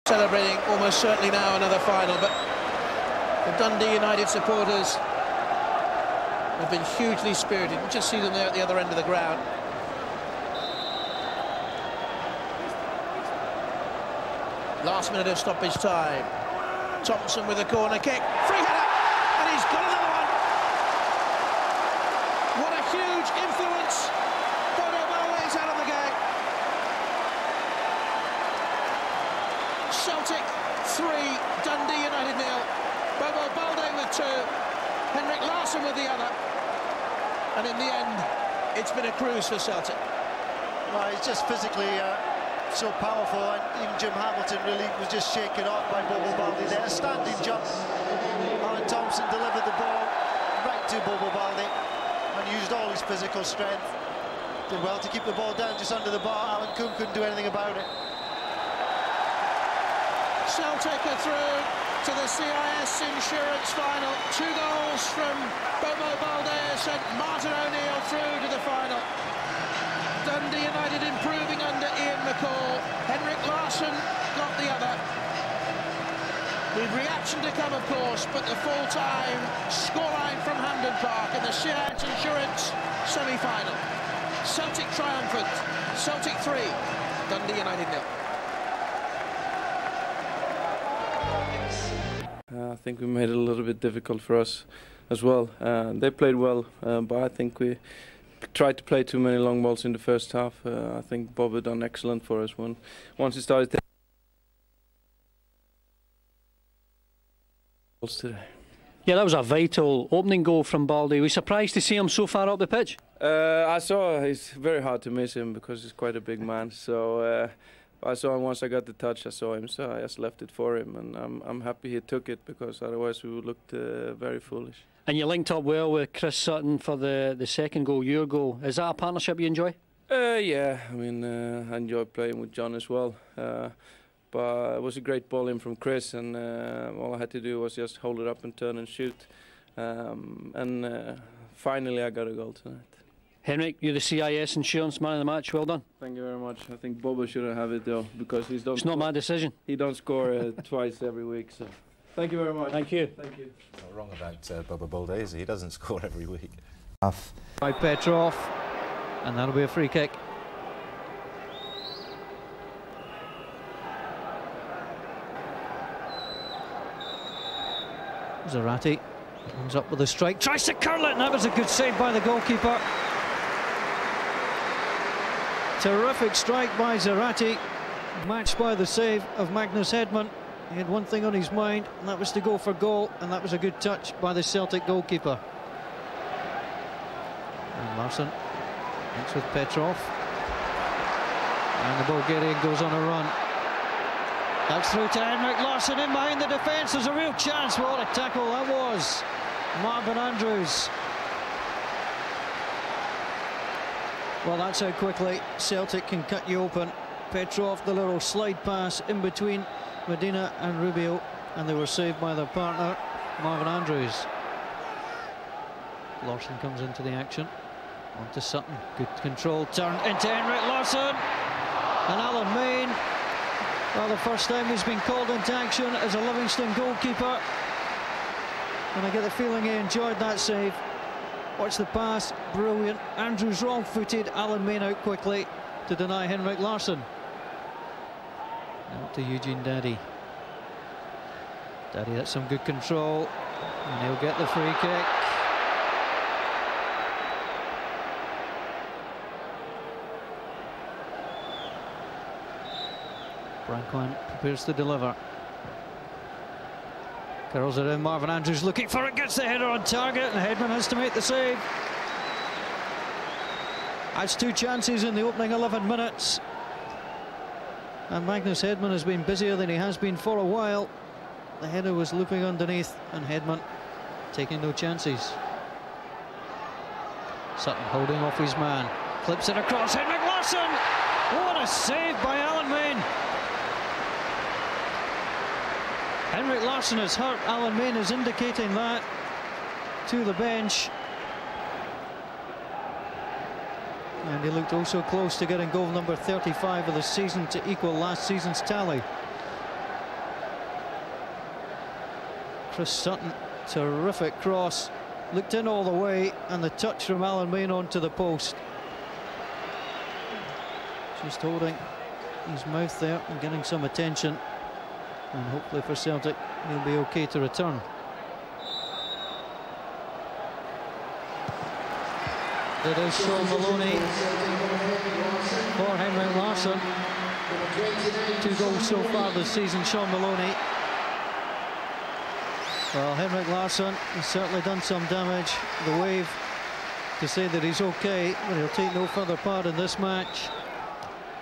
Celebrating almost certainly now another final, but the Dundee United supporters have been hugely spirited. You just see them there at the other end of the ground. Last minute of stoppage time. Thompson with a corner kick, free header, and he's got another one. What a huge influence. Bodo Balde's out of the game. Celtic 3, Dundee United 0. Bodo Balde with 2, Henrik Larsson with the other. And in the end, it's been a cruise for Celtic. Well, he's just physically so powerful, and even Jim Hamilton really was just shaken off by Bobo Balde there. A standing jump. Alan Thompson delivered the ball right to Bobo Balde and used all his physical strength. Did well to keep the ball down just under the bar. Alan Coombe couldn't do anything about it. Celtic are through to the CIS Insurance final. 2 goals from Bobo Balde sent Martin O'Neill through to the final. Dundee United improving under Ian McCall. Henrik Larsson got the other. With reaction to come, of course, but the full-time scoreline from Hampden Park in the CIS Insurance semi-final. Celtic triumphant. Celtic 3, Dundee United 0. I think we made it a little bit difficult for us as well. They played well, but I think we tried to play too many long balls in the first half. I think Bob had done excellent for us once he started taking balls today. Yeah, that was a vital opening goal from Balde. Were you surprised to see him so far up the pitch? I saw it's very hard to miss him because he's quite a big man. So I saw him once I got the touch. I saw him, so I just left it for him, and I'm happy he took it because otherwise we would look very foolish. And you linked up well with Chris Sutton for the second goal, your goal. Is that a partnership you enjoy? Yeah, I mean, I enjoy playing with John as well. But it was a great ball in from Chris, and all I had to do was just hold it up and turn and shoot. Finally I got a goal tonight. Henrik, you're the CIS Insurance Man of the Match. Well done. Thank you very much. I think Bobo should have it though, because it's not my decision. He don't score twice every week. So thank you very much. Thank you. Thank you. Not wrong about Bobo Balde, is he? He doesn't score every week. By Petrov, and that'll be a free kick. Zarate comes up with a strike, tries to curl it, and that was a good save by the goalkeeper. Terrific strike by Zarate, matched by the save of Magnus Hedman. He had one thing on his mind, and that was to go for goal, and that was a good touch by the Celtic goalkeeper. And Larsson mixed with Petrov, and the Bulgarian goes on a run. That's through to Henrik Larsson in behind the defence. There's a real chance. What a tackle that was. Marvin Andrews. Well, that's how quickly Celtic can cut you open. Petrov, the little slide pass in between Medina and Rubio, and they were saved by their partner, Marvin Andrews. Larsson comes into the action. On to Sutton. Good control. Turn into Henrik Larsson. And Alan Main. Well, the first time he's been called into action as a Livingston goalkeeper. And I get the feeling he enjoyed that save. Watch the pass, brilliant. Andrews wrong-footed, Alan Main out quickly to deny Henrik Larsson. Now to Eugene Daddy. Daddy, that's some good control. And he'll get the free kick. Branquin prepares to deliver. Curls it in, Marvin Andrews looking for it, gets the header on target, and Hedman has to make the save. That's 2 chances in the opening 11 minutes. And Magnus Hedman has been busier than he has been for a while. The header was looping underneath, and Hedman taking no chances. Sutton holding off his man, clips it across, Henrik Larsson! What a save by Alan Main! Henrik Larsson is hurt. Alan Main is indicating that to the bench. And he looked also close to getting goal number 35 of the season to equal last season's tally. Chris Sutton, terrific cross, looked in all the way, and the touch from Alan Main onto the post. Just holding his mouth there and getting some attention, and hopefully for Celtic he'll be okay to return. It is Sean Maloney for Henrik Larsson. 2 goals so far this season, Sean Maloney. Well, Henrik Larsson has certainly done some damage. The wave to say that he's okay, but he'll take no further part in this match.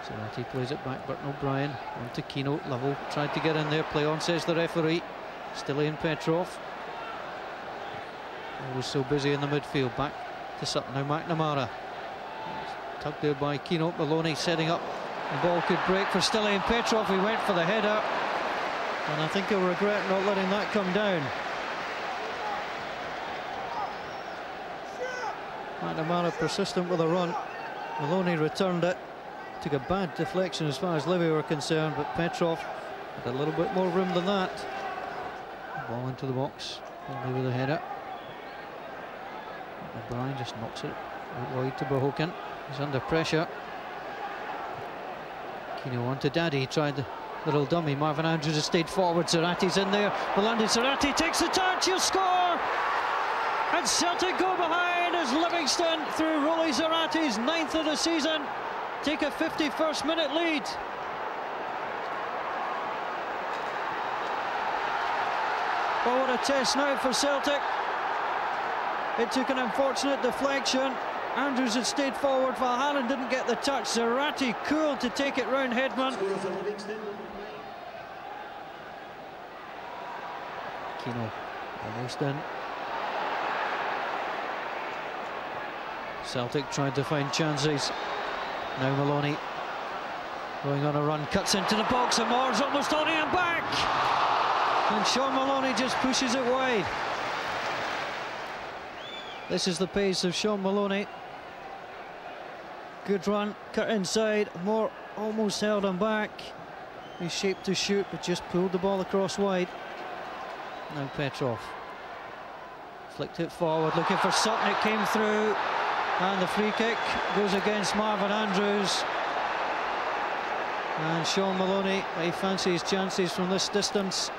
Zarate plays it back, Burton O'Brien on to Keno. Lovell tried to get in there, play on, says the referee. Stiliyan Petrov. Always so busy in the midfield, back to Sutton, now McNamara. Tugged there by Keno. Maloney setting up, the ball could break for Stiliyan Petrov. He went for the header, and I think he'll regret not letting that come down. McNamara persistent with a run. Maloney returned it. Took a bad deflection as far as Livy were concerned, but Petrov had a little bit more room than that. Ball into the box, only with a header. O'Brien just knocks it out wide to Bohoken. He's under pressure. Keno on to Daddy. He tried the little dummy. Marvin Andrews has stayed forward. Zarate's in there. Belandin Zarate takes the touch. He'll score! And Celtic go behind as Livingston, through Rolly Zarate's 9th of the season, take a 51st minute lead. Well, what a test now for Celtic. It took an unfortunate deflection. Andrews had stayed forward. Valhanen didn't get the touch. Zarate cool to take it round Hedman. Keno almost in. Celtic tried to find chances. Now Maloney going on a run, cuts into the box, and Moore's almost holding him back. And Sean Maloney just pushes it wide. This is the pace of Sean Maloney. Good run, cut inside. Moore almost held him back. He's shaped to shoot, but just pulled the ball across wide. Now Petrov flicked it forward, looking for Sutton. It came through, and the free kick goes against Marvin Andrews. And Sean Maloney, he fancies chances from this distance.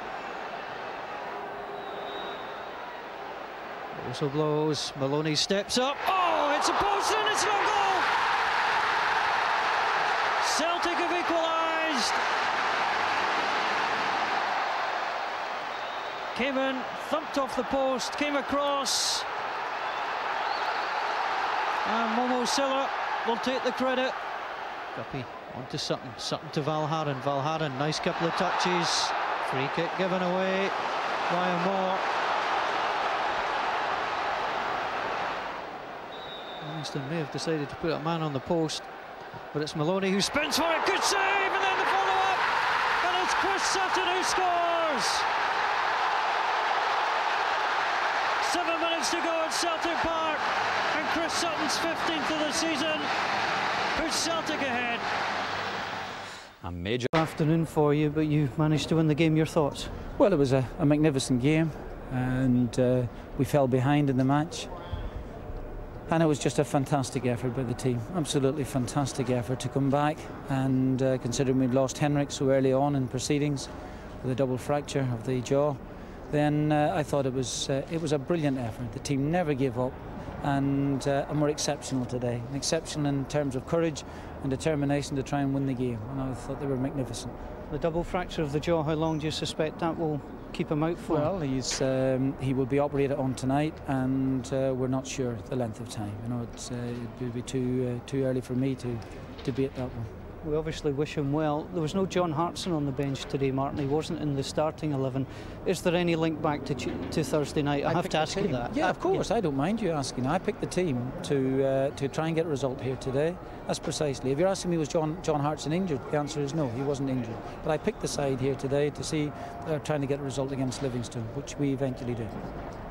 Also blows. Maloney steps up. Oh, it's a post and it's no goal. Celtic have equalised. Came in, thumped off the post, came across. And Momo Silla will take the credit. Guppy on to Sutton. Sutton to Valhanen. Valhanen, nice couple of touches. Free kick given away by Moore. Livingston may have decided to put a man on the post, but it's Maloney who spins for it. Good save, and then the follow-up, and it's Chris Sutton who scores. 7 minutes to go at Celtic Park, and Chris Sutton's 15th of the season puts Celtic ahead. A major Afternoon for you, but you managed to win the game. Your thoughts? Well, it was a magnificent game, and we fell behind in the match. And it was just a fantastic effort by the team, absolutely fantastic effort to come back. And considering we'd lost Henrik so early on in proceedings with a double fracture of the jaw, then I thought it was a brilliant effort. The team never gave up, and we're exceptional today. Exceptional in terms of courage and determination to try and win the game. And I thought they were magnificent. The double fracture of the jaw, how long do you suspect that will keep him out for? Well, he will be operated on tonight, and we're not sure the length of time. You know, it would be too early for me to debate that one. We obviously wish him well. There was no John Hartson on the bench today, Martin. He wasn't in the starting 11. Is there any link back to Thursday night? I have to ask you that. Yeah, of course. I don't mind you asking. I picked the team to try and get a result here today. That's precisely. If you're asking me was John Hartson injured, the answer is no, he wasn't injured. But I picked the side here today to see trying to get a result against Livingston, which we eventually did.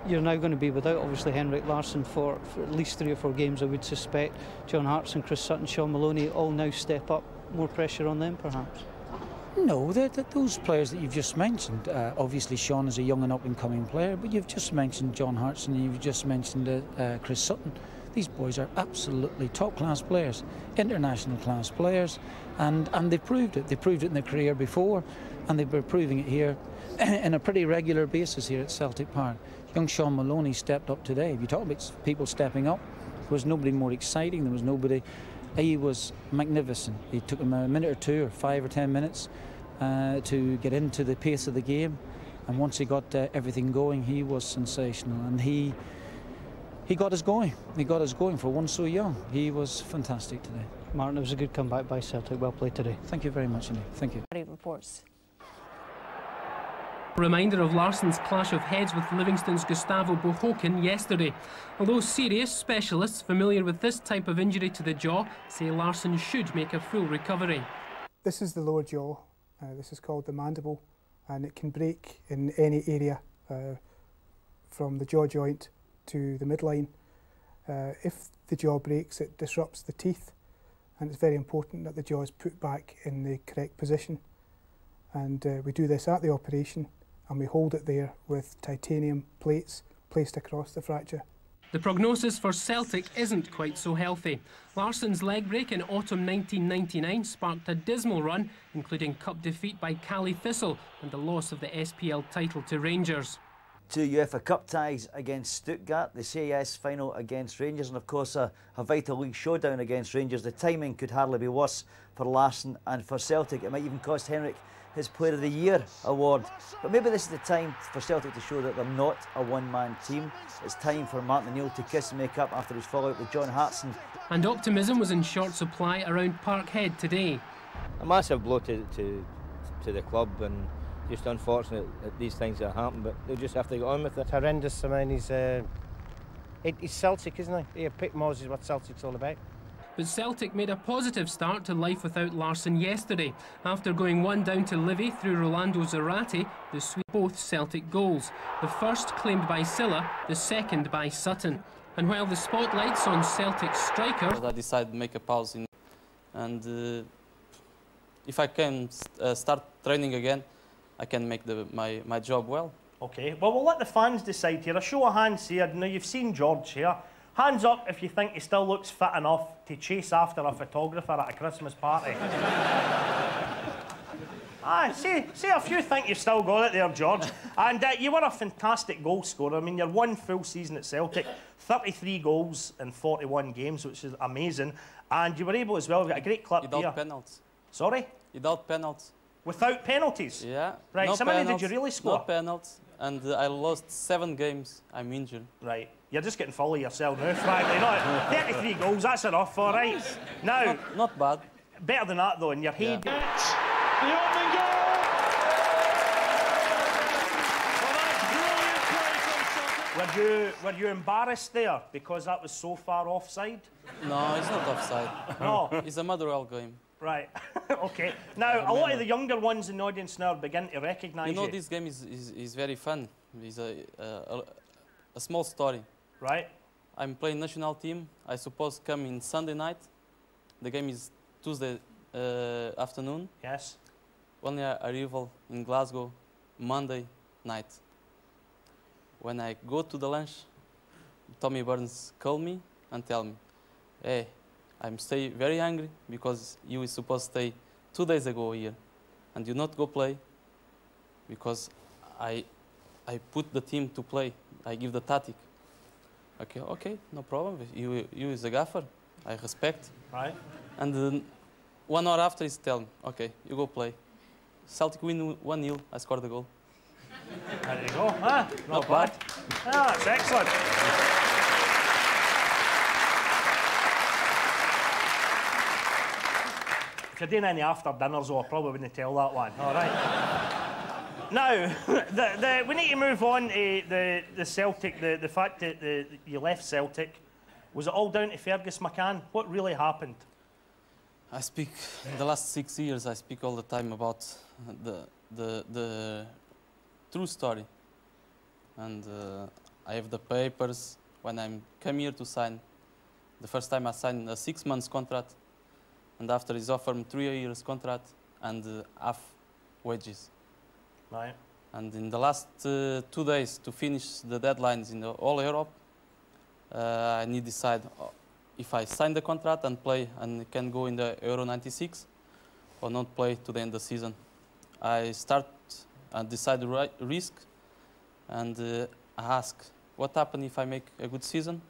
You're now going to be without, obviously, Henrik Larsson for at least 3 or 4 games, I would suspect. John Hartson, Chris Sutton, Sean Maloney all now step up. More pressure on them, perhaps? No, those players that you've just mentioned, obviously Sean is a young and up-and-coming player, but you've just mentioned John Hartson and you've just mentioned Chris Sutton. These boys are absolutely top-class players, international-class players, and they've proved it. They proved it in their career before, and they've been proving it here on a pretty regular basis here at Celtic Park. Young Sean Maloney stepped up today. If you talk about people stepping up, there was nobody more exciting, there was nobody... He was magnificent. It took him a minute or two, or 5 or 10 minutes to get into the pace of the game. And once he got everything going, he was sensational. And he got us going. He got us going for one so young. He was fantastic today. Martin, it was a good comeback by Celtic. Well played today. Thank you very much, Indy. Thank you. Reports. Reminder of Larsson's clash of heads with Livingston's Gustavo Bohoken yesterday. Although serious, specialists familiar with this type of injury to the jaw say Larsson should make a full recovery. This is the lower jaw. This is called the mandible, and it can break in any area from the jaw joint to the midline. If the jaw breaks, it disrupts the teeth, and it's very important that the jaw is put back in the correct position. And we do this at the operation, and we hold it there with titanium plates placed across the fracture. The prognosis for Celtic isn't quite so healthy. Larsson's leg break in autumn 1999 sparked a dismal run, including cup defeat by Cali Thistle and the loss of the SPL title to Rangers. 2 UEFA Cup ties against Stuttgart, the CAS final against Rangers, and of course a vital league showdown against Rangers. The timing could hardly be worse for Larsson and for Celtic. It might even cost Henrik his Player of the Year award. But maybe this is the time for Celtic to show that they're not a one-man team. It's time for Martin O'Neill to kiss and make up after his fallout with John Hartson. And optimism was in short supply around Parkhead today. A massive blow to the club, and just unfortunate that these things have happened, but they'll just have to get on with it. It's horrendous. I mean, he's Celtic, isn't he? Pick Moses is what Celtic's all about. But Celtic made a positive start to life without Larsson yesterday. After going 1 down to Livy through Rolando Zarate, they sweep both Celtic goals. The first claimed by Silla, the second by Sutton. And while the spotlight's on Celtic strikers... I decided to make a pause, and if I can start training again, I can make my job well. OK, well, we'll let the fans decide here. A show of hands here. Now, you've seen George here. Hands up if you think he still looks fit enough to chase after a photographer at a Christmas party. See, a few think you've still got it there, George. And you were a fantastic goal scorer. I mean, you're one full season at Celtic, 33 goals in 41 games, which is amazing. And you were able as well, we've got a great clip here. Without penalties. Sorry? Without penalties. Without penalties? Yeah. Right, no so many did you really score? No penalties, and I lost 7 games. I'm injured. Right. You're just getting full of yourself now, frankly. Not 33 goals, that's enough, all right. Now... Not bad. Better than that, though, in your head. Yeah. The opening goal! Well, that's brilliant. Were you embarrassed there because that was so far offside? No, it's not offside. No? It's a Motherwell game. Right. OK. Now, a lot of the younger ones in the audience now begin to recognise you. You know, this game is very fun. It's a small story. Right. I'm playing national team. I suppose come in Sunday night. The game is Tuesday afternoon. Yes. Only arrival in Glasgow Monday night. When I go to the lunch, Tommy Burns called me and tell me, hey, I'm stay very angry because you were supposed to stay 2 days ago here and you not go play because I put the team to play. I give the tactic. Okay, no problem. You is a gaffer. I respect. Right. And then 1 hour after, he's telling me, okay, you go play. Celtic win 1-0. I scored the goal. There you go. Ah, not bad. Ah, that's excellent. If you're doing any after dinners, though, I probably wouldn't tell that one. All right. Now, we need to move on to the Celtic, the fact that you left Celtic. Was it all down to Fergus McCann? What really happened? I speak, in the last 6 years, I speak all the time about the true story. And I have the papers when I came here to sign. The first time I signed a 6 months contract. And after he's offered me 3 years contract. And wages. Right. And in the last 2 days to finish the deadlines in all Europe, I need to decide if I sign the contract and play and can go in the Euro 96 or not play to the end of the season. I start and decide the risk, and I ask, what happens if I make a good season?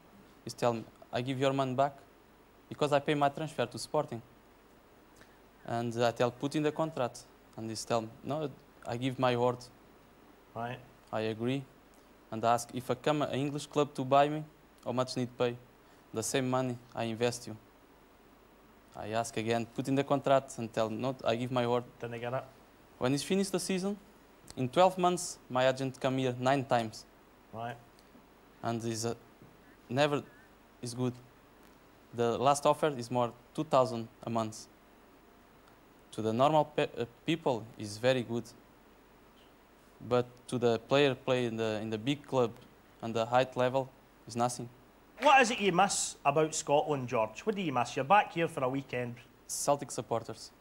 He's tell me, I give your money back because I pay my transfer to Sporting. And I tell, put in the contract, and he's tell me, no, I give my word. Right. I agree, and I ask if I come an English club to buy me, how much need pay? The same money I invest you. I ask again, put in the contract, and tell, no, I give my word. Then they get it. When he's finished the season, in 12 months, my agent come here 9 times. Right. And he's never is good. The last offer is more 2,000 a month. To the normal people, is very good. But to the player play in the big club and the high level, is nothing. What is it you miss about Scotland, George? What do you miss? You're back here for a weekend. Celtic supporters.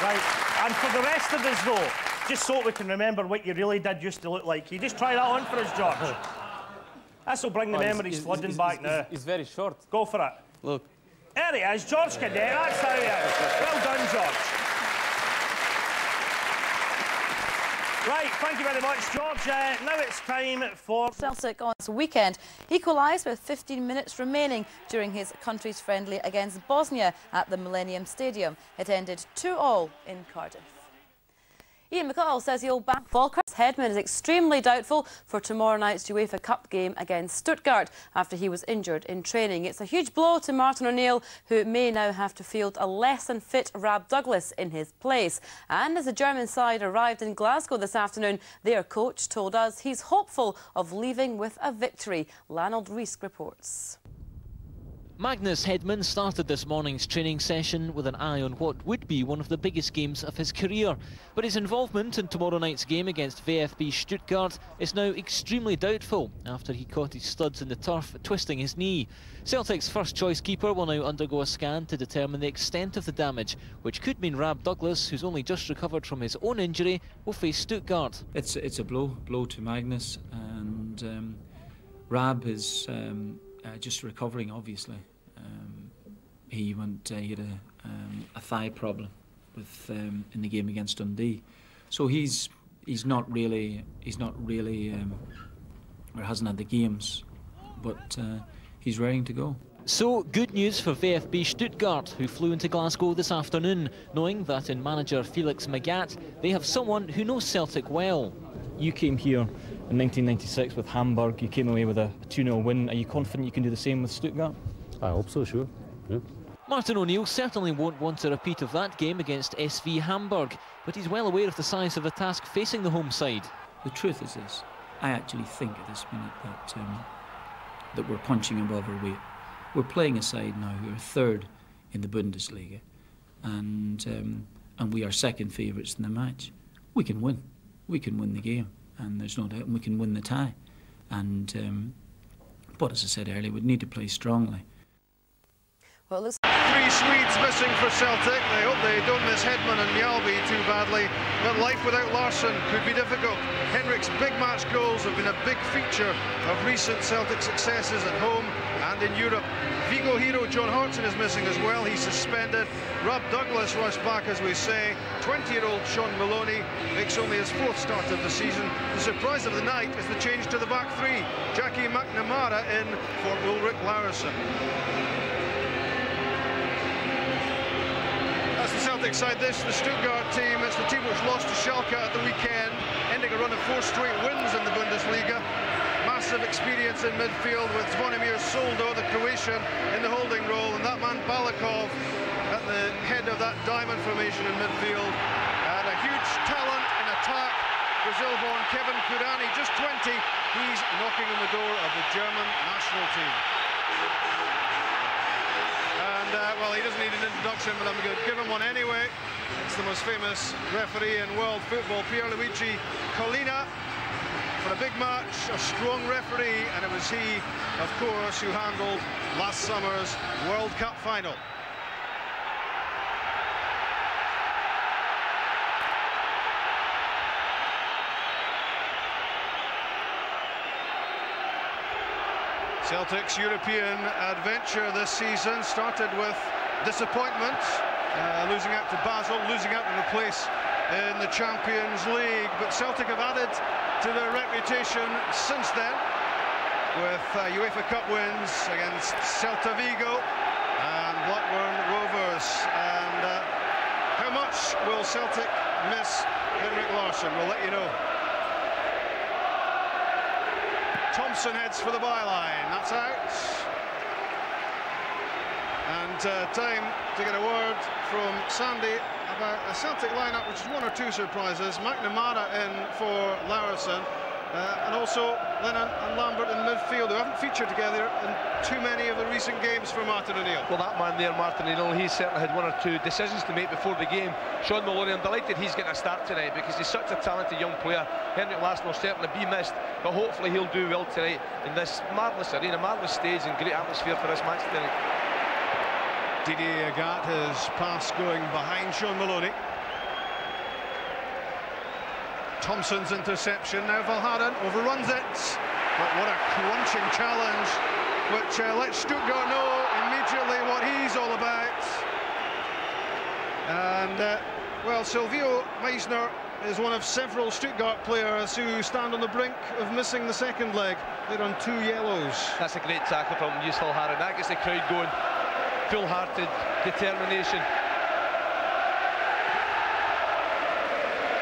Right, and for the rest of us though, just so we can remember what you really did used to look like, can you just try that on for us, George? This'll bring the memories flooding back now. It's very short. Go for it. Look. There he is, George Cadet, that's how he is. Well done, George. Right, thank you very much, George. Now it's time for... Celtic on this weekend equalised with 15 minutes remaining during his country's friendly against Bosnia at the Millennium Stadium. It ended 2-2 in Cardiff. Ian McCall says he'll back Falkirk's Headman is extremely doubtful for tomorrow night's UEFA Cup game against Stuttgart after he was injured in training. It's a huge blow to Martin O'Neill, who may now have to field a less than fit Rab Douglas in his place. And as the German side arrived in Glasgow this afternoon, their coach told us he's hopeful of leaving with a victory. Lanald Riesk reports. Magnus Hedman started this morning's training session with an eye on what would be one of the biggest games of his career. But his involvement in tomorrow night's game against VfB Stuttgart is now extremely doubtful after he caught his studs in the turf, twisting his knee. Celtic's first-choice keeper will now undergo a scan to determine the extent of the damage, which could mean Rab Douglas, who's only just recovered from his own injury, will face Stuttgart. It's a blow to Magnus, and Rab is just recovering, obviously. He had a thigh problem with in the game against Dundee, so he's not really or hasn't had the games, but he's ready to go. So, good news for VfB Stuttgart, who flew into Glasgow this afternoon, knowing that in manager Felix Magath, they have someone who knows Celtic well. You came here in 1996 with Hamburg, you came away with a 2-0 win. Are you confident you can do the same with Stuttgart? I hope so, sure. Yeah. Martin O'Neill certainly won't want a repeat of that game against SV Hamburg, but he's well aware of the size of the task facing the home side. The truth is this, I actually think at this minute that we're punching above our weight. We're playing a side now who are third in the Bundesliga, and we are second favourites in the match. We can win. We can win the game, and there's no doubt, and we can win the tie. And but as I said earlier, we'd need to play strongly. Well, it looks 3 Swedes missing for Celtic. They hope they don't miss Hedman and Mjällby too badly, but life without Larsson could be difficult. Henrik's big match goals have been a big feature of recent Celtic successes at home and in Europe. Vigo hero John Hartson is missing as well. He's suspended. Rab Douglas rushed back, as we say. 20-year-old Sean Maloney makes only his 4th start of the season. The surprise of the night is the change to the back 3. Jackie McNamara in for Ulrich Larsson. That's the Celtic side. This, the Stuttgart team. It's the team which lost to Schalke at the weekend, ending a run of 4 straight wins in the Bundesliga. Massive experience in midfield with Zvonimir Soldo, the Croatian, in the holding role, and that man Balakov at the head of that diamond formation in midfield. And a huge talent in attack, Brazil-born Kevin Kurani, just 20. He's knocking on the door of the German national team. Well, he doesn't need an introduction, but I'm going to give him one anyway. It's the most famous referee in world football, Pierluigi Collina. For a big match, a strong referee, and it was he, of course, who handled last summer's World Cup final. Celtic's European adventure this season started with disappointment, losing out to Basel, losing out in a place in the Champions League, but Celtic have added to their reputation since then with UEFA Cup wins against Celta Vigo and Blackburn Rovers. And how much will Celtic miss Henrik Larsson? We'll let you know. Thompson heads for the byline, that's out. And time to get a word from Sandy about a Celtic lineup which is one or two surprises. McNamara in for Larsson, and also Lennon and Lambert in midfield, who haven't featured together in too many of the recent games for Martin O'Neill. Well, that man there, Martin O'Neill, he certainly had one or two decisions to make before the game. Sean Maloney, I'm delighted he's getting a start tonight because he's such a talented young player. Henrik Larsson will certainly be missed, but hopefully he'll do well tonight in this marvellous arena, marvellous stage and great atmosphere for this match tonight. Didier Agat, his pass going behind Sean Maloney. Thompson's interception, now Valhaden overruns it, but what a crunching challenge, which lets Stuttgart know immediately what he's all about. And well, Silvio Meissner is one of several Stuttgart players who stand on the brink of missing the second leg. They're on 2 yellows. That's a great tackle from Yus Valhaden. That gets the crowd going, full-hearted determination.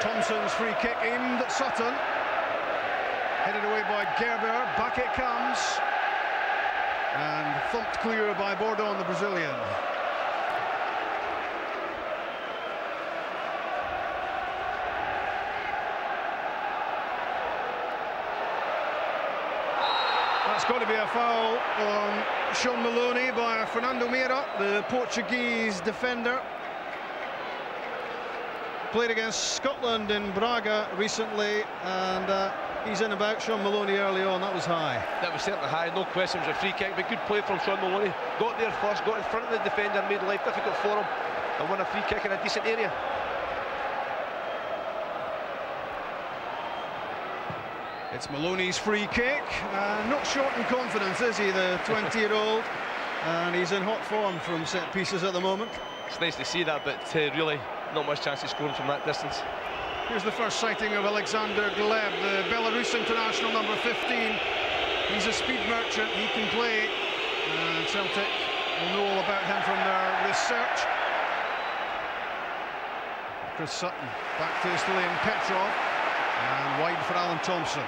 Thompson's free kick aimed at Sutton, headed away by Gerber, back it comes, and thumped clear by Bordon, the Brazilian. That's got to be a foul on Sean Maloney by Fernando Meira, the Portuguese defender. Played against Scotland in Braga recently, and he's in about Sean Maloney early on. That was high. That was certainly high, no question. It was a free kick, but good play from Sean Maloney. Got there first, got in front of the defender, made life difficult for him, and won a free kick in a decent area. It's Maloney's free kick. Not short in confidence, is he, the 20-year-old? And he's in hot form from set pieces at the moment. It's nice to see that, but really not much chance of scoring from that distance. Here's the first sighting of Alexander Gleb, the Belarus international, number 15. He's a speed merchant, he can play, and Celtic will know all about him from their research. Chris Sutton back to Stilian Petrov, and wide for Alan Thompson.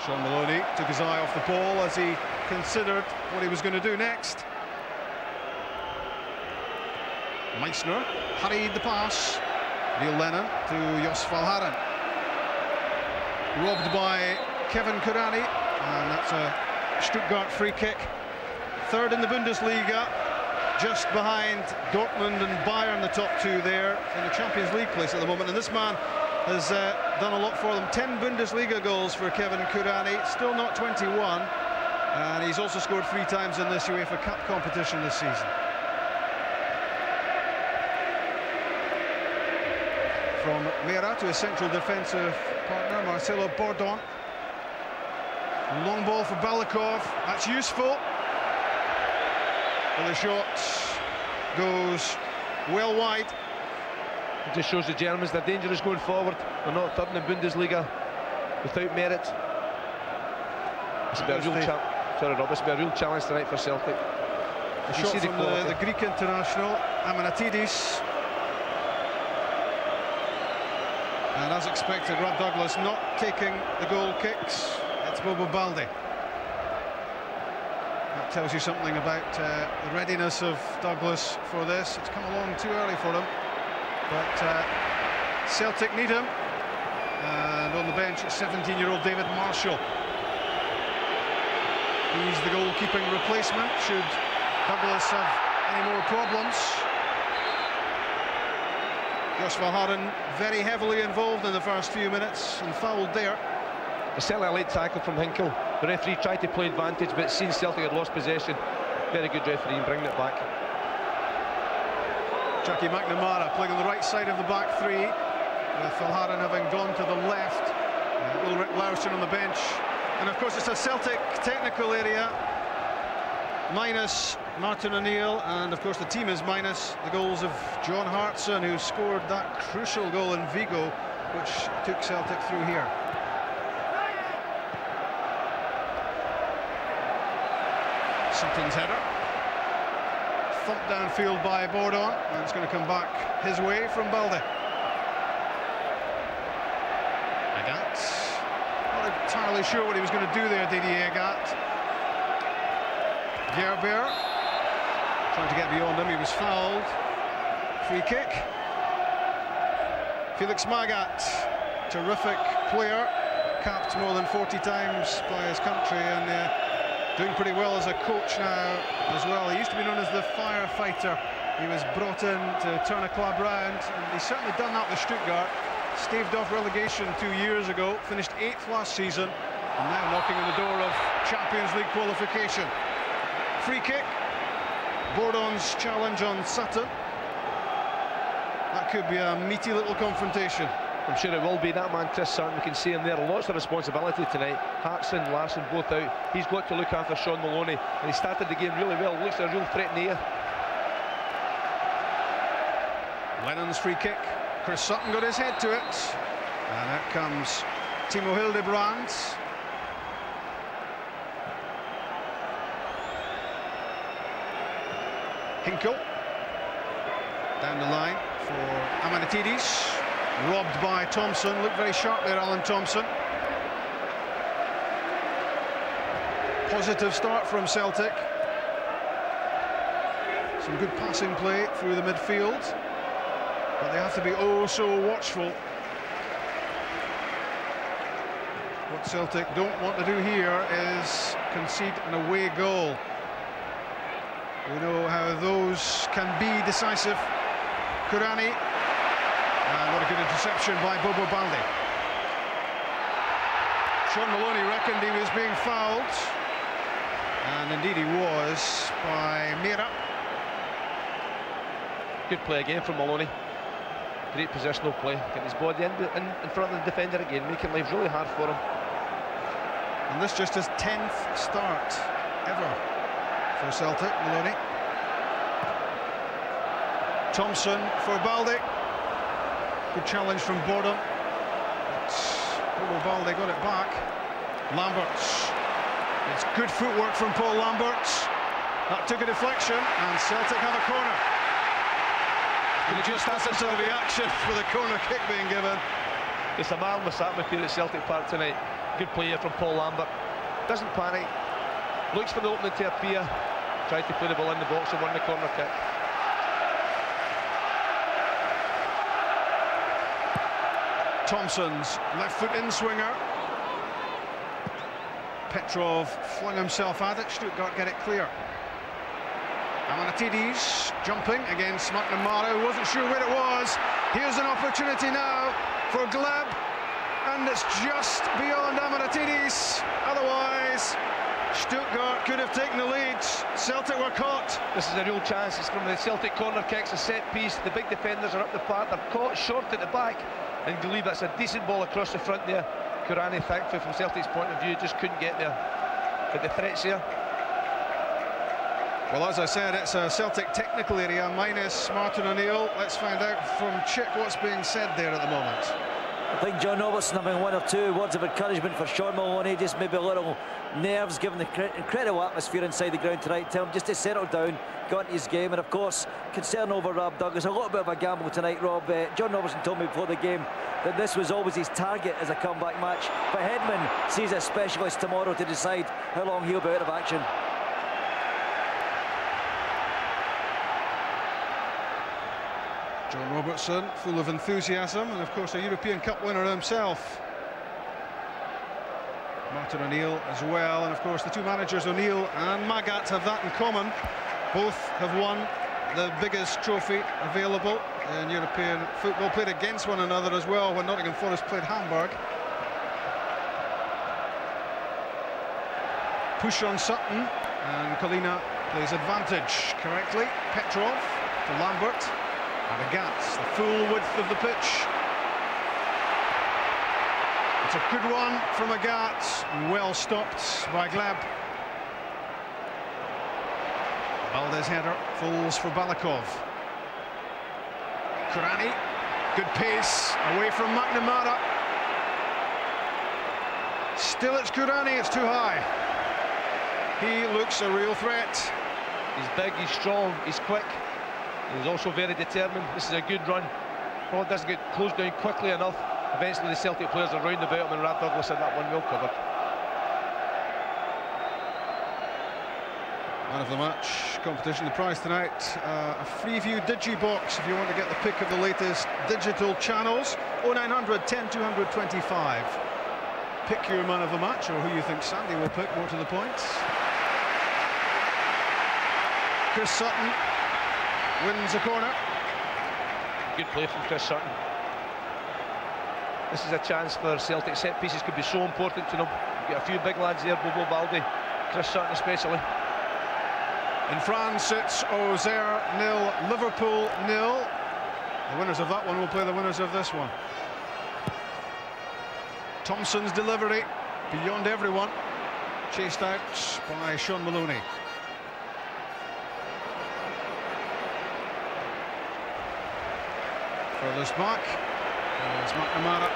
Sean Maloney took his eye off the ball as he considered what he was going to do next. Meissner hurried the pass. Neil Lennon to Jos Valhaden. Robbed by Kevin Kurani, and that's a Stuttgart free kick. Third in the Bundesliga, just behind Dortmund and Bayern, the top two there in the Champions League place at the moment. And this man has done a lot for them. 10 Bundesliga goals for Kevin Kurani, still not 21. And he's also scored 3 times in this UEFA Cup competition this season. From Meira to his central defensive partner, Marcelo Bordon. Long ball for Balikov, that's useful. And the shot goes well wide. It just shows the Germans they're dangerous going forward. They're not third in the Bundesliga without merit. It's a real challenge tonight for Celtic. A shot from the Greek international, Amanatidis. And as expected, Rob Douglas not taking the goal kicks. It's Bobo Baldi. That tells you something about the readiness of Douglas for this. It's come along too early for him, but Celtic need him. And on the bench, it's 17-year-old David Marshall. He's the goalkeeping replacement should Douglas have any more problems. Jos Valhaden very heavily involved in the first few minutes and fouled there. It's certainly a late tackle from Hinkle. The referee tried to play advantage, but seen Celtic had lost possession. Very good referee in bringing it back. Jackie McNamara playing on the right side of the back three, with Valhaden having gone to the left. Ulrich Larsson on the bench And of course it's a Celtic technical area, minus Martin O'Neill, and of course the team is minus the goals of John Hartson, who scored that crucial goal in Vigo, which took Celtic through here. Sutton's header. Thumped downfield by Bordon, and it's going to come back his way from Balde. Agat. Not entirely sure what he was going to do there, Didier Agat. Gerber trying to get beyond him, he was fouled. Free kick. Felix Magath, terrific player, capped more than 40 times by his country, and doing pretty well as a coach now as well. He used to be known as the firefighter. He was brought in to turn a club round, and he's certainly done that with Stuttgart. Staved off relegation 2 years ago, finished 8th last season, and now knocking on the door of Champions League qualification. Free kick. Bordon's challenge on Sutton. That could be a meaty little confrontation. I'm sure it will be. That man, Chris Sutton, we can see him there. Lots of responsibility tonight. Hartson, Larson both out. He's got to look after Sean Maloney, and he started the game really well. Looks a real threat in the air. Lennon's free kick. Chris Sutton got his head to it. And out comes Timo Hildebrand. Hinkle. Down the line for Amanatidis. Robbed by Thompson. Looked very sharp there, Alan Thompson. Positive start from Celtic. Some good passing play through the midfield, but they have to be oh so watchful. What Celtic don't want to do here is concede an away goal. We know how those can be decisive. Kurani. And what a good interception by Bobo Balde. Sean Maloney reckoned he was being fouled, and indeed he was, by Mera. Good play again from Maloney. Great positional play. Getting his body in front of the defender again, making life really hard for him. And this just his 10th start ever for Celtic, Maloney. Thompson for Balde. Good challenge from Bordon. Bobo Balde got it back. Lamberts. It's good footwork from Paul Lamberts. That took a deflection, and Celtic have a corner. He just has to the action for the corner kick being given. It's a marvellous atmosphere at Celtic Park tonight. Good play here from Paul Lambert. Doesn't panic. Looks for the opening to appear. Tried to play the ball in the box and won the corner kick. Thompson's left foot in swinger. Petrov flung himself at it. Stuttgart get it clear. Amanatidis jumping against McNamara, who wasn't sure where it was. Here's an opportunity now for Gleb, and it's just beyond Amanatidis. Otherwise, Stuttgart could have taken the lead. Celtic were caught. This is a real chance. It's from the Celtic corner kicks, a set piece. The big defenders are up the park. They're caught short at the back. And Gleb, it's a decent ball across the front there. Kurani, thankfully from Celtic's point of view, just couldn't get there. But the threat's here. Well, as I said, it's a Celtic technical area minus Martin O'Neill. Let's find out from Chick what's being said there at the moment. I think John Robertson having one or two words of encouragement for Sean Maloney, just maybe a little nerves given the incredible atmosphere inside the ground tonight. Tell him just to settle down, go into his game, and of course concern over Rob Douglas. A little bit of a gamble tonight, Rob. John Robertson told me before the game that this was always his target as a comeback match, but Hedman sees a specialist tomorrow to decide how long he'll be out of action. John Robertson, full of enthusiasm, and of course a European Cup winner himself. Martin O'Neill as well, and of course the two managers, O'Neill and Magath, have that in common. Both have won the biggest trophy available in European football, played against one another as well when Nottingham Forest played Hamburg. Push on Sutton, and Kalina plays advantage correctly. Petrov to Lambert. And Agat, the full width of the pitch. It's a good run from Agat, and well stopped by Gleb. Valdez header falls for Balakov. Kurani, good pace away from McNamara. Still it's Kurani, it's too high. He looks a real threat. He's big, he's strong, he's quick. He's also very determined. This is a good run. Probably doesn't get closed down quickly enough. Eventually the Celtic players are round about him, and Rab Douglas had that one well covered. Man of the match competition. The prize tonight, a Freeview Digibox if you want to get the pick of the latest digital channels. 0900 10 225. Pick your man of the match, or who you think Sandy will pick, more to the point. Chris Sutton wins a corner. Good play from Chris Sutton. This is a chance for Celtic. Set pieces could be so important to them. You've got a few big lads there, Bobo Baldi, Chris Sutton especially. In France, it's Auxerre 0, Liverpool 0. The winners of that one will play the winners of this one. Thompson's delivery, beyond everyone. Chased out by Sean Maloney. Furthest back is McNamara.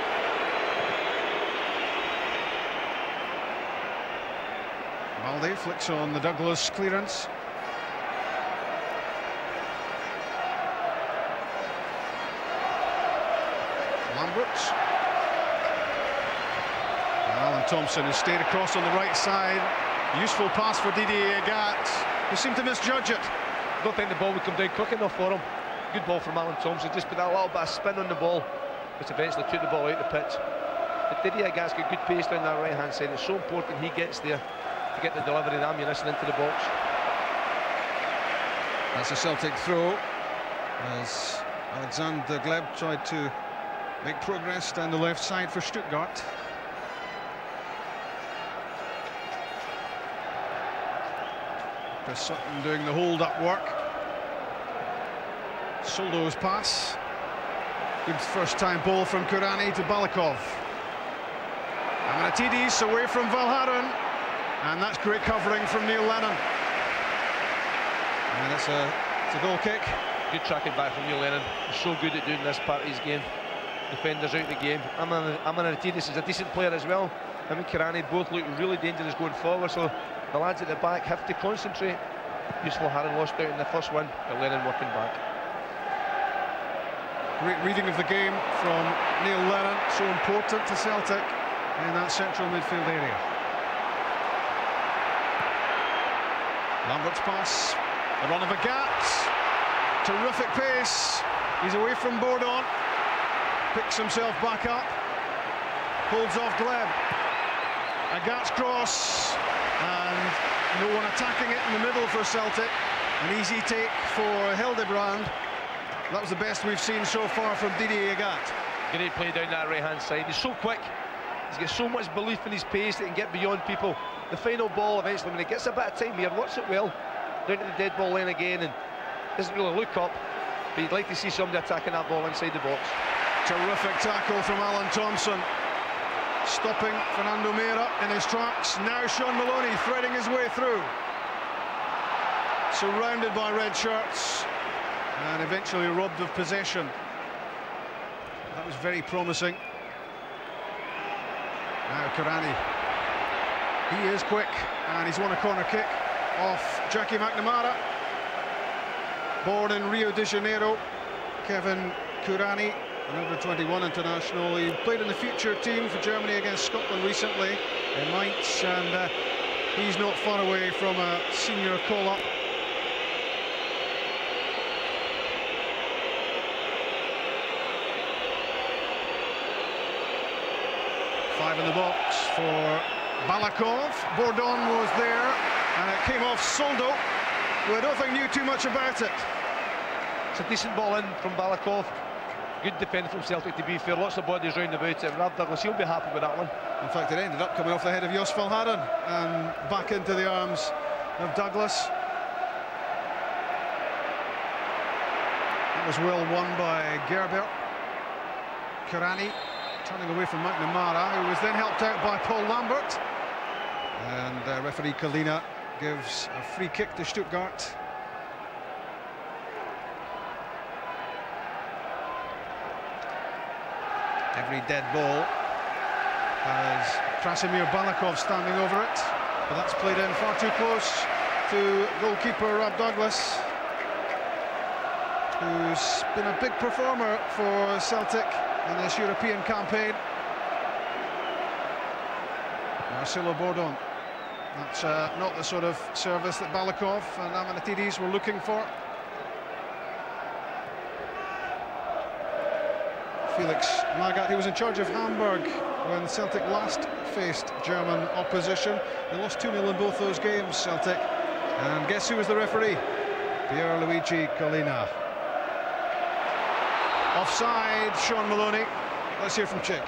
Baldi flicks on the Douglas clearance. Lambert. Alan Thompson has stayed across on the right side. Useful pass for Didier Agat, who seemed to misjudge it. I don't think the ball would come down quick enough for him. Good ball from Alan Thompson, just put that little bit of spin on the ball, which eventually took the ball out the pitch. But Didier Agat's got good pace down that right-hand side. It's so important he gets there to get the delivery and ammunition into the box. That's a Celtic throw, as Alexander Gleb tried to make progress down the left side for Stuttgart. Chris Sutton doing the hold-up work. Soldo's pass. Good first-time ball from Kurani to Balakov. Amanatidis away from Valharan. And that's great covering from Neil Lennon. And it's a goal kick. Good tracking back from Neil Lennon. He's so good at doing this part of his game. Defenders out of the game. Amanatidis is a decent player as well. Him and Kurani both look really dangerous going forward, so the lads at the back have to concentrate. Useful Haran lost out in the first one, but Lennon working back. Great reading of the game from Neil Lennon, so important to Celtic in that central midfield area. Lambert's pass, the run of Agat, terrific pace, he's away from Bourdon, picks himself back up, holds off Gleb. Agat's cross, and no one attacking it in the middle for Celtic. An easy take for Hildebrand. That was the best we've seen so far from Didier Agat. Great play down that right-hand side. He's so quick. He's got so much belief in his pace that he can get beyond people. The final ball, eventually, when he gets a bit of time here, works it well. Down to the dead ball line again, and doesn't really look up. But you'd like to see somebody attacking that ball inside the box. Terrific tackle from Alan Thompson. Stopping Fernando Meira in his tracks. Now Sean Maloney threading his way through. Surrounded by red shirts. And eventually robbed of possession. That was very promising. Now Kurani. He is quick, and he's won a corner kick off Jackie McNamara. Born in Rio de Janeiro, Kevin Kurani, an over-21 international. He played in the future team for Germany against Scotland recently in Mainz, and he's not far away from a senior call-up. Five in the box for Balakov. Bourdon was there, and it came off Soldo, who I don't think knew too much about it. It's a decent ball in from Balakov. Good defending from Celtic, to be fair. Lots of bodies round about it. Rab Douglas, he'll be happy with that one. In fact, it ended up coming off the head of Jos Valharan and back into the arms of Douglas. It was well won by Gerber. Kurani turning away from McNamara, who was then helped out by Paul Lambert. And referee Kalina gives a free kick to Stuttgart. Every dead ball has Krasimir Balakov standing over it, but that's played in far too close to goalkeeper Rob Douglas, who's been a big performer for Celtic in this European campaign. Marcelo Bordon. That's not the sort of service that Balakov and Amanatidis were looking for. Felix Magath, he was in charge of Hamburg when Celtic last faced German opposition. They lost 2-0 in both those games, Celtic. And guess who was the referee? Pierluigi Collina. Offside, Sean Maloney. Let's hear from Chick.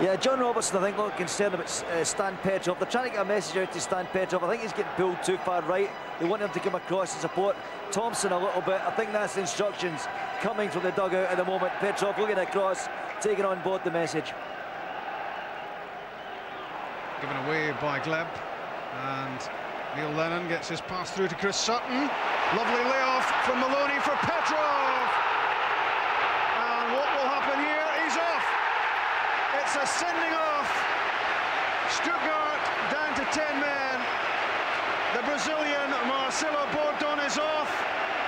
Yeah, John Robertson, I think, look concerned about Stan Petrov. They're trying to get a message out to Stan Petrov. I think he's getting pulled too far right. They want him to come across and support Thompson a little bit. I think that's the instructions coming from the dugout at the moment. Petrov looking across, taking on board the message. Given away by Gleb. And Neil Lennon gets his pass through to Chris Sutton. Lovely layoff from Maloney for Petrov. And what will happen here? He's off. It's a sending off. Stuttgart down to 10 men. The Brazilian Marcelo Bordon is off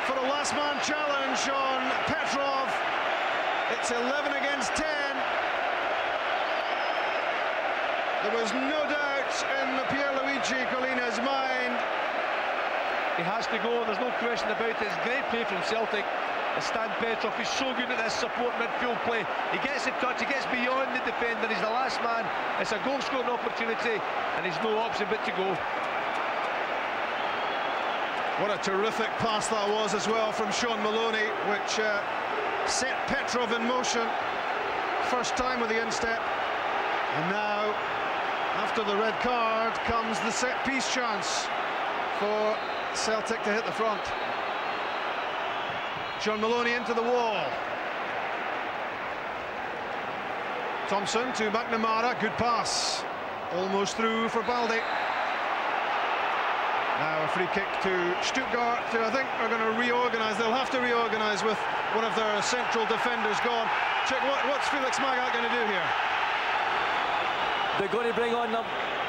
for a last man challenge on Petrov. It's 11 against 10. There was no doubt in Pierluigi Collina's mind. He has to go, there's no question about it. It's great play from Celtic. Stan Petrov is so good at this support midfield play. He gets the touch, he gets beyond the defender, he's the last man. It's a goal scoring opportunity and he's no option but to go. What a terrific pass that was as well from Sean Maloney, which set Petrov in motion. First time with the instep. And now, after the red card, comes the set-piece chance for Celtic to hit the front. Sean Maloney into the wall. Thompson to McNamara, good pass. Almost through for Baldi. Now a free kick to Stuttgart, who I think are going to reorganise. They'll have to reorganise with one of their central defenders gone. Check what's Felix Magath going to do here? They're going to bring on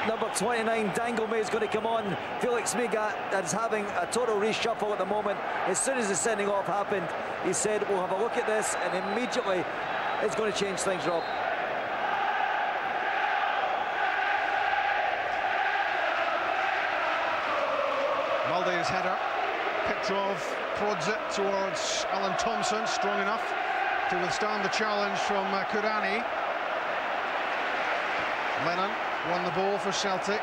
number 29, Dangle is going to come on. Felix Magath is having a total reshuffle at the moment. As soon as the sending off happened, he said, we'll have a look at this, and immediately it's going to change things, Rob. Baldi's header. Petrov prods it towards Alan Thompson, strong enough to withstand the challenge from Kurani. Lennon won the ball for Celtic.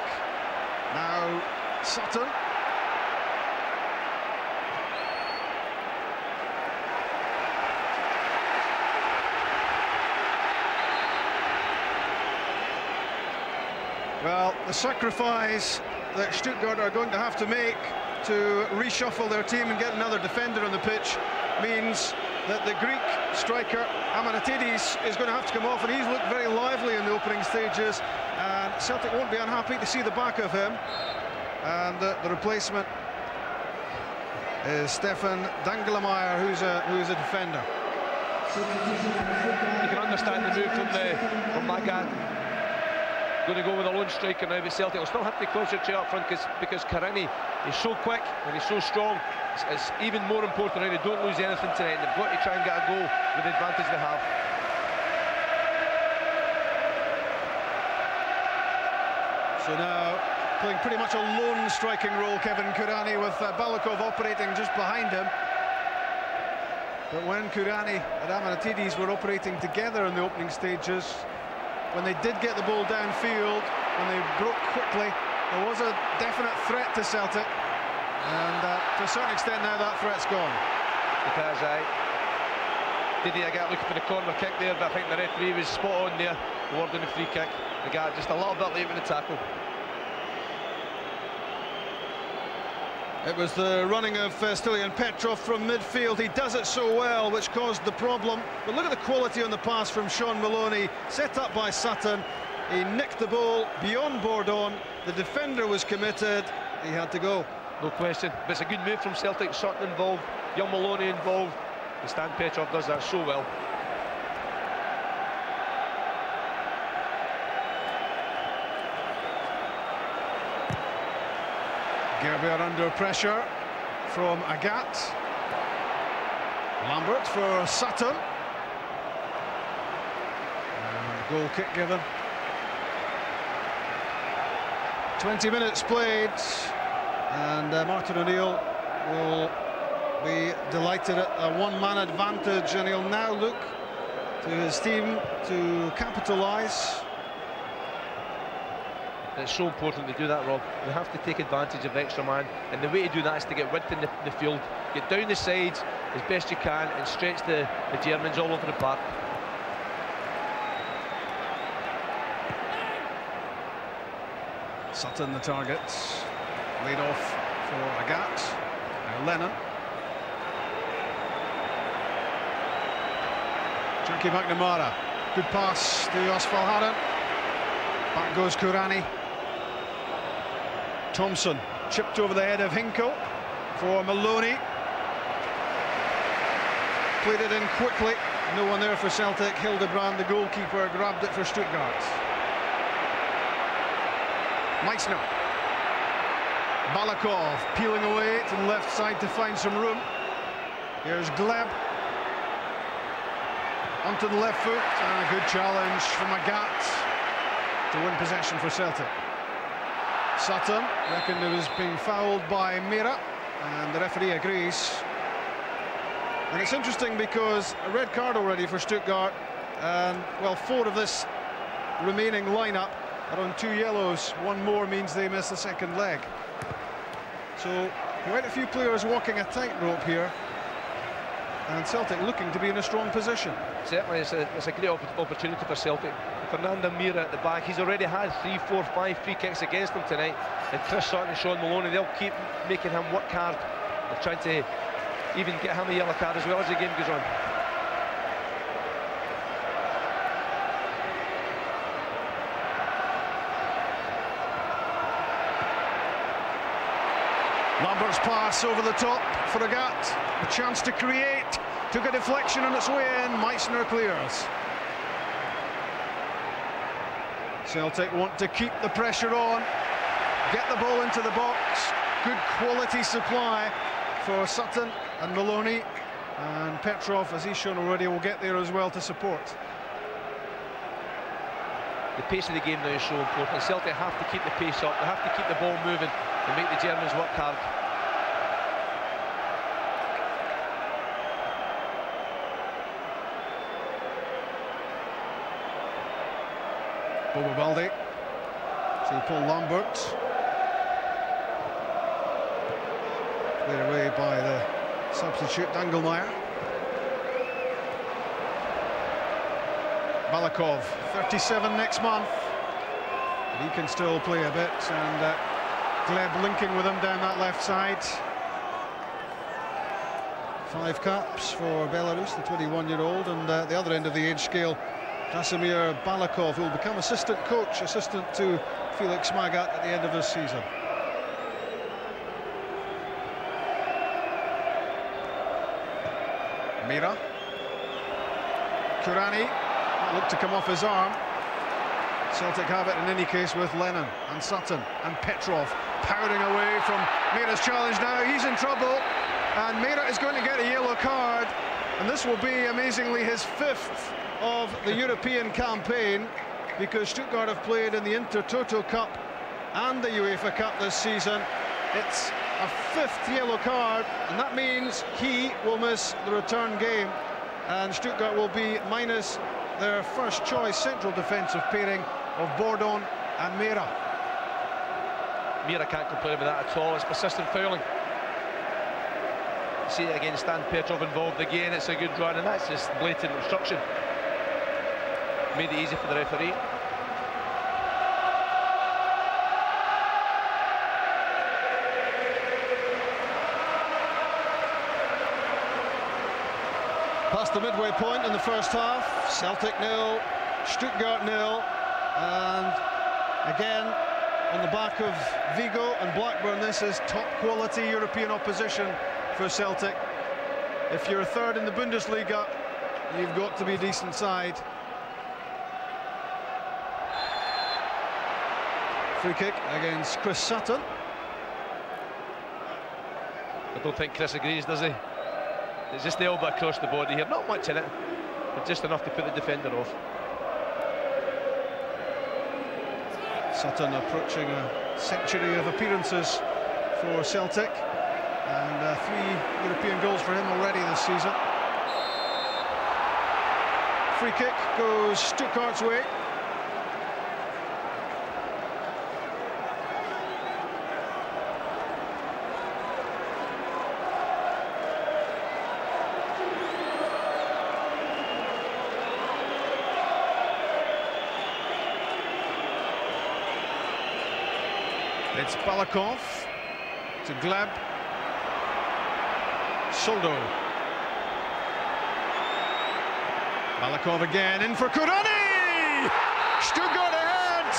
Now Sutton. Well, the sacrifice that Stuttgart are going to have to make to reshuffle their team and get another defender on the pitch means that the Greek striker Amanatidis is going to have to come off, and he's looked very lively in the opening stages, and Celtic won't be unhappy to see the back of him. And the replacement is Stefan Dangelmeyer, who's a defender. You can understand the move from Magath. Going to go with a lone striker now, but Celtic will still have to concentrate up front because Karini is so quick and he's so strong. It's even more important now they don't lose anything tonight. They've got to try and get a goal with the advantage they have. So now playing pretty much a lone striking role, Kevin Kurani, with Balakov operating just behind him. But when Kurani and Amanatidis were operating together in the opening stages, when they did get the ball downfield, when they broke quickly, there was a definite threat to Celtic, and to a certain extent now that threat's gone. Because Didier got looking for the corner kick there, but I think the referee was spot on there, awarding the free kick. They got just a little bit late with the tackle. It was the running of Stilian Petrov from midfield. He does it so well, which caused the problem. But look at the quality on the pass from Sean Maloney, set up by Sutton. He nicked the ball beyond Bourdon. The defender was committed. He had to go. No question. But it's a good move from Celtic. Sutton involved, young Maloney involved. And Stan Petrov does that so well. Gerber under pressure from Agat. Lambert for Sutton. And goal kick given. 20 minutes played, and Martin O'Neill will be delighted at a one-man advantage, and he'll now look to his team to capitalise. It's so important to do that, Rob. You have to take advantage of extra man, and the way to do that is to get width in the field, get down the sides as best you can, and stretch the Germans all over the park. Sutton the target, laid off for Agat. Now Lennon. Jackie McNamara, good pass to Osvalharan. Back goes Kurani. Thompson chipped over the head of Hinkle for Maloney. Played it in quickly. No one there for Celtic. Hildebrand, the goalkeeper, grabbed it for Stuttgart. Meissner. Balakov peeling away to the left side to find some room. Here's Gleb. Onto the left foot, and a good challenge from Agat to win possession for Celtic. Sutton reckoned it was being fouled by Mera, and the referee agrees. And it's interesting because a red card already for Stuttgart, and well, 4 of this remaining lineup are on 2 yellows. 1 more means they miss the second leg. So quite a few players walking a tightrope here, and Celtic looking to be in a strong position. Certainly, it's a great opportunity for Celtic. Fernando Mira at the back, he's already had 3, 4, 5 free kicks against him tonight. And Chris Sutton and Sean Maloney, they'll keep making him work hard. They're trying to even get him a yellow card as well as the game goes on. Lambert's pass over the top for Agat. A chance to create. Took a deflection on its way in. Meissner clears. Celtic want to keep the pressure on, get the ball into the box. Good quality supply for Sutton and Maloney, and Petrov, as he's shown already, will get there as well to support. The pace of the game now is so important. Celtic have to keep the pace up, they have to keep the ball moving and make the Germans work hard. Bobo Baldi to Paul Lambert. Cleared away by the substitute Dangelmeyer. Balakov, 37 next month. But he can still play a bit, and Gleb linking with him down that left side. 5 caps for Belarus, the 21-year-old, and the other end of the age scale, Krasimir Balakov, who will become assistant coach, assistant to Felix Magath at the end of this season. Mira. Kurani, that looked to come off his arm. Celtic have it in any case with Lennon and Sutton and Petrov powering away from Mira's challenge now. He's in trouble, and Mira is going to get a yellow card, and this will be amazingly his 5th of the European campaign, because Stuttgart have played in the Intertoto Cup and the UEFA Cup this season. It's a 5th yellow card, and that means he will miss the return game, and Stuttgart will be minus their first choice central defensive pairing of Bourdon and Mera. Mira can't complain with that at all. It's persistent fouling. See it again, Stan Petrov involved again. It's a good run, and that's just blatant obstruction. Made it easy for the referee. Past the midway point in the first half, Celtic 0, Stuttgart 0, and again on the back of Vigo and Blackburn, this is top quality European opposition for Celtic. If you're third in the Bundesliga, you've got to be a decent side. Free kick against Chris Sutton. I don't think Chris agrees, does he? It's just the elbow across the body here, not much in it, but just enough to put the defender off. Sutton approaching a century of appearances for Celtic, and 3 European goals for him already this season. Free kick goes Stuttgart's way. It's Balakov to Gleb. Soldo. Balakov again, in for Kurani! Stuttgart ahead!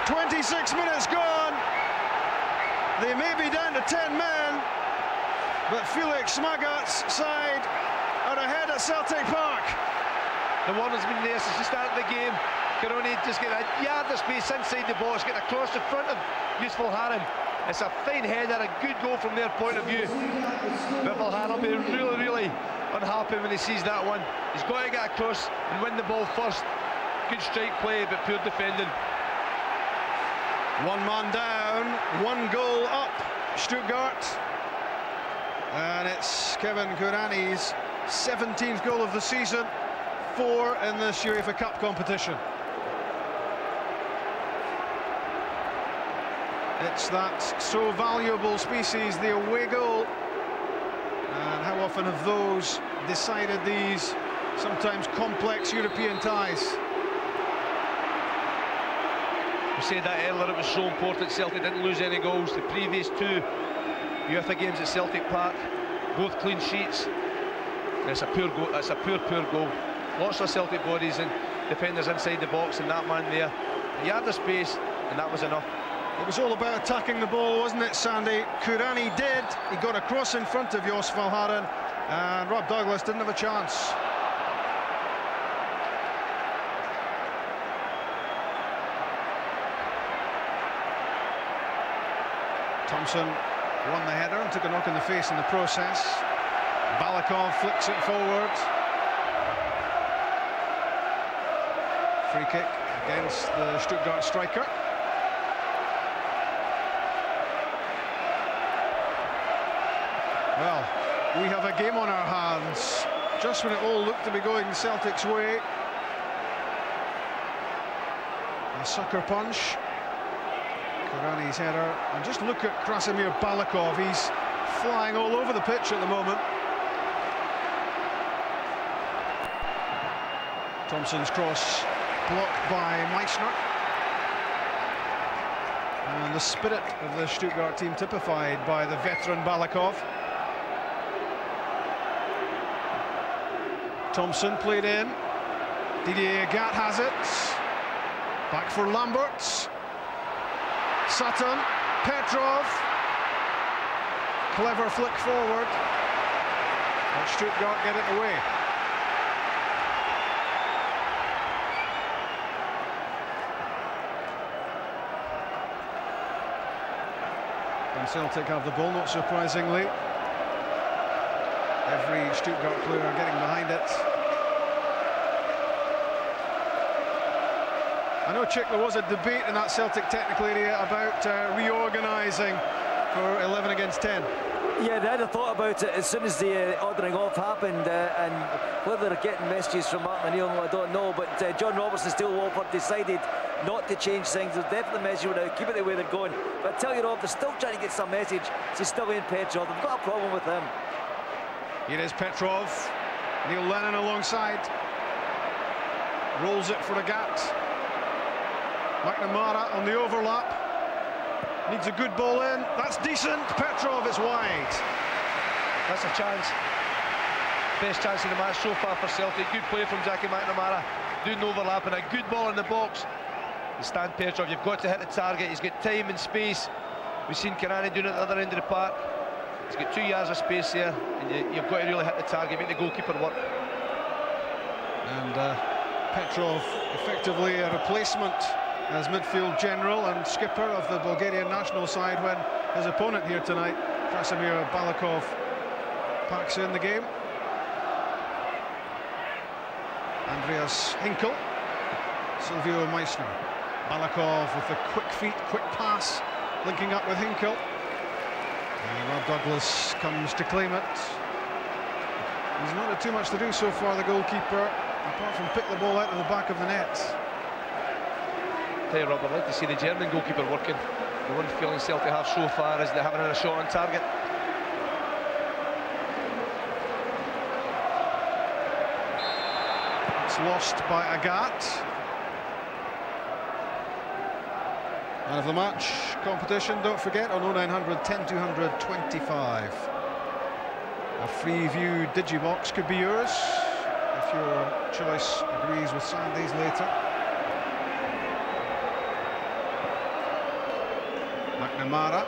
26 minutes gone. They may be down to 10 men, but Felix Magath's side are ahead at Celtic Park. The warner's been there since the start of the game. Kurani just get a yard of space inside the box, get across in front of Yusuf Harim. It's a fine header, a good goal from their point of view. But Harim will be really unhappy when he sees that one. He's got to get across and win the ball first. Good strike play, but poor defending. 1 man down, 1 goal up, Stuttgart. And it's Kevin Kurani's 17th goal of the season, 4 in this UEFA Cup competition. It's that so valuable species, the away goal. And how often have those decided these sometimes complex European ties? We said that earlier, it was so important Celtic didn't lose any goals. The previous 2 UEFA games at Celtic Park, both clean sheets. And it's a poor goal, it's a poor goal. Lots of Celtic bodies and defenders inside the box, and that man there, a yard of space, and that was enough. It was all about attacking the ball, wasn't it, Sandy? Kurani did. He got across in front of Jos Valhaeren, and Rob Douglas didn't have a chance. Thompson won the header and took a knock in the face in the process. Balakov flicks it forward. Free kick against the Stuttgart striker. Well, we have a game on our hands. Just when it all looked to be going Celtic's way. A sucker punch. Kurani's header. And just look at Krasimir Balakov. He's flying all over the pitch at the moment. Thompson's cross blocked by Meissner. And the spirit of the Stuttgart team typified by the veteran Balakov. Thompson played in. Didier Agathe has it. Back for Lambert. Sutton. Petrov. Clever flick forward. But Stuttgart get it away. And Celtic have the ball, not surprisingly. Every Stuttgart player getting behind it. I know, Chick, there was a debate in that Celtic technical area about reorganising for 11 against 10. Yeah, they had a thought about it as soon as the ordering off happened, and whether they're getting messages from Martin O'Neill, I don't know, but John Robertson still decided not to change things. There's definitely a message now, keep it the way they're going. But I tell you, Rob, they're still trying to get some message. It's still in Petrov. They've got a problem with him. Here is Petrov. Neil Lennon alongside. Rolls it for Agathe. McNamara on the overlap. Needs a good ball in. That's decent. Petrov is wide. That's a chance. Best chance in the match so far for Celtic. Good play from Jackie McNamara, doing overlap and a good ball in the box. The Stan Petrov, you've got to hit the target. He's got time and space. We've seen Kirani doing it at the other end of the park. He's got 2 yards of space there, and you've got to really hit the target, make the goalkeeper work. And Petrov effectively a replacement as midfield general and skipper of the Bulgarian national side when his opponent here tonight, Krasimir Balakov, packs in the game. Andreas Hinkel, Silvio Meissner. Balakov with the quick feet, quick pass, linking up with Hinkel. And Rob Douglas comes to claim it. He's not had too much to do so far, the goalkeeper, apart from pick the ball out of the back of the net. Tell you, Rob, I'd like to see the German goalkeeper working. The one feeling Celtic have so far is they haven't had a shot on target. It's lost by Agat. Man of the match competition, don't forget, on 0900 10 200 25. A free view digibox could be yours if your choice agrees with Sandy's later. McNamara.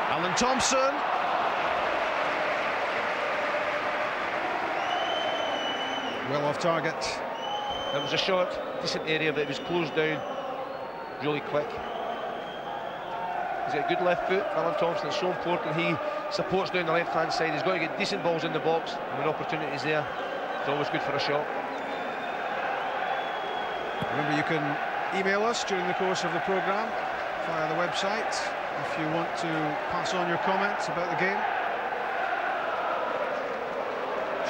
Alan Thompson. Well off target. It was a shot, decent area, but it was closed down really quick. He's got a good left foot, Alan Thompson. It's so important. He supports down the left-hand side. He's got to get decent balls in the box, and when opportunity's there, it's always good for a shot. Remember, you can email us during the course of the programme via the website if you want to pass on your comments about the game.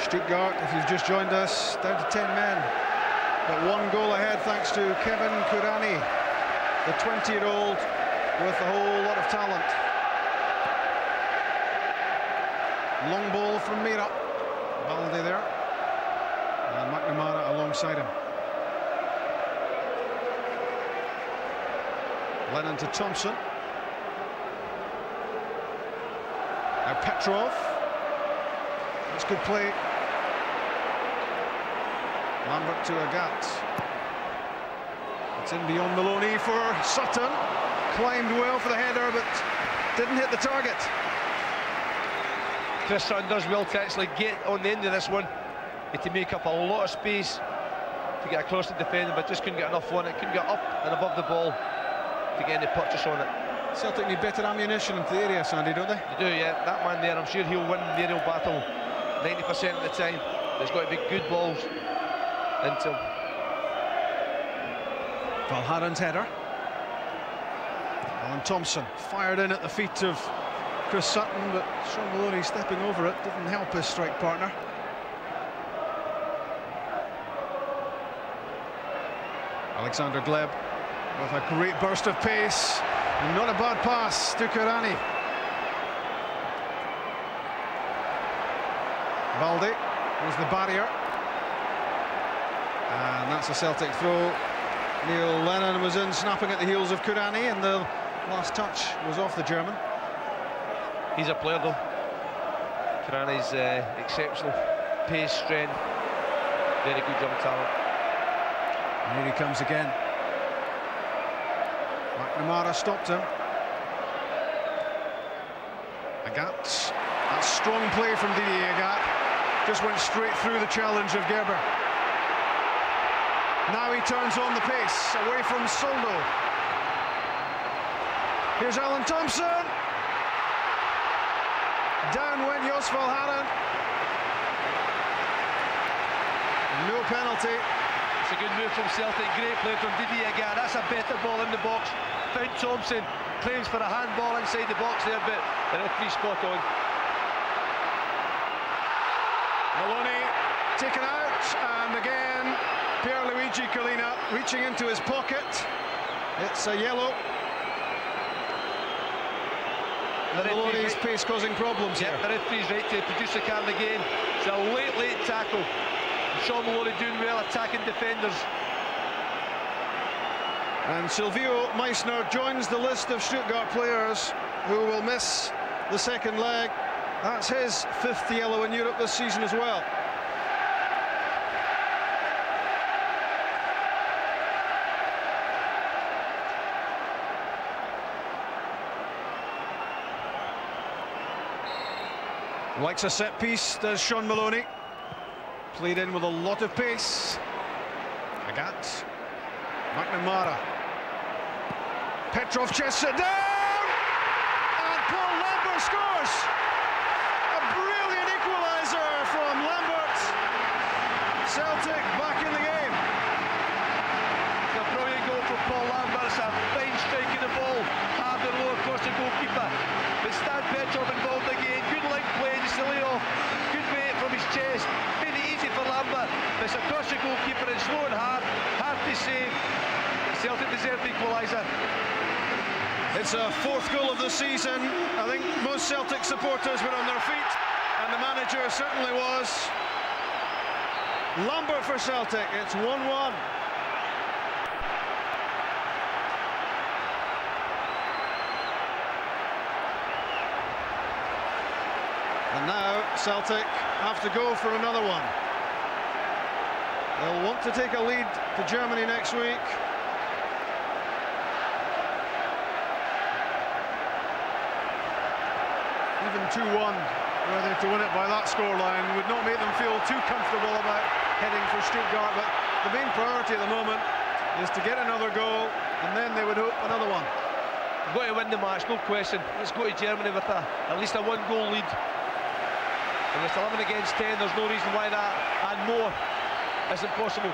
Stuttgart, if you've just joined us, down to 10 men, but 1 goal ahead thanks to Kevin Kurani, the 20-year-old with a whole lot of talent. Long ball from Mira. Balde there. And McNamara alongside him. Lennon to Thompson. Now Petrov. That's good play. Lambert to Agat. It's in beyond Maloney for Sutton. Climbed well for the header, but didn't hit the target. Chris Sutton does well to actually get on the end of this one. Had to make up a lot of space to get across the defender, but just couldn't get enough on it. Couldn't get up and above the ball to get any purchase on it. Celtic need better ammunition into the area, Sandy, don't they? They do, yeah. That man there, I'm sure he'll win the aerial battle 90% of the time. There's got to be good balls into him. Valharen's header. Alan Thompson fired in at the feet of Chris Sutton, but Sean Maloney stepping over it didn't help his strike partner. Alexander Gleb with a great burst of pace and not a bad pass to Kurani. Balde was the barrier, and that's a Celtic throw. Neil Lennon was in, snapping at the heels of Kurani, and the last touch was off the German. He's a player though. Kurani's exceptional pace, strength, very good young talent. And here he comes again. McNamara stopped him. Agat. That strong play from Didier Agat. Just went straight through the challenge of Gerber. Now he turns on the pace, away from Soldo. Here's Alan Thompson. Down went Jos Valharen. No penalty. It's a good move from Celtic, great play from Didier Agat. That's a better ball in the box. Found Thompson, claims for a handball inside the box there, but the referee spot on. Maloney taken out, and again Pierluigi Collina reaching into his pocket. It's a yellow. Maloney's pace causing problems here. The referee's right to produce a card again. It's a late tackle. Sean Maloney doing well attacking defenders. And Silvio Meissner joins the list of Stuttgart players who will miss the second leg That's his 5th yellow in Europe this season as well. Likes a set piece, does Sean Maloney. Played in with a lot of pace. Agat. McNamara. Petrov chests it down! And Paul Lambert scores! A brilliant equaliser from Lambert. Celtic back in the game. It's a brilliant goal from Paul Lambert. It's a fine strike in the ball. Half the low across the goalkeeper. But Stan Petrov involved again. Good leg play, just to lay off. Good weight from his chest. Made it easy for Lambert. It's across the goalkeeper and slow and hard. Hard to save. Celtic deserved the equaliser. It's a 4th goal of the season. I think most Celtic supporters were on their feet, and the manager certainly was. Lambert for Celtic. It's 1-1. And now Celtic have to go for another one. They'll want to take a lead to Germany next week. Even 2-1, were they to win it by that scoreline, would not make them feel too comfortable about heading for Stuttgart, but the main priority at the moment is to get another goal, and then they would hope another one. We've got to win the match, no question. Let's go to Germany with at least a 1-goal lead. And it's 11 against 10, there's no reason why that and more isn't possible.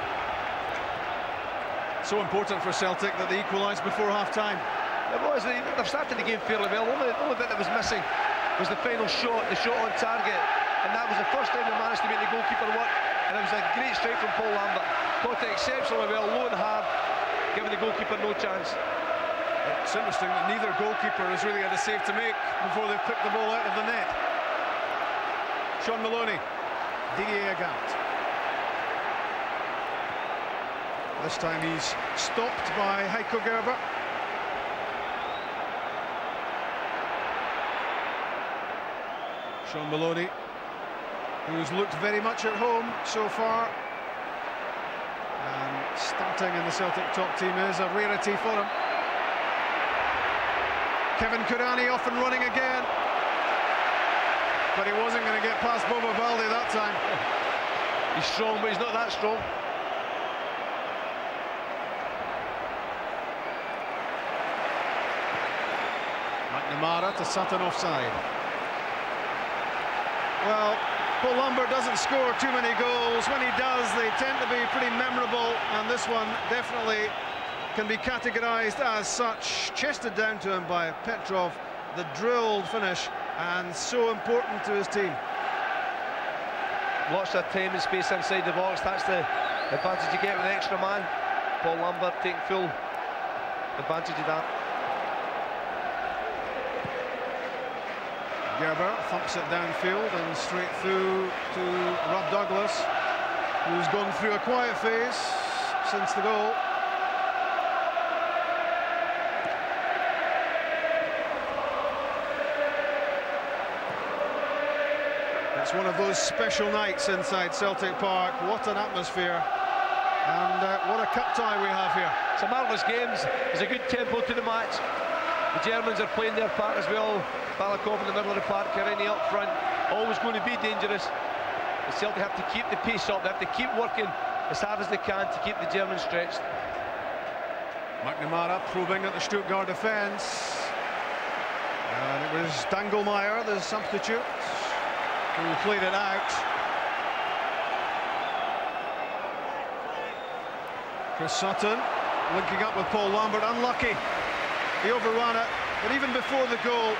So important for Celtic that they equalised before half-time. It was. They've started the game fairly well. The only bit that was missing was the final shot, the shot on target. And that was the first time they managed to make the goalkeeper work. And it was a great strike from Paul Lambert. Caught it exceptionally well, low and hard, giving the goalkeeper no chance. It's interesting that neither goalkeeper has really had a save to make before they've picked the ball out of the net. Sean Maloney, Didier Agat. This time he's stopped by Heiko Gerber. Sean Maloney, who's looked very much at home so far. And starting in the Celtic top team is a rarity for him. Kevin Kurani off and running again. But he wasn't going to get past Bobo Balde that time. He's strong, but he's not that strong. McNamara to Sutton offside. Well, Paul Lambert doesn't score too many goals. When he does, they tend to be pretty memorable, and this one definitely can be categorised as such. Chested down to him by Petrov, the drilled finish, and so important to his team. Lots of time and space inside the box. That's the advantage you get with an extra man. Paul Lambert taking full advantage of that. Gerber thumps it downfield and straight through to Rob Douglas, who's gone through a quiet phase since the goal. It's one of those special nights inside Celtic Park. What an atmosphere, and what a cup tie we have here. It's a marvellous game. There's a good tempo to the match. The Germans are playing their part as well. Balakov in the middle of the park, Karini up front, always going to be dangerous. The Celtic have to keep the pace up, they have to keep working as hard as they can to keep the Germans stretched. McNamara probing at the Stuttgart defence. And it was Dangelmeyer, the substitute, who played it out. Chris Sutton linking up with Paul Lambert, unlucky. He overran it, but even before the goal,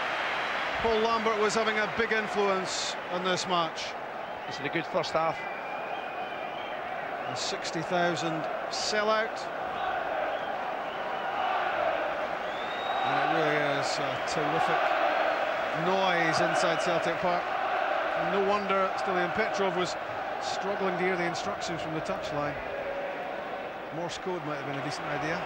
Paul Lambert was having a big influence on this match. This is a good first half. A 60,000 sellout. And it really is a terrific noise inside Celtic Park. No wonder Stilian Petrov was struggling to hear the instructions from the touchline. Morse code might have been a decent idea.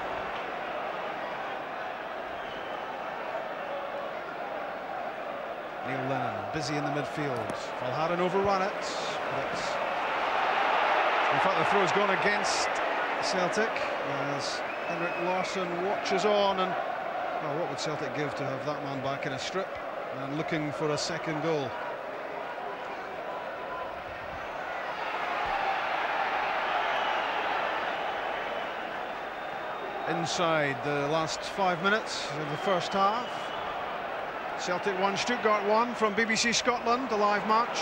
Neil Lennon busy in the midfield. Valhaden overrun it, but in fact the throw's gone against Celtic as Henrik Larsson watches on, and well, what would Celtic give to have that man back in a strip and looking for a second goal? Inside the last 5 minutes of the first half. Celtic 1, Stuttgart 1 from BBC Scotland, the live match.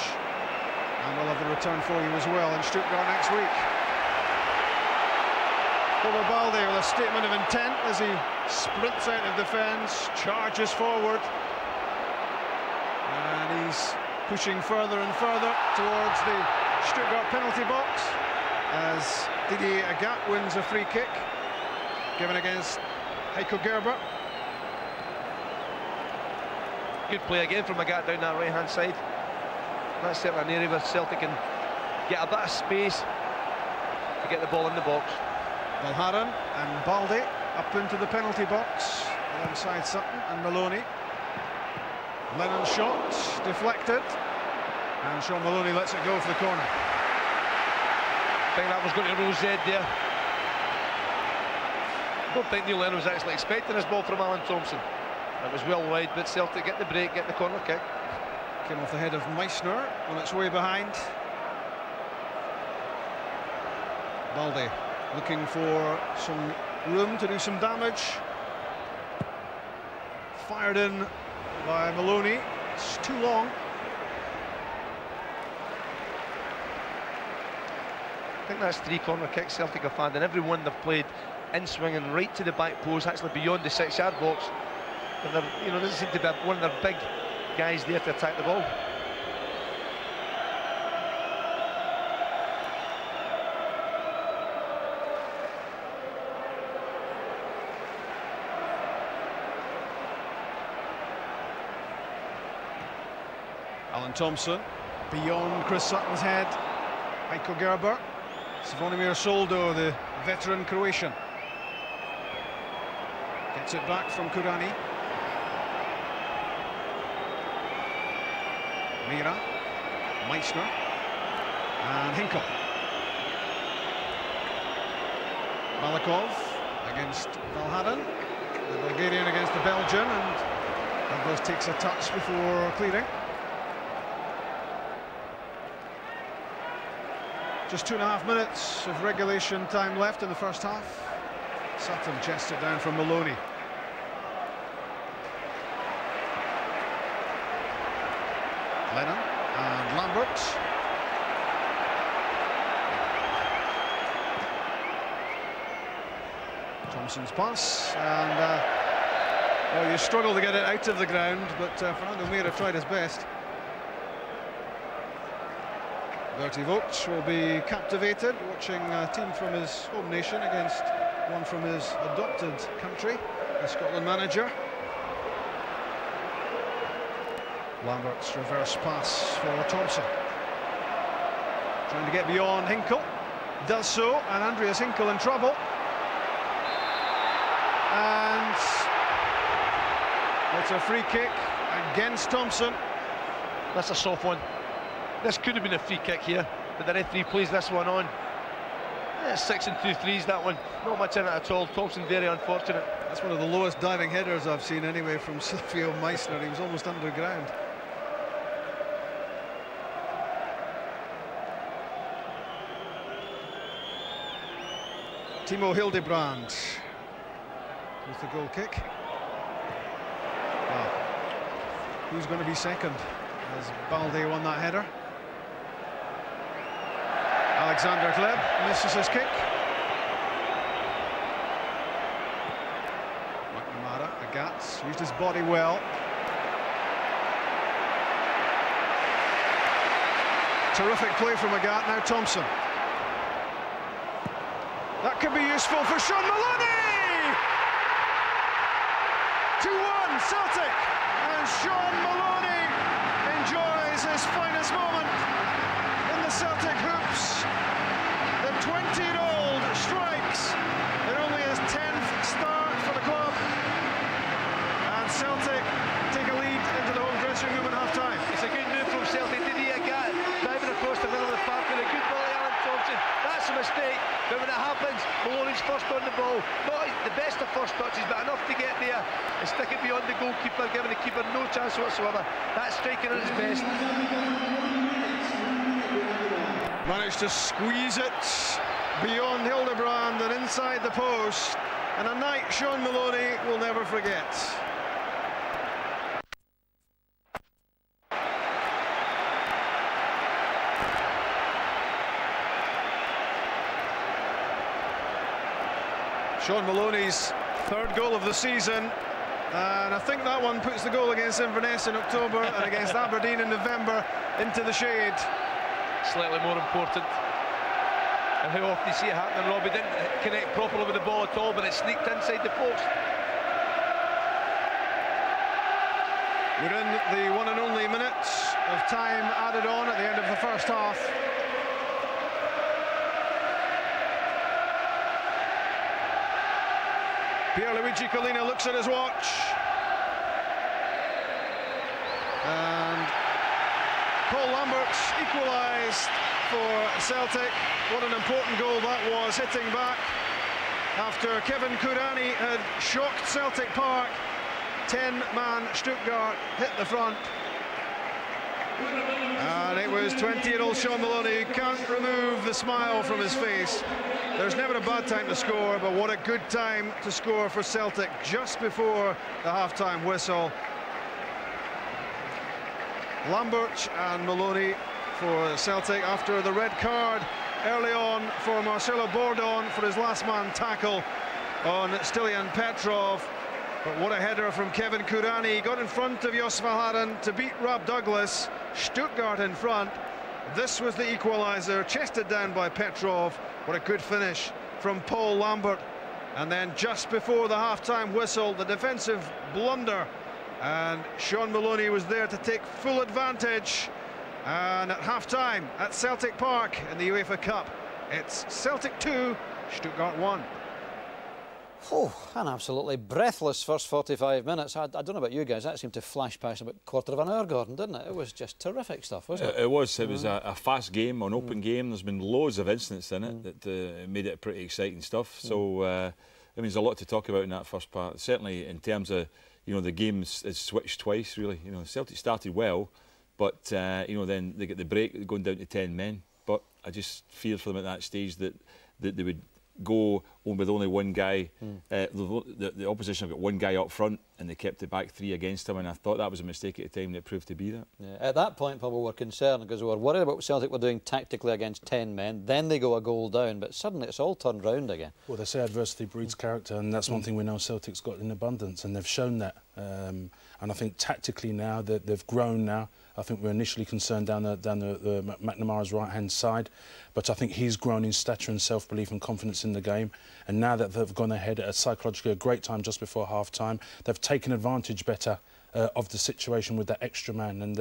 And we'll have the return for you as well in Stuttgart next week. Bobo Balde with a statement of intent as he sprints out of defence, charges forward. And he's pushing further and further towards the Stuttgart penalty box as Didier Agat wins a free kick, given against Heiko Gerber. Good play again from Agat down that right-hand side. That's certainly an area where Celtic can get a bit of space to get the ball in the box. Valhaden and Balde up into the penalty box alongside Sutton and Maloney. Lennon's shot deflected, and Sean Maloney lets it go for the corner. I think that was going to Rose Ed there. I don't think Neil Lennon was actually expecting this ball from Alan Thompson. It was well wide, but Celtic get the break, get the corner kick. Came off the head of Meissner on its way behind. Balde looking for some room to do some damage. Fired in by Maloney. It's too long. I think that's 3 corner kicks Celtic have had, and every one they've played in swinging right to the back post, actually beyond the 6-yard box. And you know, doesn't seem to be one of their big guys there to attack the ball. Alan Thompson beyond Chris Sutton's head. Heiko Gerber. Zvonimir Soldo, the veteran Croatian. Gets it back from Kurani. Mira, Meissner, and Hinkle. Malakov against Valhaden, the Bulgarian against the Belgian, and Douglas takes a touch before clearing. Just 2.5 minutes of regulation time left in the first half. Sutton chests it down from Maloney. Lennon and Lambert. Thompson's pass, and well, you struggle to get it out of the ground, but Fernando Meira tried his best. Bertie Vogts will be captivated watching a team from his home nation against one from his adopted country, the Scotland manager. Lambert's reverse pass for Thompson. Trying to get beyond Hinkle. Does so, and Andreas Hinkle in trouble. And it's a free kick against Thompson. That's a soft one. This could have been a free kick here, but the referee plays this one on. 6 and 2 threes, that one. Not much in it at all. Thompson very unfortunate. That's one of the lowest diving headers I've seen anyway from Silvio Meissner. He was almost underground. Timo Hildebrand with the goal kick. Well, who's going to be second as Balde won that header? Alexander Gleb misses his kick. McNamara, Agat, used his body well. Terrific play from Agat, now Thompson. That could be useful for Sean Maloney! 2-1 Celtic, and Sean Maloney enjoys his finest moment in the Celtic hoops. The 20-year-old strikes in only his 10th start for the club, and Celtic take a lead into the home dressing room at half-time. mistake, but when it happens, Maloney's first on the ball. Not the best of first touches, but enough to get there and stick it beyond the goalkeeper, giving the keeper no chance whatsoever. That's striking at its best. Managed to squeeze it beyond Hildebrand and inside the post. And a night Sean Maloney will never forget. Sean Maloney's third goal of the season, and I think that one puts the goal against Inverness in October and against Aberdeen in November into the shade. Slightly more important. And how often you see it happening, Robbie didn't connect properly with the ball at all, but it sneaked inside the post. We're in the one and only minutes of time added on at the end of the first half. Pierluigi Collina looks at his watch. And Paul Lambert equalised for Celtic. What an important goal that was, hitting back after Kevin Kurani had shocked Celtic Park. 10-man Stuttgart hit the front. And it was 20-year-old Sean Maloney who can't remove the smile from his face. There's never a bad time to score, but what a good time to score for Celtic just before the half-time whistle. Lambert and Maloney for Celtic after the red card early on for Marcelo Bordon for his last-man tackle on Stilian Petrov. But what a header from Kevin Kurani. He got in front of Jos Verhaeren to beat Rob Douglas. Stuttgart in front. This was the equaliser, chested down by Petrov. What a good finish from Paul Lambert. And then just before the half-time whistle, the defensive blunder. And Sean Maloney was there to take full advantage. And at half-time at Celtic Park in the UEFA Cup, it's Celtic 2, Stuttgart 1. Oh, an absolutely breathless first 45 minutes. I don't know about you guys, that seemed to flash past about a quarter of an hour, Gordon, didn't it? It was just terrific stuff, wasn't it? It was. It was a fast game, an open game. There's been loads of incidents in it that made it pretty exciting stuff. So, I mean, there's a lot to talk about in that first part. Certainly in terms of, you know, the game has switched twice, really. You know, Celtic started well, but, you know, then they get the break, going down to 10 men. But I just feared for them at that stage that they would go with only one guy. The opposition have got one guy up front and they kept it back three against him, and I thought that was a mistake at the time, and it proved to be that. Yeah. At that point people were concerned because we were worried about what Celtic were doing tactically against 10 men, then they go a goal down, but suddenly it's all turned round again. Well, they say adversity breeds character, and that's one thing we know Celtic's got in abundance, and they've shown that. And I think tactically now that they've grown now. I think we're initially concerned down the McNamara's right-hand side, but I think he's grown in stature and self-belief and confidence in the game. And now that they've gone ahead at psychologically a great time just before half-time, they've taken advantage better of the situation with that extra man, and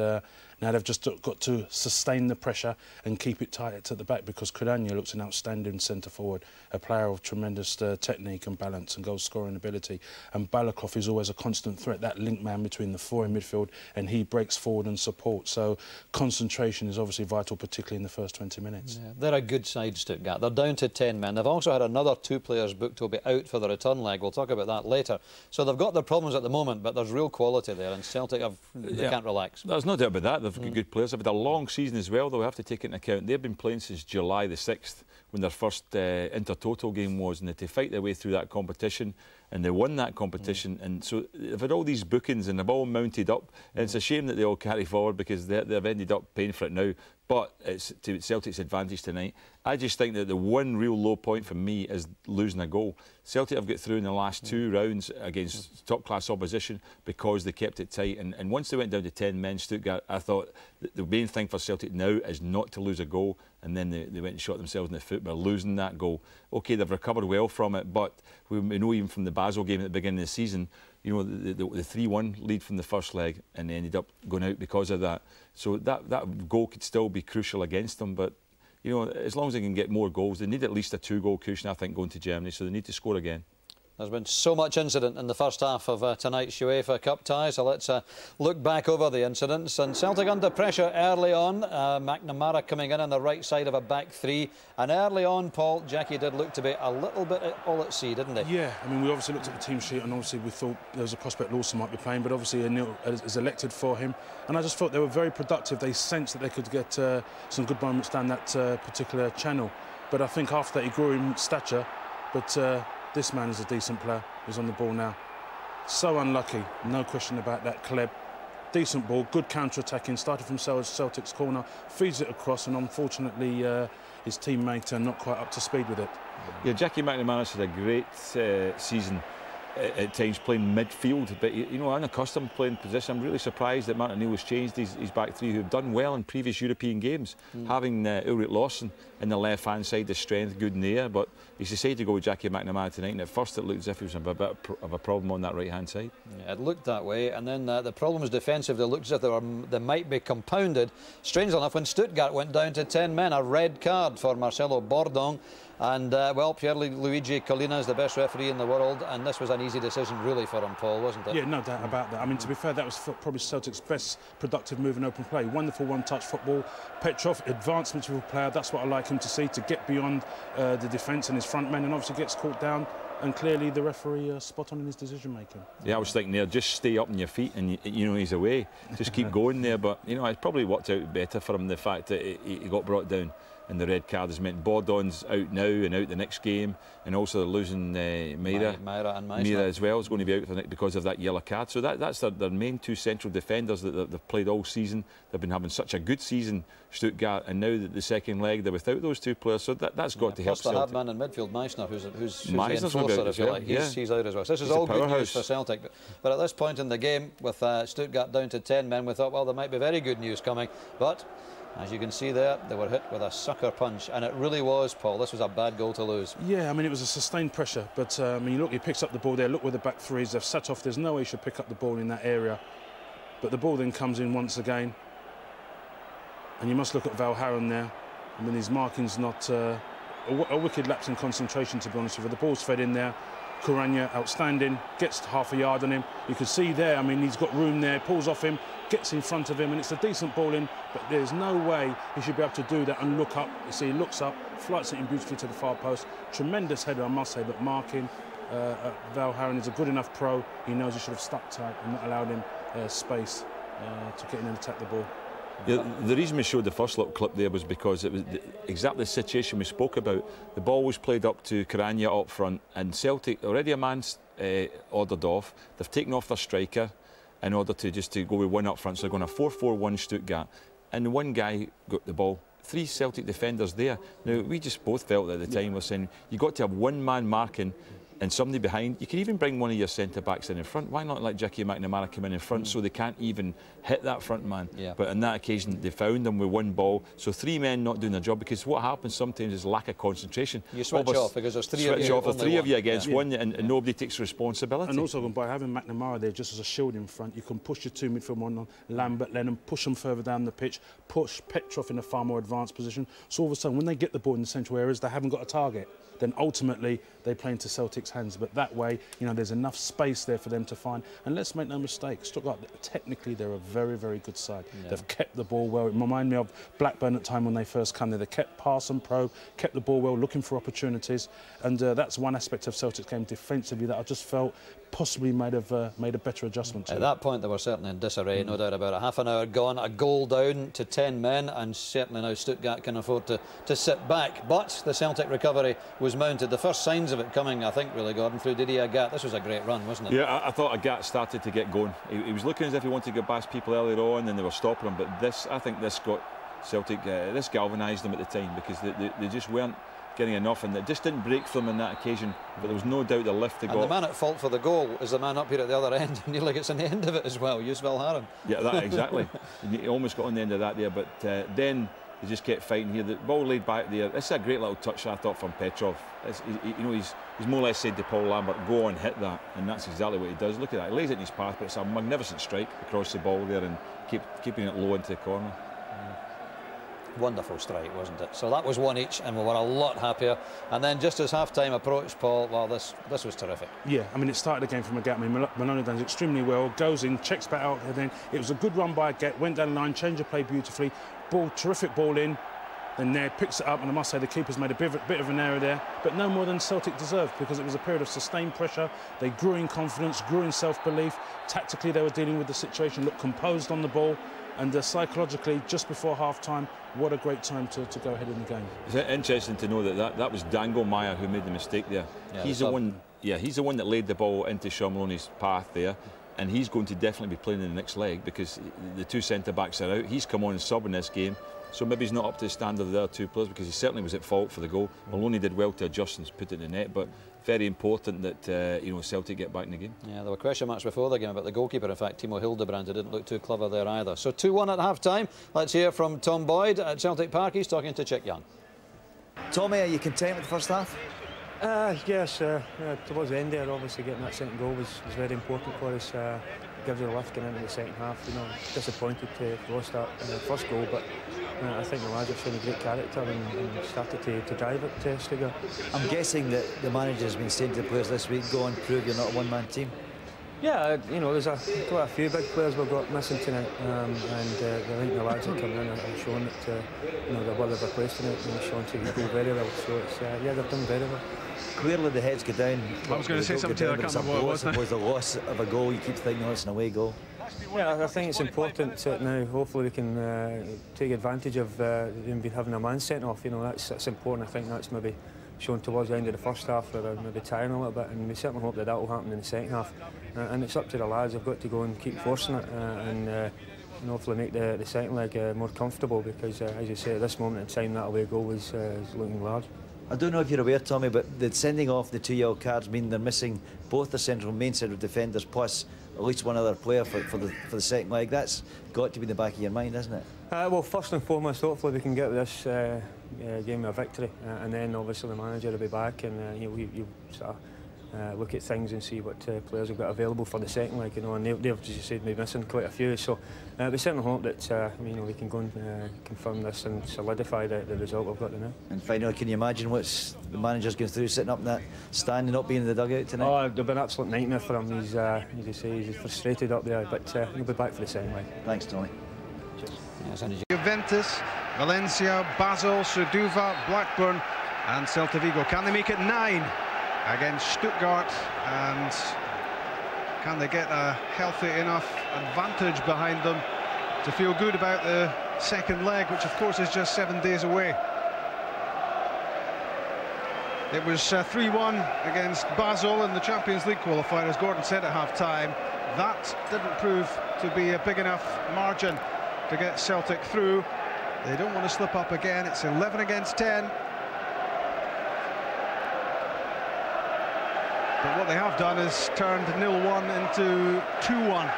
now they've just got to sustain the pressure and keep it tight at the back, because Cudanya looks an outstanding centre forward, a player of tremendous technique and balance and goal scoring ability, and Balakov is always a constant threat, that link man between the four in midfield, and he breaks forward and supports. So concentration is obviously vital, particularly in the first 20 minutes. Yeah, they're a good side, Stuttgart. They're down to 10 men. They've also had another 2 players booked who'll be out for the return leg. We'll talk about that later. So they've got their problems at the moment, but there's real quality there, and Celtic they can't relax. There's no doubt about that. They've got good players. They've had a long season as well, though. We have to take it into account. They've been playing since July the 6th, when their first inter-total game was, and to fight their way through that competition, and they won that competition, and so they've had all these bookings and they've all mounted up, and it's a shame that they all carry forward, because they've ended up paying for it now, but it's to Celtic's advantage tonight. I just think that the one real low point for me is losing a goal. Celtic have got through in the last 2 rounds against top-class opposition because they kept it tight, and once they went down to 10 men, Stuttgart, I thought the main thing for Celtic now is not to lose a goal, and then they went and shot themselves in the foot by losing that goal. OK, they've recovered well from it, but we know even from the Basel game at the beginning of the season, you know, the 3-1 lead from the first leg, and they ended up going out because of that. So that goal could still be crucial against them, but you know, as long as they can get more goals, they need at least a 2-goal cushion, I think, going to Germany, so they need to score again. There's been so much incident in the first half of tonight's UEFA Cup tie, so let's look back over the incidents. And Celtic under pressure early on. McNamara coming in on the right side of a back three. And early on, Paul, Jackie did look to be a little bit all at sea, didn't he? Yeah, I mean, we obviously looked at the team sheet and obviously we thought there was a prospect Lawson might be playing, but obviously Anil is elected for him. And I just thought they were very productive. They sensed that they could get some good moments down that particular channel. But I think after that he grew in stature. But this man is a decent player. He's on the ball now. So unlucky, no question about that. Kleb, decent ball, good counter-attacking. Started from Celtic's corner, feeds it across, and unfortunately his teammate not quite up to speed with it. Yeah, Jackie McNamara's had a great season at times playing midfield, but you know, unaccustomed playing position. I'm really surprised that Martin O'Neill has changed his back three, who've done well in previous European games, having Ulrich Lawson in the left-hand side, the strength, good in the air, but he's decided to go with Jackie McNamara tonight, and at first it looked as if he was a bit of a problem on that right-hand side. Yeah, it looked that way, and then the problems defensively looked as if they might be compounded. Strangely enough, when Stuttgart went down to 10 men, a red card for Marcelo Bordong. And, well, Pierluigi Collina is the best referee in the world, and this was an easy decision, really, for him, Paul, wasn't it? Yeah, no doubt about that. I mean, to be fair, that was probably Celtic's best productive move in open play. Wonderful one-touch football. Petrov, advancement of a player, that's what I like him to see, to get beyond the defence and his front men, and obviously gets caught down. And clearly the referee spot on in his decision-making. Yeah, I was thinking there, just stay up on your feet and, you know, he's away. Just keep going there, but, you know, it probably worked out better for him, the fact that he got brought down. And the red card has meant Bordon's out now and out the next game, and also they're losing Meira as well is going to be out because of that yellow card. So that's their main two central defenders that they've played all season. They've been having such a good season, Stuttgart, and now the second leg they're without those two players. So that's got to help Celtic. Plus the hard man in midfield, Meissner, who's the enforcer, if you like. He's out as well. So this is all good news for Celtic. But at this point in the game, with Stuttgart down to 10 men, we thought, well, there might be very good news coming. But as you can see there, they were hit with a sucker punch, and it really was, Paul. This was a bad goal to lose. Yeah, I mean, it was a sustained pressure, but I mean, look, he picks up the ball there. Look where the back three is. They've sat off. There's no way he should pick up the ball in that area. But the ball then comes in once again, and you must look at Valharan there. I mean, his marking's not a wicked lapse in concentration, to be honest with you. The ball's fed in there. Kuranya, outstanding, gets half a yard on him. You can see there, I mean, he's got room there, pulls off him, gets in front of him, and it's a decent ball in, but there's no way he should be able to do that and look up. You see, he looks up, flights it in beautifully to the far post. Tremendous header, I must say, but marking. Valharan is a good enough pro. He knows he should have stuck tight and not allowed him space to get in and attack the ball. Yeah, the reason we showed the first little clip there was because it was exactly the situation we spoke about. The ball was played up to Karanja up front, and Celtic, already a man's ordered off. They've taken off their striker in order to go with one up front. So they're going a 4-4-1 Stuttgart. And one guy got the ball. 3 Celtic defenders there. Now, we just both felt at the time, we're saying, you've got to have one man marking and somebody behind. You can even bring one of your centre-backs in front. Why not let Jackie McNamara come in front so they can't even hit that front man? Yeah. But on that occasion, they found him with one ball. So 3 men not doing their job, because what happens sometimes is lack of concentration. You switch off because there's 3 of you. Switch off, 3 of you against one, and nobody takes responsibility. And also, by having McNamara there just as a shield in front, you can push your 2 midfield on Lambert, Lennon, push them further down the pitch, push Petrov in a far more advanced position. So all of a sudden, when they get the ball in the central areas, they haven't got a target. Then ultimately they play into Celtic's hands. But that way, you know, there's enough space there for them to find. And let's make no mistake, Stuttgart, technically they're a very, very good side. Yeah. They've kept the ball well. It reminded me of Blackburn at the time when they first come there. They kept pass and probe, kept the ball well, looking for opportunities. And that's one aspect of Celtic's game defensively that I just felt possibly made a better adjustment to. At that point, they were certainly in disarray, no doubt about it. Half an hour gone, a goal down to 10 men, and certainly now Stuttgart can afford to sit back. But the Celtic recovery was mounted. The first signs of it coming, I think, really, Gordon, through Didier Agat. This was a great run, wasn't it? Yeah, I thought Agat started to get going. He was looking as if he wanted to get past people earlier on, and they were stopping him. But I think this got Celtic, this galvanised them at the time, because they just weren't getting enough, and it just didn't break for them on that occasion. But there was no doubt the lift they got. And the man at fault for the goal is the man up here at the other end, and nearly gets on the end of it as well, Yus Valharan. Yeah, that exactly. He almost got on the end of that there, but then they just kept fighting here. The ball laid back there. This is a great little touch, I thought, from Petrov. You know, he's more or less said to Paul Lambert, go on, hit that, and that's exactly what he does. Look at that, he lays it in his path, but it's a magnificent strike across the ball there, and keeping it low into the corner. Wonderful strike, wasn't it? So that was 1 each, and we were a lot happier. And then just as half-time approached, Paul, well, this was terrific. Yeah, I mean, it started again from a gap. I mean, Maloney done extremely well, goes in, checks back out, and then it was a good run by a Get, went down the line, changed the play beautifully, terrific ball in, then there, picks it up, and I must say the keeper's made a bit of an error there, but no more than Celtic deserved, because it was a period of sustained pressure. They grew in confidence, grew in self-belief. Tactically, they were dealing with the situation, looked composed on the ball, and psychologically, just before half-time, what a great time to go ahead in the game. It's interesting to know that was Dangle-Meyer who made the mistake there. Yeah, he's the one that laid the ball into Sean Maloney's path there, and he's going to definitely be playing in the next leg because the two centre-backs are out. He's come on and sub in this game, so maybe he's not up to the standard of the other two players because he certainly was at fault for the goal. Maloney did well to adjust and put it in the net, but very important that you know, Celtic get back in the game. Yeah, there were question marks before the game about the goalkeeper. In fact, Timo Hildebrand didn't look too clever there either. So 2-1 at half-time. Let's hear from Tom Boyd at Celtic Park. He's talking to Chick Young. Tommy, are you content with the first half? Yes, towards the end there, obviously getting that second goal was very important for us. Gives you a lift going into the second half. You know, disappointed to lost that first goal, but I think the lads have shown a great character and started to drive it to Stuttgart. I'm guessing that the manager has been saying to the players this week, go and prove you're not a one-man team. Yeah, you know, there's quite a few big players we've got missing tonight, and I think the lads that come in are showing that you know, they're well replaced tonight, and Sean to go very well. So it's yeah, they've done very well. Clearly the heads go down. I was going to say something to you, I can't remember what it was. I suppose the loss of a goal, you keep thinking, oh, it's an away goal. Yeah, I think it's important that now hopefully we can take advantage of having a man sent off. You know, that's important. I think that's maybe shown towards the end of the first half where they're maybe tiring a little bit, and we certainly hope that will happen in the second half. And it's up to the lads. They've got to go and keep forcing it and hopefully make the second leg more comfortable, because as you say, at this moment in time that away goal is looking large. I don't know if you're aware, Tommy, but the sending off the 2 yellow cards mean they're missing both the main central defenders plus at least one other player for the second leg. That's got to be in the back of your mind, isn't it? Well, first and foremost, hopefully we can get this game a victory, and then obviously the manager will be back, and you sort of look at things and see what players have got available for the second leg, you know, and they've, as you said, been missing quite a few. So we certainly hope that you know, we can go and confirm this and solidify the result we've got now. And finally, can you imagine what's the manager's going through, sitting up in that stand and not being in the dugout tonight? Oh, it'll be an absolute nightmare for him. He's, as you say, he's frustrated up there, but he'll be back for the second leg. Thanks, Tommy. Cheers. Juventus, Valencia, Basel, Suduva, Blackburn and Celta Vigo. Can they make it 9 against Stuttgart, and can they get a healthy enough advantage behind them to feel good about the second leg, which of course is just 7 days away? It was 3-1 against Basel in the Champions League qualifier, as Gordon said at half-time. That didn't prove to be a big enough margin to get Celtic through. They don't want to slip up again. It's 11 against 10. But what they have done is turned 0-1 into 2-1.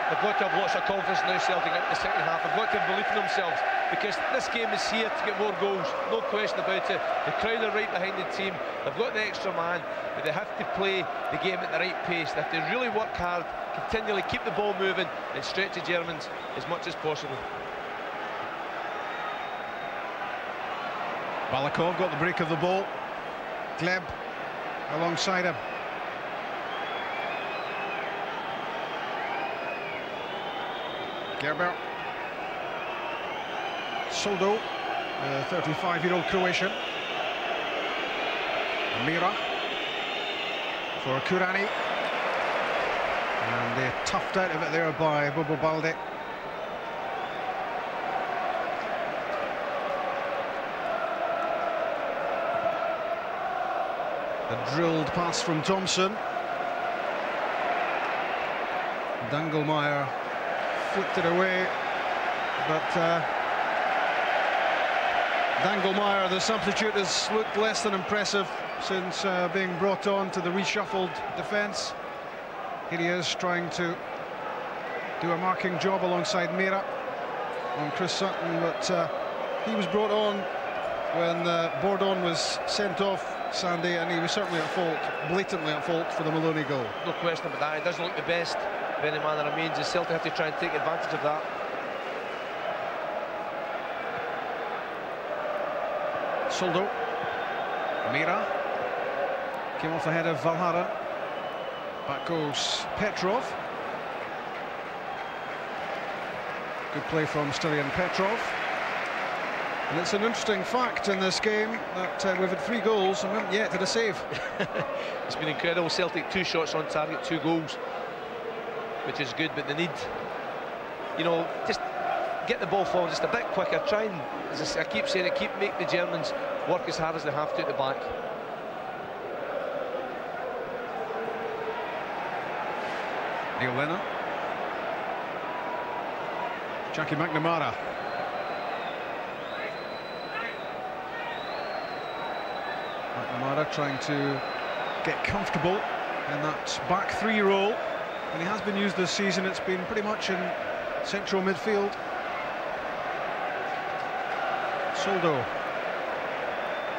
They've got to have lots of confidence now, Celtic, in the second half. They've got to have belief in themselves, because this game is here to get more goals, no question about it. The crowd are right behind the team. They've got the extra man, but they have to play the game at the right pace. They have to really work hard, continually keep the ball moving and stretch the Germans as much as possible. Balakov got the break of the ball. Gleb alongside him. Gerber. Soldo, 35-year-old Croatian. Mira for Kurani. And they're toughed out of it there by Bobo Balde. A drilled pass from Thompson. Dangle-Meyer flicked it away, but Dangle-Meyer, the substitute, has looked less than impressive since being brought on to the reshuffled defence. Here he is trying to do a marking job alongside Mira on Chris Sutton, but he was brought on when Bordon was sent off, Sandy, and he was certainly at fault, blatantly at fault for the Maloney goal. No question about that. It doesn't look the best by any manner of means. Celtic have to try and take advantage of that. Soldo. Mira. Came off the head of Valharen. Back goes Petrov. Good play from Stilian Petrov. And it's an interesting fact in this game that we've had 3 goals and we haven't yet had a save. It's been incredible. Celtic 2 shots on target, 2 goals, which is good, but they need, you know, just get the ball forward just a bit quicker. Try and, as I keep saying it, make the Germans work as hard as they have to at the back. Neil Lennon. Jackie McNamara. McNamara trying to get comfortable in that back 3 role. And he has been used this season. It's been pretty much in central midfield. Soldo,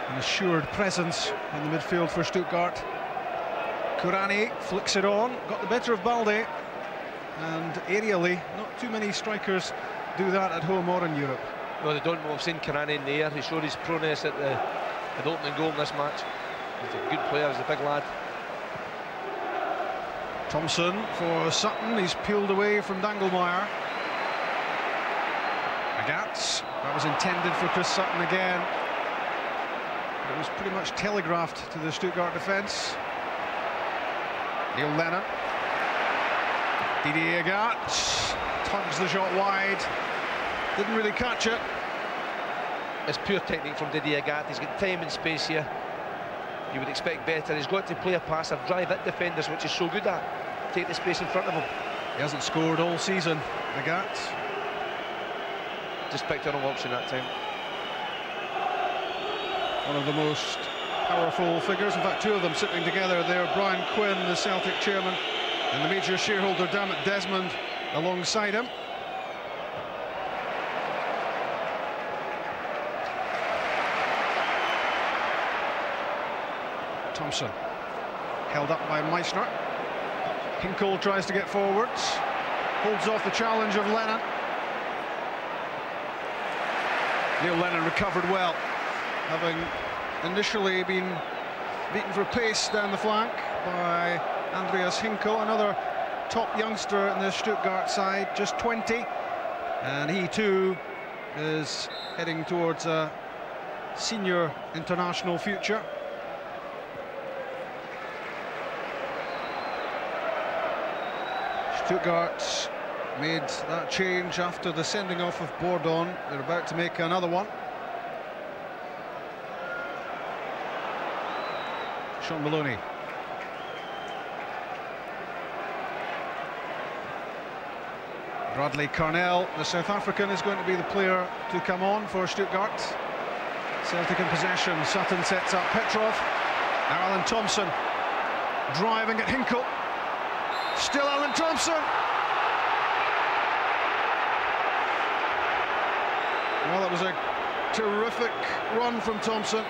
an assured presence in the midfield for Stuttgart. Kurani flicks it on, got the better of Balde, and aerially, not too many strikers do that at home or in Europe. No, they don't. We've seen Kurani in the air. He showed his proness at the opening goal in this match. He's a good player, he's a big lad. Thompson for Sutton, he's peeled away from Dangelmeyer. Agatz, that was intended for Chris Sutton again. It was pretty much telegraphed to the Stuttgart defence. Neil Lennon. Didier Agatz tugs the shot wide. Didn't really catch it. It's pure technique from Didier Agatz. He's got time and space here. You would expect better. He's got to play a pass or drive at defenders, which is so good at. Take the space in front of him. He hasn't scored all season, Agatz. Just picked on a option that time. One of the most powerful figures, in fact 2 of them sitting together there. Brian Quinn, the Celtic chairman, and the major shareholder Dermot Desmond alongside him. Thompson held up by Meissner. Hinkle tries to get forwards, holds off the challenge of Lennon. Neil Lennon recovered well, having initially been beaten for pace down the flank by Andreas Hinkle, another top youngster in the Stuttgart side, just 20, and he too is heading towards a senior international future. Stuttgart made that change after the sending off of Bourdon. They're about to make another one. Sean Maloney. Bradley Carnell, the South African, is going to be the player to come on for Stuttgart. Celtic in possession. Sutton sets up Petrov. Now Alan Thompson driving at Hinkle. Still Alan Thompson. Well, it was a terrific run from Thompson.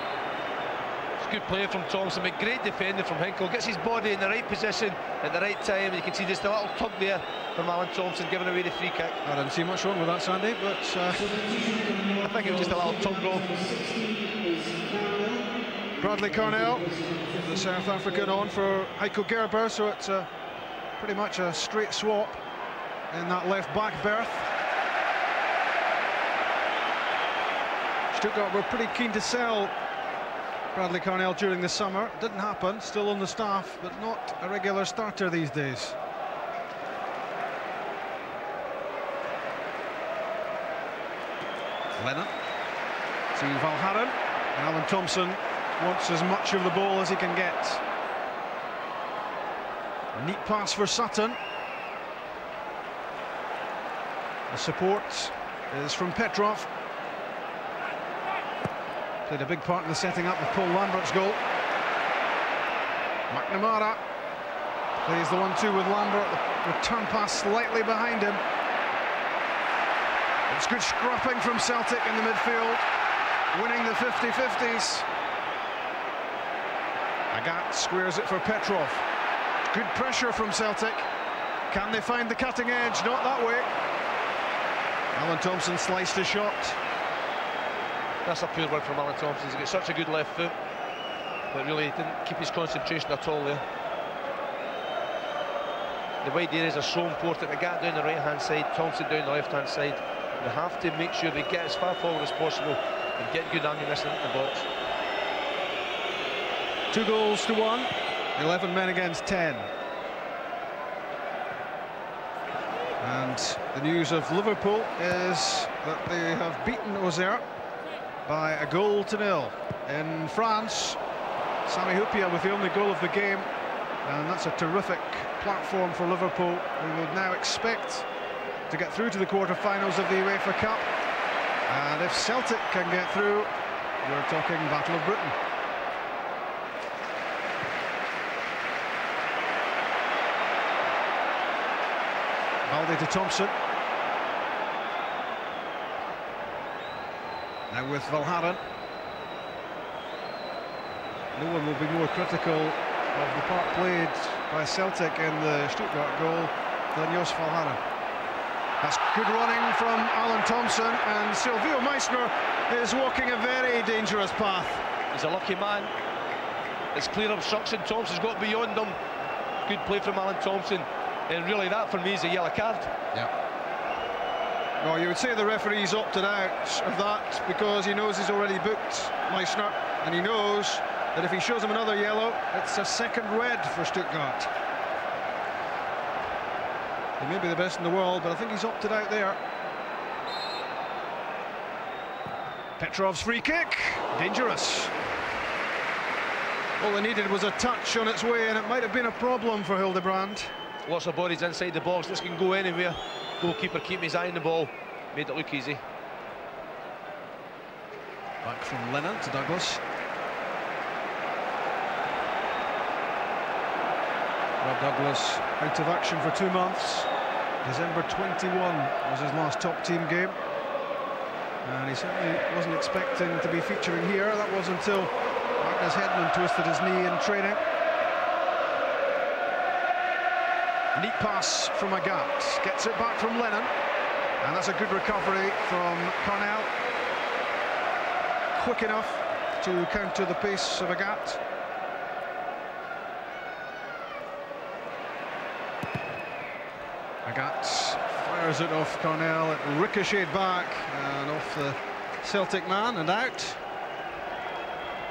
It's a good play from Thompson, but great defending from Hinkle. Gets his body in the right position at the right time. You can see just a little tug there from Alan Thompson giving away the free kick. I didn't see much wrong with that, Sandy, but I think it was just a little tug roll. Bradley Carnell, the South African, on for Heiko Gerber, so it's pretty much a straight swap in that left back berth. Stuttgart were pretty keen to sell Bradley Carnell during the summer. Didn't happen, still on the staff, but not a regular starter these days. Lennon, seeing Valharen, and Alan Thompson wants as much of the ball as he can get. A neat pass for Sutton. The support is from Petrov. Played a big part in the setting up of Paul Lambert's goal. McNamara plays the 1-2 with Lambert. The return pass slightly behind him. It's good scrapping from Celtic in the midfield, winning the 50-50s. Agatz squares it for Petrov. Good pressure from Celtic. Can they find the cutting edge? Not that way. Alan Thompson sliced a shot. That's a poor one from Alan Thompson. He's got such a good left foot, but really didn't keep his concentration at all there. The wide areas are so important. The gap down the right-hand side, Thompson down the left-hand side. They have to make sure they get as far forward as possible and get good ammunition into the box. 2 goals to 1, 11 men against 10. And the news of Liverpool is that they have beaten Auxerre by 1-0. In France, Sami Hyypiä with the only goal of the game, and that's a terrific platform for Liverpool, who would now expect to get through to the quarter-finals of the UEFA Cup. And if Celtic can get through, we're talking Battle of Britain. Balde to Thompson. Now with Valharen. No one will be more critical of the part played by Celtic in the Stuttgart goal than Jos Valharen. That's good running from Alan Thompson, and Silvio Meissner is walking a very dangerous path. He's a lucky man. It's clear obstruction. Thompson's got beyond him. Good play from Alan Thompson, and really that for me is a yellow card. Yeah. Well, you would say the referee's opted out of that because he knows he's already booked Meissner, and he knows that if he shows him another yellow, it's a second red for Stuttgart. He may be the best in the world, but I think he's opted out there. Petrov's free kick, dangerous. All they needed was a touch on its way, and it might have been a problem for Hildebrand. Lots of bodies inside the box. This can go anywhere. Goalkeeper keeping his eye on the ball. Made it look easy. Back from Lennon to Douglas. Rob Douglas out of action for 2 months. December 21 was his last top team game. And he certainly wasn't expecting to be featuring here. That was until Magnus Hedman twisted his knee in training. Neat pass from Agat, gets it back from Lennon, and that's a good recovery from Cornell. Quick enough to counter the pace of Agat. Agat fires it off Cornell, it ricocheted back and off the Celtic man and out.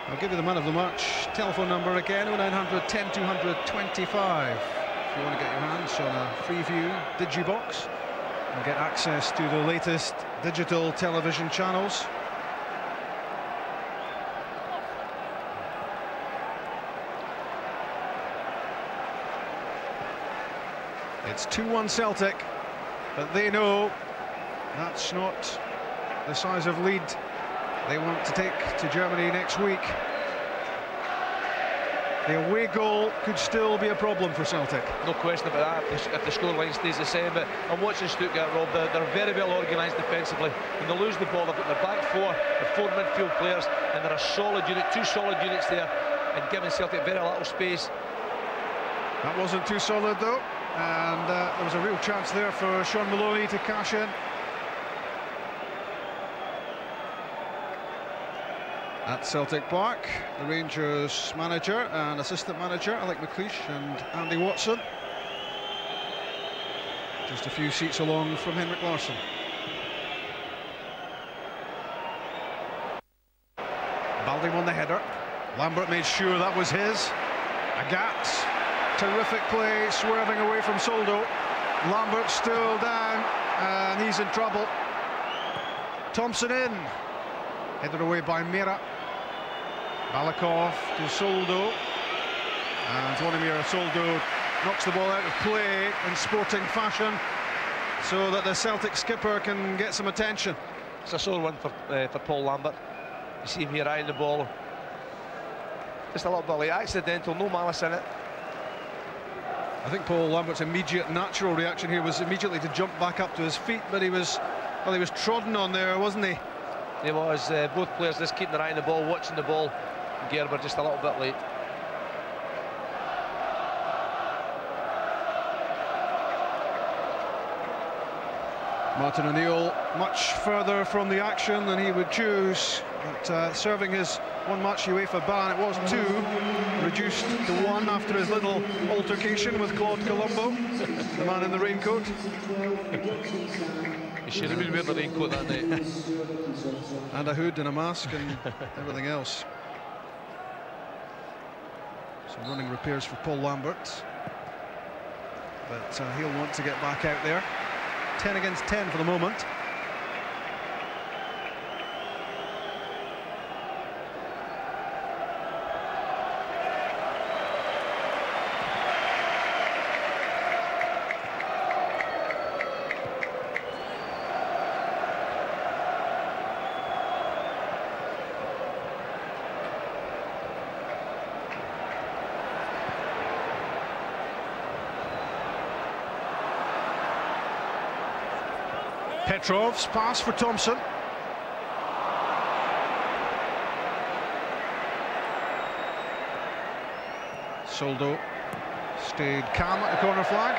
I'll give you the man of the match telephone number again, 0900 10 200 25. If you want to get your hands on a Freeview Digibox and get access to the latest digital television channels. It's 2-1 Celtic, but they know that's not the size of lead they want to take to Germany next week. The away goal could still be a problem for Celtic. No question about that if the scoreline stays the same. But I'm watching Stuttgart, Rob. They're very well organised defensively. When they lose the ball, they've got their back four, the 4 midfield players, and they're a solid unit, 2 solid units there, and giving Celtic very little space. That wasn't too solid though, and there was a real chance there for Sean Maloney to cash in. At Celtic Park, the Rangers manager and assistant manager Alec McLeish and Andy Watson. Just a few seats along from Henrik Larsson. Balde won the header. Lambert made sure that was his. Agat, terrific play, swerving away from Soldo. Lambert still down, and he's in trouble. Thompson in. Headed away by Mera. Balakov to Soldo, and Zvonimir Soldo knocks the ball out of play in sporting fashion so that the Celtic skipper can get some attention. It's a sore one for Paul Lambert. You see him here eyeing the ball. Just a little bit like accidental, no malice in it. I think Paul Lambert's immediate natural reaction here was immediately to jump back up to his feet, but he was trodden on there, wasn't he? He was. Both players just keeping their eye on the ball, watching the ball. Gerber just a little bit late. Martin O'Neill much further from the action than he would choose, but serving his one-match UEFA ban, it was 2, reduced to 1 after his little altercation with Claude Colombo, the man in the raincoat. He should have been wearing the raincoat that night. And a hood and a mask and everything else. Some running repairs for Paul Lambert, but he'll want to get back out there. 10 against 10 for the moment. Petrov's pass for Thompson. Soldo stayed calm at the corner flag.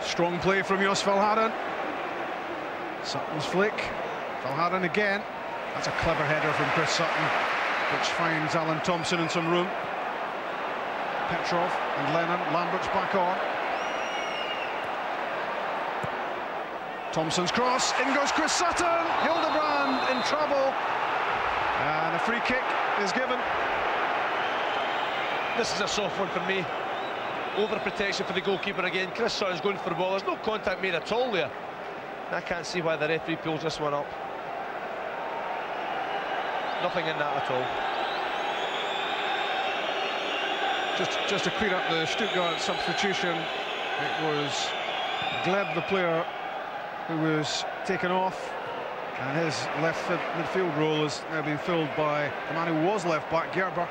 Strong play from Jos Valhaeren. Sutton's flick. Valhaeren again. That's a clever header from Chris Sutton, which finds Alan Thompson in some room. Petrov and Lennon. Lambert's back on. Thompson's cross. In goes Chris Sutton. Hildebrand in trouble. And a free kick is given. This is a soft one for me. Over-protection for the goalkeeper again. Chris Sutton's going for the ball. There's no contact made at all there. I can't see why the referee pulls this one up. Nothing in that at all. Just to clear up the Stuttgart substitution, it was Gleb, the player, who was taken off, and his left midfield role has now been filled by the man who was left back, Gerber,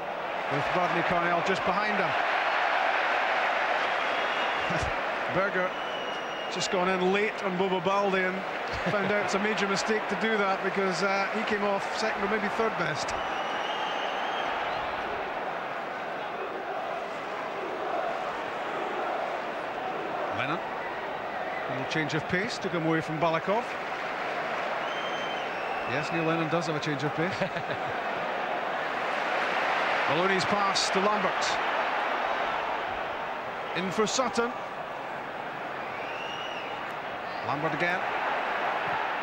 with Bradley Carnell just behind him. Berger just gone in late on Bobo Baldi and found out it's a major mistake to do that, because he came off second or maybe third best. Lennon, a little change of pace, took him away from Balakov. Yes, Neil Lennon does have a change of pace. Maloney's pass to Lambert. In for Sutton. Lambert again.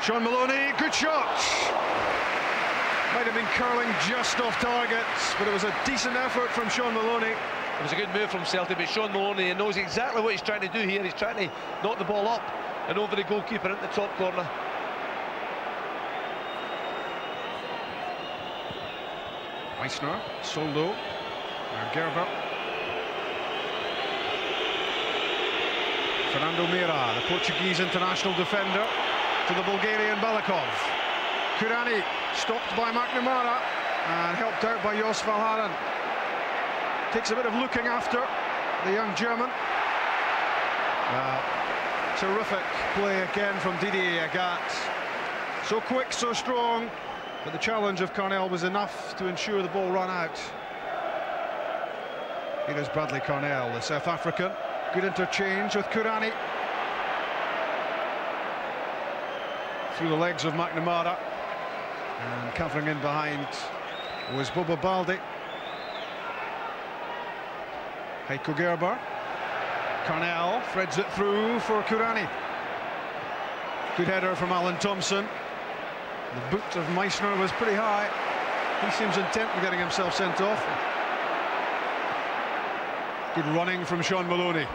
Sean Maloney, good shot. Might have been curling just off target, but it was a decent effort from Sean Maloney. It was a good move from Celtic, but Sean Maloney knows exactly what he's trying to do here. He's trying to knock the ball up and over the goalkeeper into the top corner. Meissner, Soldo, Gerber. Fernando Meira, the Portuguese international defender, to the Bulgarian Balakov. Kurani stopped by McNamara and helped out by Jos Valhaeren. Takes a bit of looking after the young German. Terrific play again from Didier Agat. So quick, so strong, but the challenge of Carnell was enough to ensure the ball ran out. Here is Bradley Carnell, the South African. Good interchange with Kurani. Through the legs of McNamara. And covering in behind was Bobo Baldi. Heiko Gerber. Carnell threads it through for Kurani. Good header from Alan Thompson. The boot of Meissner was pretty high. He seems intent on getting himself sent off. Good running from Sean Maloney.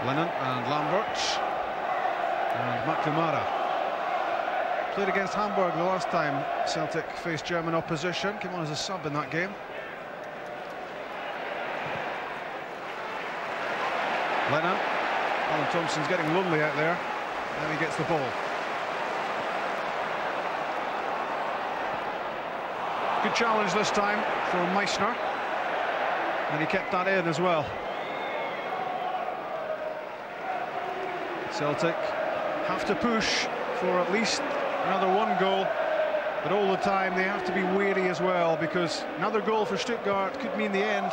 Lennon and Lambert and McNamara. Played against Hamburg the last time Celtic faced German opposition. Came on as a sub in that game. Lennon. Alan Thompson's getting lonely out there. Then he gets the ball. Good challenge this time for Meissner. And he kept that in as well. Celtic have to push for at least another one goal. But all the time they have to be wary as well, because another goal for Stuttgart could mean the end.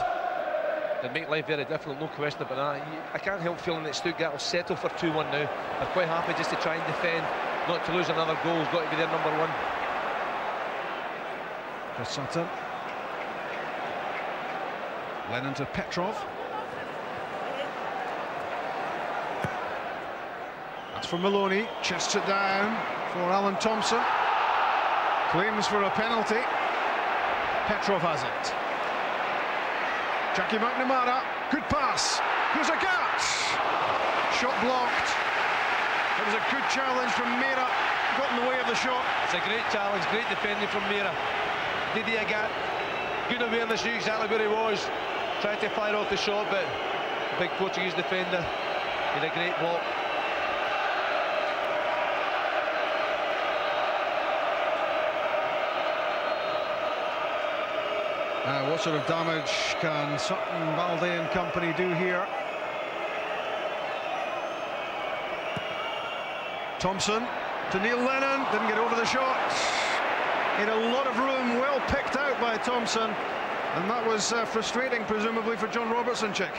It'd make life very difficult, no question about that. I can't help feeling that Stuttgart will settle for 2-1 now. They're quite happy just to try and defend, not to lose another goal. It's got to be their number one. Chris Sutton. Lennon to Petrov. That's for Maloney. Chests it down for Alan Thompson. Claims for a penalty. Petrov has it. Jackie McNamara, good pass. Here's a gat. Shot blocked. It was a good challenge from Mera. Got in the way of the shot. It's a great challenge, great defending from Mera. Didier Agat, good awareness, knew exactly where he was. Tried to fire off the shot, but the big Portuguese defender did a great block. What sort of damage can Sutton, Balde and company do here? Thompson to Neil Lennon, didn't get over the shot. In a lot of room, well picked out by Thompson, and that was frustrating, presumably, for John Robertson, Chick.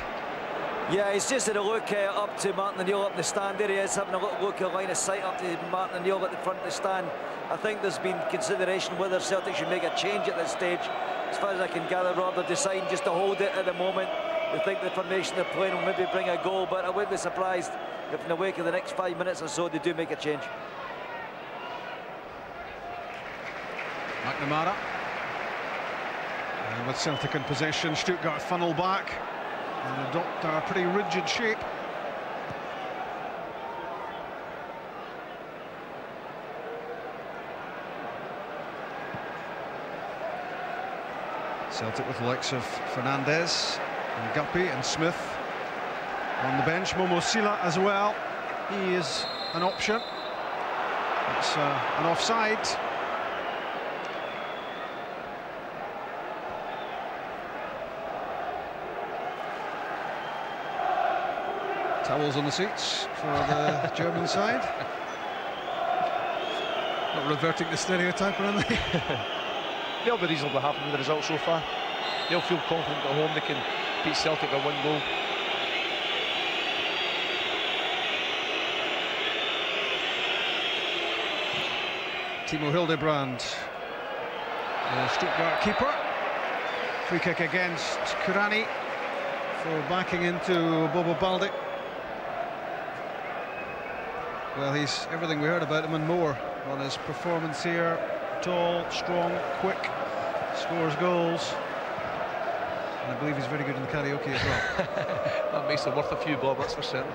Yeah, he's just had a look up to Martin O'Neill up in the stand. There he is, having a little look at line of sight up to Martin O'Neill at the front of the stand. I think there's been consideration whether Celtic should make a change at this stage. As far as I can gather, Rob, they're deciding just to hold it at the moment. They think the formation they're playing will maybe bring a goal, but I wouldn't be surprised if in the wake of the next 5 minutes or so they do make a change. McNamara. And with Celtic in possession, Stuttgart funnel back and adopt a pretty rigid shape. Celtic with the likes of Fernandez and Guppy and Smith on the bench. Momo Sila as well. He is an option. It's an offside. Towels on the seats for the German side. Not reverting to stereotype or anything. They'll be reasonably happy with the result so far. They'll feel confident at home they can beat Celtic by 1 goal. Timo Hildebrand, the Stuttgart keeper. Free kick against Kurani for backing into Bobo Balde. Well, he's everything we heard about him and more on his performance here. Tall, strong, quick, scores goals. And I believe he's very good in the karaoke as well. That makes it worth a few, Bob, that's for certain.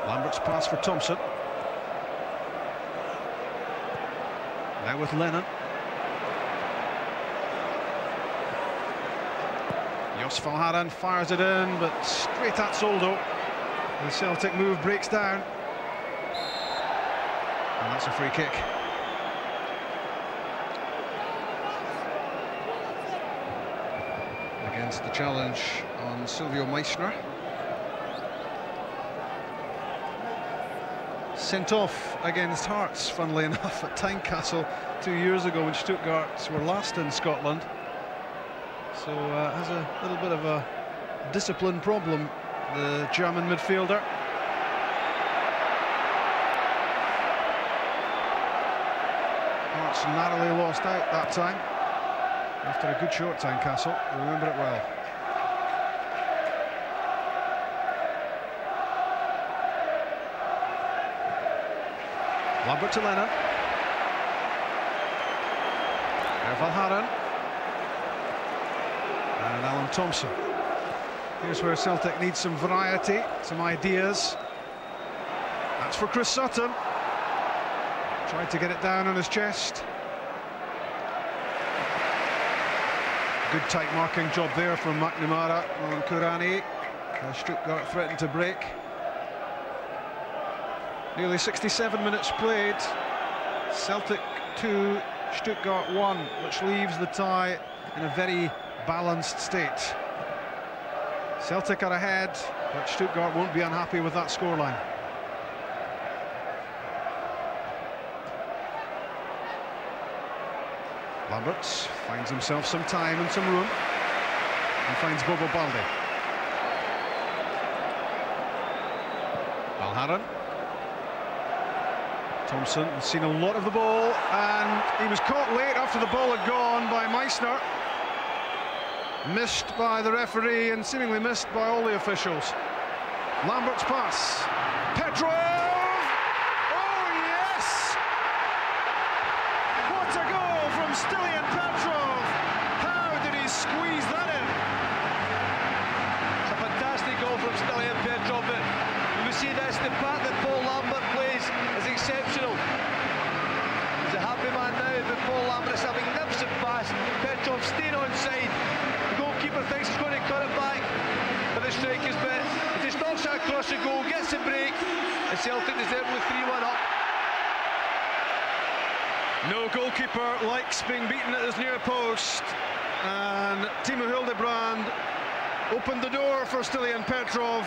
Lambert's pass for Thompson. Now with Lennon. Jos Valharan fires it in, but straight at Soldo. The Celtic move breaks down. And that's a free kick. Against the challenge on Silvio Meissner. Sent off against Hearts, funnily enough, at Tynecastle 2 years ago when Stuttgart were last in Scotland. So has a little bit of a discipline problem, the German midfielder. Hearts narrowly lost out that time after a good show at Tynecastle. Remember it well. Lambert to Lennon. Valharan. And Alan Thompson. Here's where Celtic needs some variety, some ideas. That's for Chris Sutton. Tried to get it down on his chest. Good tight marking job there from McNamara on Kurani. Stuttgart threatened to break. Nearly 67 minutes played. Celtic 2, Stuttgart 1, which leaves the tie in a very balanced state. Celtic are ahead, but Stuttgart won't be unhappy with that scoreline. Lambert finds himself some time and some room and finds Bobo Balde. Valharan. Thompson has seen a lot of the ball, and he was caught late after the ball had gone by Meissner. Missed by the referee and seemingly missed by all the officials. Lambert's pass. Petrov! Oh, yes! What a goal from Stilian Petrov! How did he squeeze that in? It's a fantastic goal from Stilian Petrov, but you see this, the part that Paul Lambert plays is exceptional. He's a happy man now, but Paul Lambert is a magnificent pass. Petrov staying onside. The goalkeeper thinks he's going to cut it back for the strikers, but he just knocks it across the goal, gets a break, and Celtic deservedly 3-1 up. No goalkeeper likes being beaten at his near post, and Timo Hildebrand opened the door for Stilian Petrov,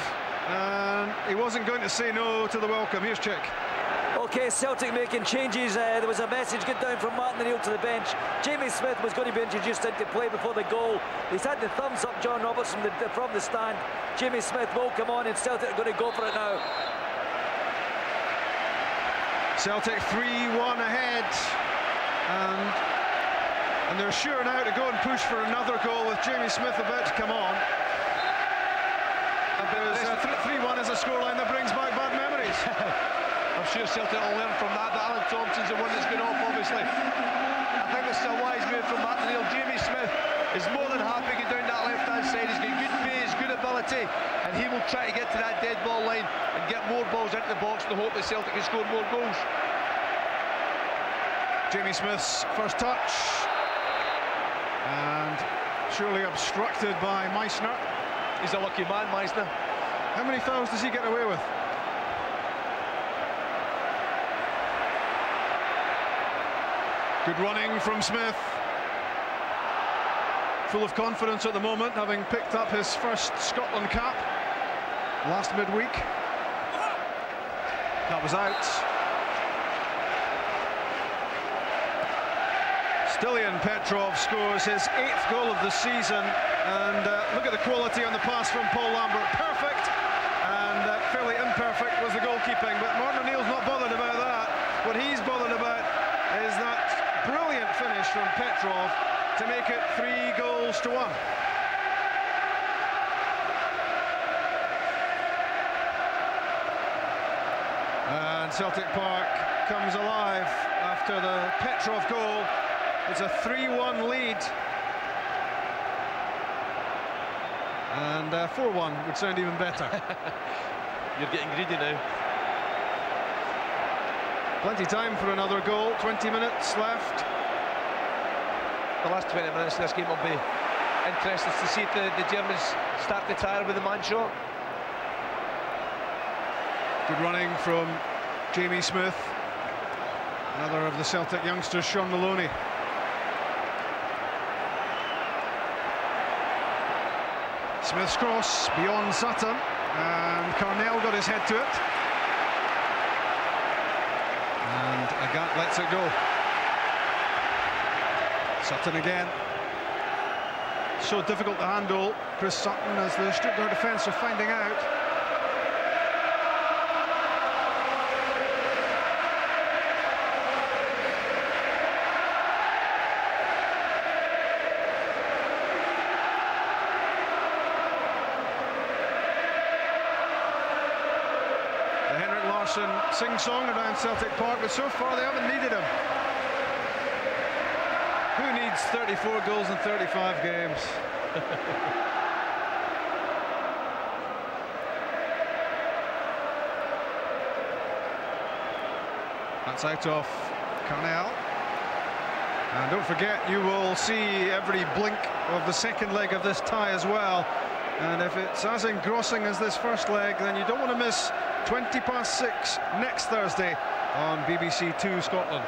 and he wasn't going to say no to the welcome. Here's Chick. OK, Celtic making changes. There was a message get down from Martin O'Neill to the bench. Jamie Smith was going to be introduced into play before the goal. He's had the thumbs up, John Robertson, from the stand. Jamie Smith will come on, and Celtic are going to go for it now. Celtic 3-1 ahead, and they're sure now to go and push for another goal with Jamie Smith about to come on. 3-1 is a scoreline that brings back bad memories. I'm sure Celtic will learn from that, but Alan Thompson's the one that's going off, obviously. I think this is a wise move from Martin O'Neill. Jamie Smith is more than happy to get down that left-hand side. He's got good pace, good ability, and he will try to get to that dead ball line and get more balls into the box in the hope that Celtic can score more goals. Jamie Smith's first touch, and surely obstructed by Meissner. He's a lucky man, Meissner. How many fouls does he get away with? Good running from Smith. Full of confidence at the moment, having picked up his first Scotland cap last midweek. That was out. Stilian Petrov scores his 8th goal of the season, and look at the quality on the pass from Paul Lambert. Perfect, and fairly imperfect was the goalkeeping, but Martin O'Neill's not bothered about that. What he's bothered about is that brilliant finish from Petrov to make it 3-1. And Celtic Park comes alive after the Petrov goal. It's a 3-1 lead. And 4-1 would sound even better. You're getting greedy now. Plenty of time for another goal, 20 minutes left. The last 20 minutes of this game will be interesting to see if the Germans start to tire with the man shot. Good running from Jamie Smith, another of the Celtic youngsters, Sean Maloney. Smith's cross beyond Sutton, and Carnell got his head to it. And Agat lets it go. Sutton again. So difficult to handle, Chris Sutton, as the Stuttgart defence are finding out. Sing-song around Celtic Park, but so far they haven't needed him. Who needs 34 goals in 35 games? That's out of Carnell. And don't forget, you will see every blink of the second leg of this tie as well. And if it's as engrossing as this first leg, then you don't want to miss 6:20 next Thursday on BBC 2 Scotland.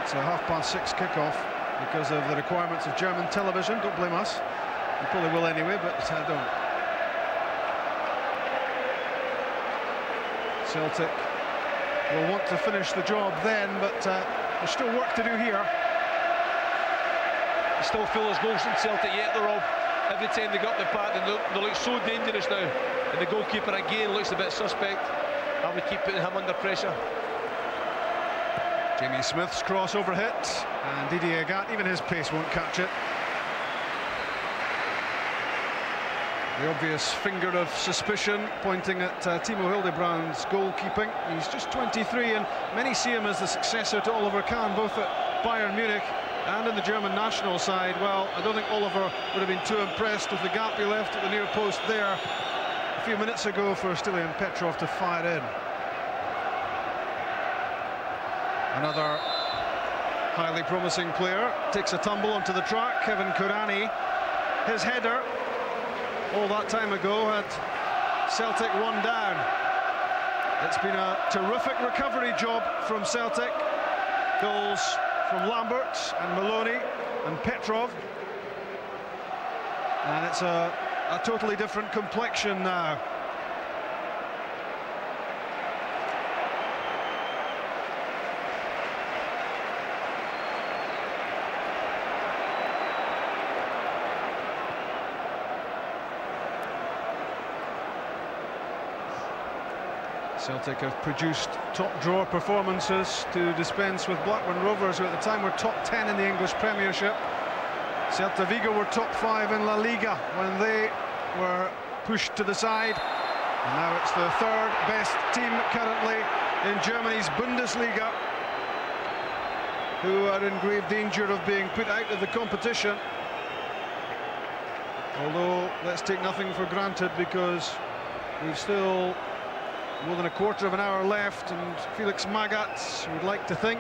It's a 6:30 kickoff because of the requirements of German television. Don't blame us. You probably will anyway, but don't. Celtic will want to finish the job then, but there's still work to do here. I still feel there's goals in Celtic yet, though, Rob. Every time they got the pack, they look so dangerous now. And the goalkeeper again looks a bit suspect. I would keep putting him under pressure. Jamie Smith's crossover hit, and Didier Agathe, even his pace won't catch it. The obvious finger of suspicion pointing at Timo Hildebrand's goalkeeping. He's just 23, and many see him as the successor to Oliver Kahn, both at Bayern Munich and in the German national side. Well, I don't think Oliver would have been too impressed with the gap he left at the near post there a few minutes ago for Stilian Petrov to fire in. Another highly promising player takes a tumble onto the track. Kevin Kurani, his header all that time ago had Celtic one down. It's been a terrific recovery job from Celtic. Goals from Lambert and Maloney and Petrov. And it's a totally different complexion now. Celtic have produced top-drawer performances to dispense with Blackburn Rovers, who at the time were top 10 in the English Premiership. Celta Vigo were top 5 in La Liga when they were pushed to the side. And now it's the third best team currently in Germany's Bundesliga, who are in grave danger of being put out of the competition. Although, let's take nothing for granted, because we've still more than a quarter of an hour left, and Felix Magath would like to think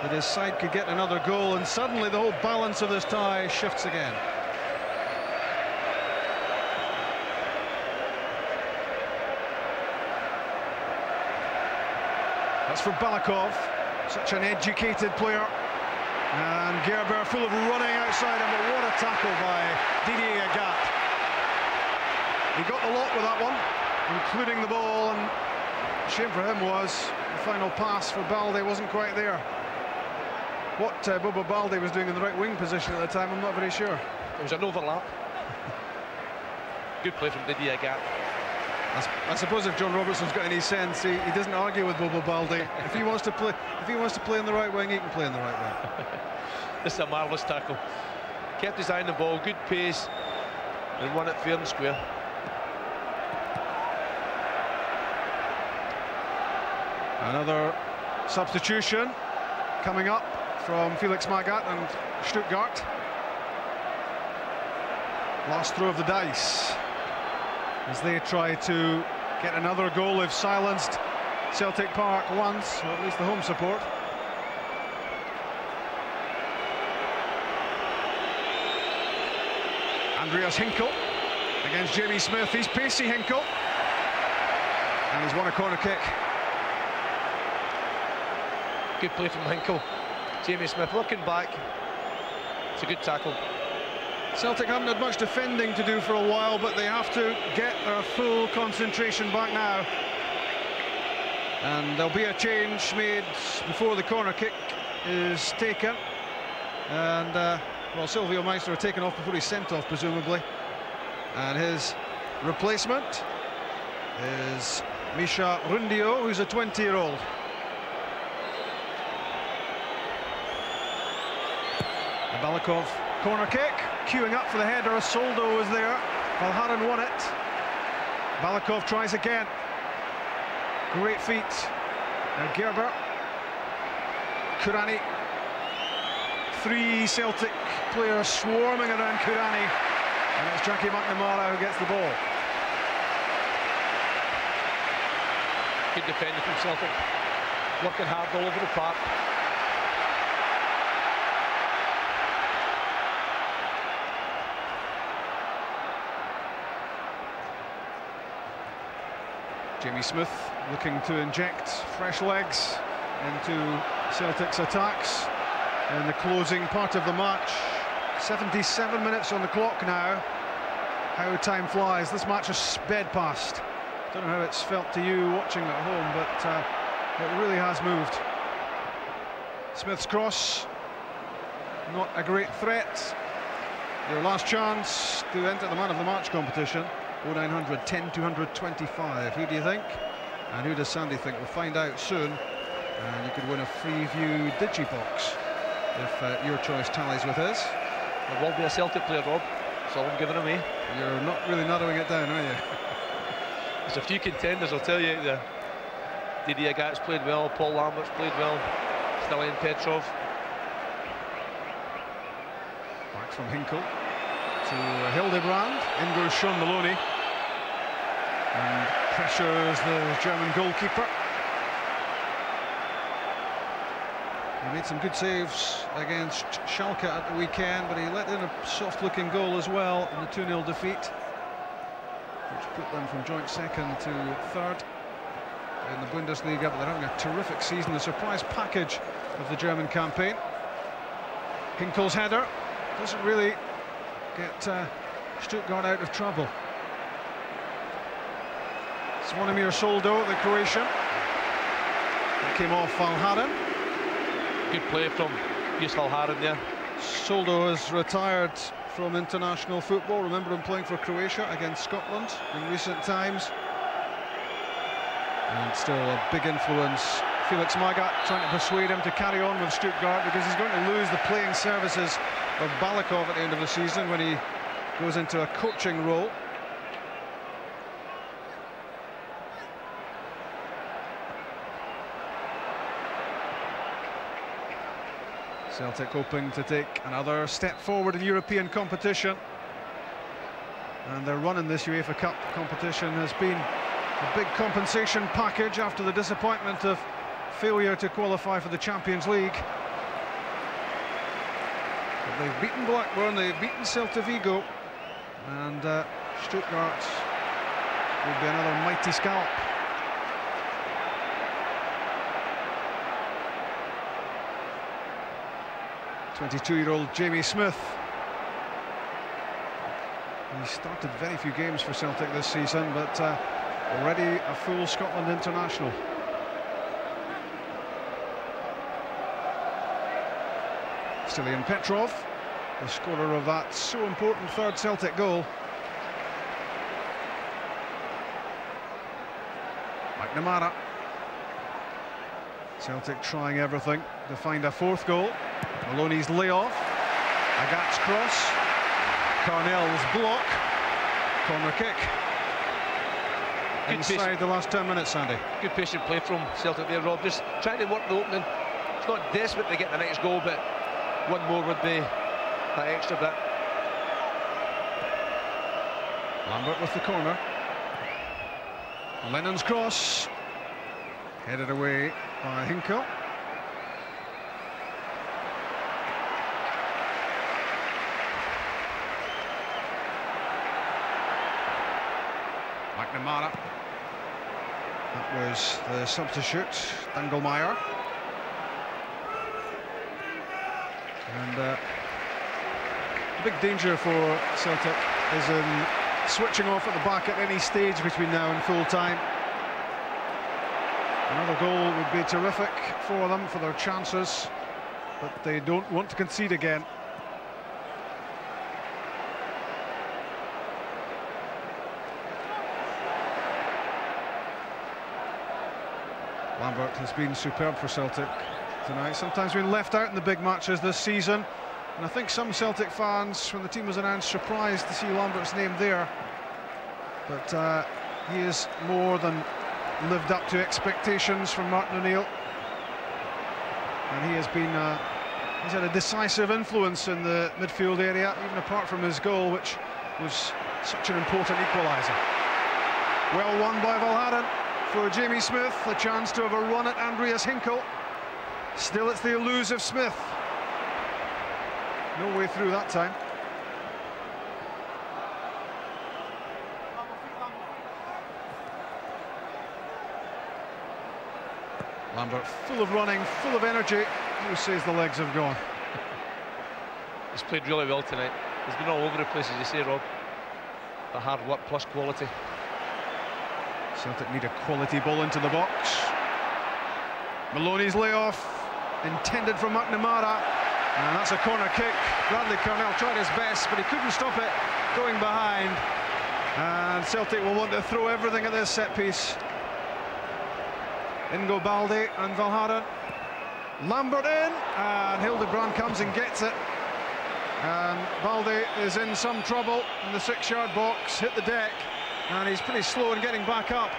that his side could get another goal, and suddenly the whole balance of this tie shifts again. That's for Balakov, such an educated player, and Gerber full of running outside him, but what a tackle by Didier Agathe. He got the lot with that one, including the ball, and shame for him was the final pass for Balde wasn't quite there. What Bobo Balde was doing in the right wing position at the time, I'm not very sure. It was an overlap. Good play from Didier Agathe. I suppose if John Robertson's got any sense, he doesn't argue with Bobo Balde. If he wants to play in the right wing, he can play in the right wing. This is a marvellous tackle. Kept his eye on the ball, good pace, and won it fair and square. Another substitution coming up from Felix Magath and Stuttgart. Last throw of the dice as they try to get another goal. They've silenced Celtic Park once, or at least the home support. Andreas Hinkel against Jamie Smith. He's pacey, Hinkel, and he's won a corner kick. Good play from Hinkel. Jamie Smith looking back. It's a good tackle. Celtic haven't had much defending to do for a while, but they have to get their full concentration back now. And there'll be a change made before the corner kick is taken. And, well, Silvio Meister taken off before he's sent off, presumably. And his replacement is Misha Rundio, who's a 20-year-old. Balakov corner kick, queuing up for the header. Soldo was there. Valharan won it. Balakov tries again. Great feet. Now Gerber. Kurani. Three Celtic players swarming around Kurani. And it's Jackie McNamara who gets the ball. Good defending from Celtic. Working hard all over the park. Jamie Smith looking to inject fresh legs into Celtic's attacks in the closing part of the match. 77 minutes on the clock now. How time flies. This match has sped past. Don't know how it's felt to you watching at home, but It really has moved. Smith's cross, not a great threat. Your last chance to enter the man of the match competition. 0900 10 225. Who do you think? And who does Sandy think? We'll find out soon. And you could win a Freeview Digibox if your choice tallies with his. There will be a Celtic player, Rob. That's all I'm giving away. You're not really narrowing it down, are you? There's a few contenders, I'll tell you. Didier Gat's played well, Paul Lambert's played well, Stelian Petrov. Back from Hinkle to Hildebrand. In goes Sean Maloney. And pressures the German goalkeeper. He made some good saves against Schalke at the weekend, but he let in a soft-looking goal as well in the 2-0 defeat, which put them from joint second to third in the Bundesliga. But they're having a terrific season, the surprise package of the German campaign. Hinkle's header doesn't really get Stuttgart out of trouble. Zvonimir Soldo, the Croatian. It came off Valharen. Good play from Jus Valharen there. Soldo has retired from international football. Remember him playing for Croatia against Scotland in recent times. And still a big influence. Felix Magath trying to persuade him to carry on with Stuttgart, because he's going to lose the playing services of Balakov at the end of the season when he goes into a coaching role. Celtic hoping to take another step forward in European competition, and their run in this UEFA Cup competition has been a big compensation package after the disappointment of failure to qualify for the Champions League. But they've beaten Blackburn, they've beaten Celta Vigo, and Stuttgart will be another mighty scalp. .22-year-old Jamie Smith. He started very few games for Celtic this season, but already a full Scotland international. Stelian Petrov, the scorer of that so important third Celtic goal. McNamara. Celtic trying everything to find a fourth goal. Maloney's layoff, Agat's cross, Carnell's block, corner kick. Inside the last 10 minutes, Sandy. Good patient play from Celtic there, Rob. Just trying to work the opening. It's not desperate to get the next goal, but one more would be that extra bit. Lambert with the corner. Lennon's cross, headed away by Hinkle. McNamara. That was the substitute, Dangelmeyer. And the big danger for Celtic is in switching off at the back at any stage between now and full time. Another goal would be terrific for them, for their chances, but they don't want to concede again. Lambert has been superb for Celtic tonight, sometimes been left out in the big matches this season, and I think some Celtic fans, when the team was announced, surprised to see Lambert's name there, but he has more than lived up to expectations from Martin O'Neill, and he has been he's had a decisive influence in the midfield area, even apart from his goal, which was such an important equaliser. Well won by Valharen. For Jamie Smith, a chance to have a run at Andreas Hinkle. Still, it's the elusive Smith. No way through that time. Lambert full of running, full of energy. Who says the legs have gone? He's played really well tonight. He's been all over the place, as you say, Rob. But hard work plus quality. Celtic need a quality ball into the box. Maloney's layoff, intended for McNamara, and that's a corner kick. Bradley Cornell tried his best, but he couldn't stop it going behind. And Celtic will want to throw everything at this set piece. In go Balde and Valharen. Lambert in, and Hildebrand comes and gets it. And Balde is in some trouble in the 6-yard box, hit the deck, and he's pretty slow in getting back up.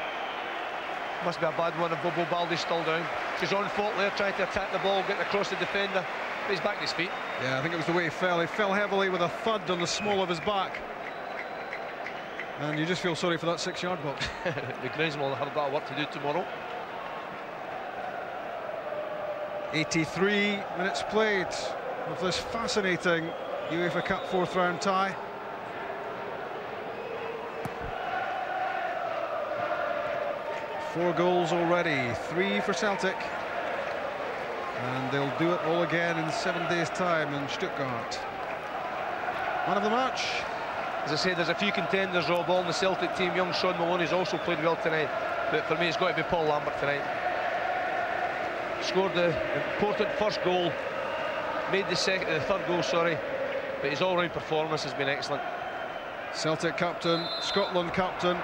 Must be a bad one if Bobo Balde's still down. He's on fault there, trying to attack the ball, getting across the defender. But he's back to his feet. Yeah, I think it was the way he fell. He fell heavily with a thud on the small of his back. And you just feel sorry for that 6-yard box. The groundsman will have a bit of work to do tomorrow. 83 minutes played of this fascinating UEFA Cup 4th round tie. Four goals already, 3 for Celtic. And they'll do it all again in 7 days' time in Stuttgart. Man of the match. As I said, there's a few contenders, Rob, all in the Celtic team. Young Sean Maloney's also played well tonight. But for me, it's got to be Paul Lambert tonight. Scored the important first goal, made the third goal, sorry, but his all-round performance has been excellent. Celtic captain, Scotland captain,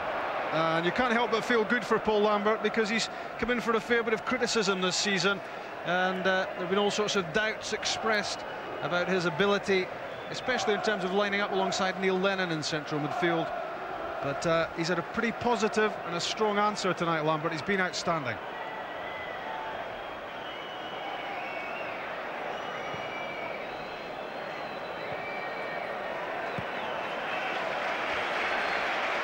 and you can't help but feel good for Paul Lambert because he's come in for a fair bit of criticism this season, and there have been all sorts of doubts expressed about his ability, especially in terms of lining up alongside Neil Lennon in central midfield. But he's had a pretty positive and a strong answer tonight, Lambert. He's been outstanding.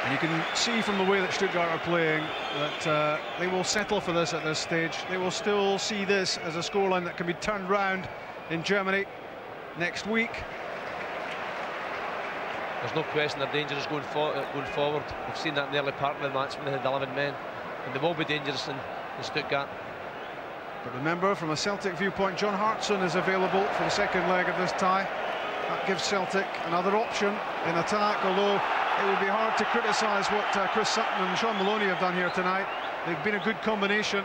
And you can see from the way that Stuttgart are playing that they will settle for this at this stage. They will still see this as a scoreline that can be turned round in Germany next week. There's no question they're dangerous going forward. We've seen that in the early part of the match when they had 11 men. And they will be dangerous in Stuttgart. But remember, from a Celtic viewpoint, John Hartson is available for the second leg of this tie. That gives Celtic another option in attack, although it would be hard to criticise what Chris Sutton and Sean Maloney have done here tonight. They've been a good combination,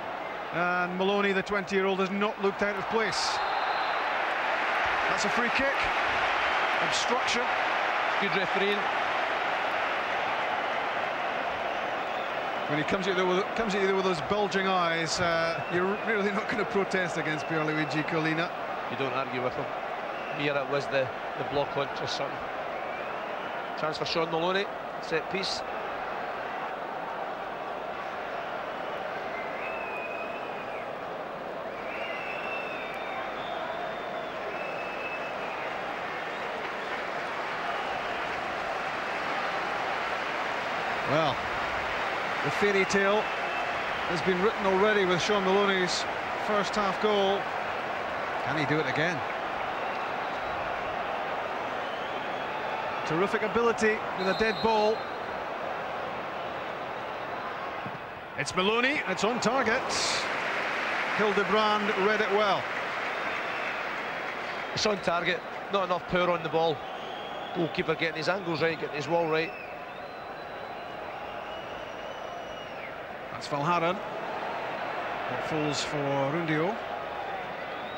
and Maloney, the 20-year-old, has not looked out of place. That's a free kick. Obstruction. Good refereeing. When he comes at you with those bulging eyes, you're really not going to protest against Pierluigi Collina. You don't argue with him. Here it was the block on Chris Sutton. Chance for Sean Maloney, set piece. Well, the fairy tale has been written already with Sean Maloney's first half goal. Can he do it again? Terrific ability with a dead ball. It's Maloney, it's on target. Hildebrand read it well. It's on target, not enough power on the ball. Goalkeeper getting his angles right, getting his wall right. That's Valharen. It falls for Rundio.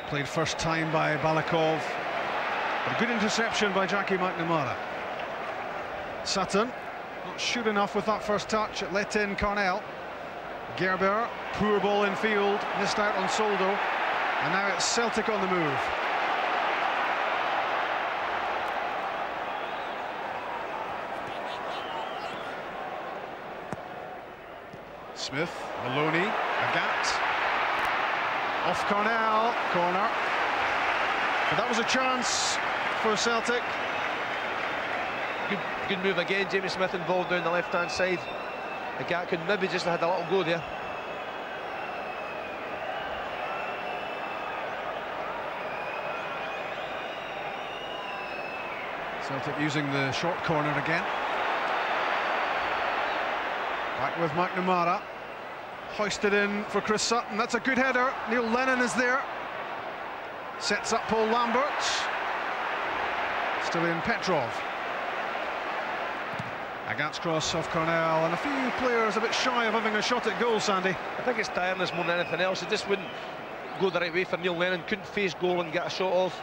Played first time by Balakov. A good interception by Jackie McNamara. Sutton, not sure enough with that first touch. It let in Cornell. Gerber, poor ball in field, missed out on Soldo. And now it's Celtic on the move. Smith, Maloney, Agat. Off Cornell, corner. But that was a chance for Celtic. Good move again, Jamie Smith involved down the left-hand side. Agat could maybe just have had a little go there. Celtic using the short corner again. Back with McNamara. Hoisted in for Chris Sutton. That's a good header. Neil Lennon is there. Sets up Paul Lambert. Still in Petrov. Agat's cross off Cornell, and a few players a bit shy of having a shot at goal, Sandy. I think it's tiredness more than anything else. They just wouldn't go the right way for Neil Lennon. Couldn't face goal and get a shot off.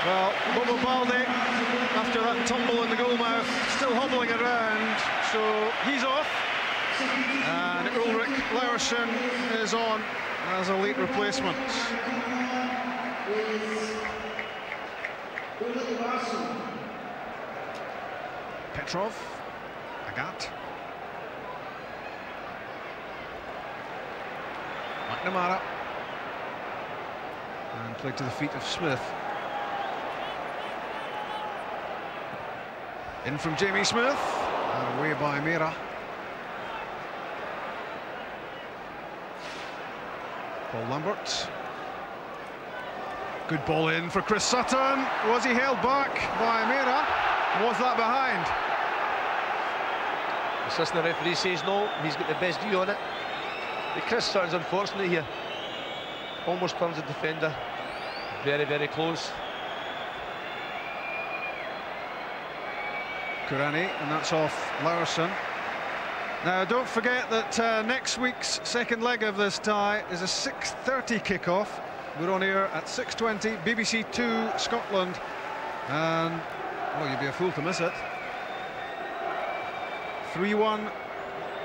Well, Bobo Balde, after that tumble in the goalmouth, still hobbling around, so he's off. And Ulrich Laursen is on as a late replacement. Petrov, Agat, McNamara, and played to the feet of Smith. In from Jamie Smith, and away by Mera. Paul Lambert. Good ball in for Chris Sutton. Was he held back by Mera? Was that behind? The assistant referee says no, he's got the best view on it. But Chris Sutton's unfortunate here. Almost turns the defender. Very, very close. Kurani, and that's off Laursen. Now, don't forget that next week's second leg of this tie is a 6:30 kickoff. We're on air at 6:20, BBC 2 Scotland, and oh, you'd be a fool to miss it. 3-1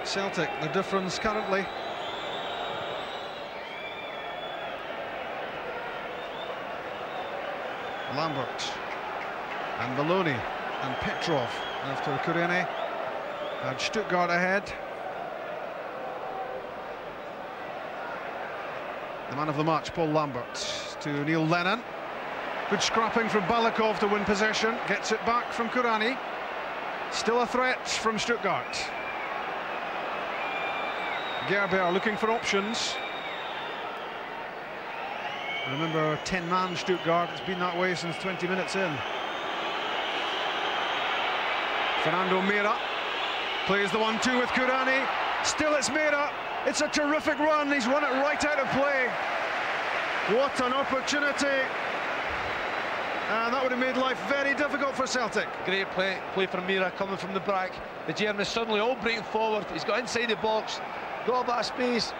Celtic, the difference currently. Lambert and Maloney and Petrov after Kurene had Stuttgart ahead. The man of the match, Paul Lambert, to Neil Lennon. Good scrapping from Balakov to win possession. Gets it back from Kurani. Still a threat from Stuttgart. Gerber looking for options. Remember, 10-man Stuttgart. It's been that way since 20 minutes in. Fernando Mera plays the 1-2 with Kurani. Still it's Mera. It's a terrific run. He's won it right out of play. What an opportunity. And that would have made life very difficult for Celtic. Great play from Mera coming from the back. The Germans suddenly all breaking forward. He's got inside the box, got a bit of space,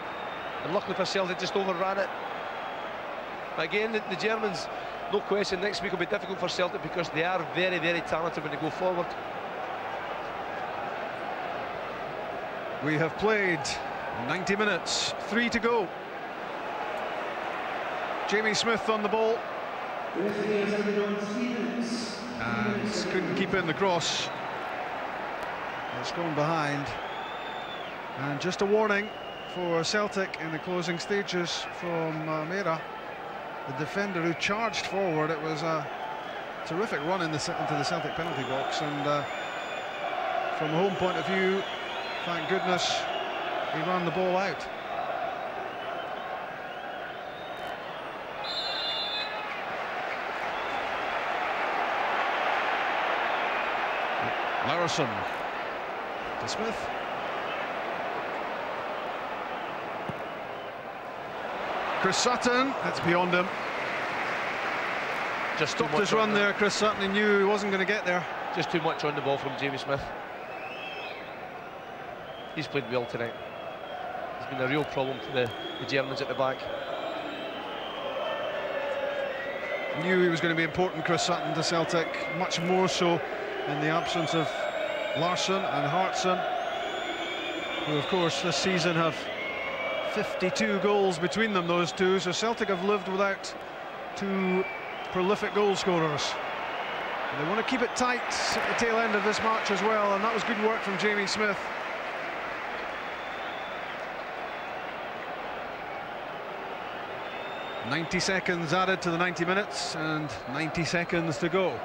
and luckily for Celtic just overran it. But again, the Germans, no question, next week will be difficult for Celtic because they are very, very talented when they go forward. We have played 90 minutes, 3 to go. Jamie Smith on the ball. And couldn't keep in the cross. It's gone behind. And just a warning for Celtic in the closing stages from Mera, the defender who charged forward. It was a terrific run into the Celtic penalty box, and from a home point of view, thank goodness he ran the ball out. Laursen to Smith. Chris Sutton, that's beyond him. Just stopped his run there, Chris Sutton. He knew he wasn't going to get there. Just too much on the ball from Jamie Smith. He's played well tonight. He's been a real problem to the Germans at the back. Knew he was going to be important, Chris Sutton, to Celtic, much more so in the absence of Larsson and Hartson, who of course this season have 52 goals between them, those two. So Celtic have lived without two prolific goal scorers. And they want to keep it tight at the tail end of this match as well, and that was good work from Jamie Smith. "90 seconds added to the 90 minutes and 90 seconds to go.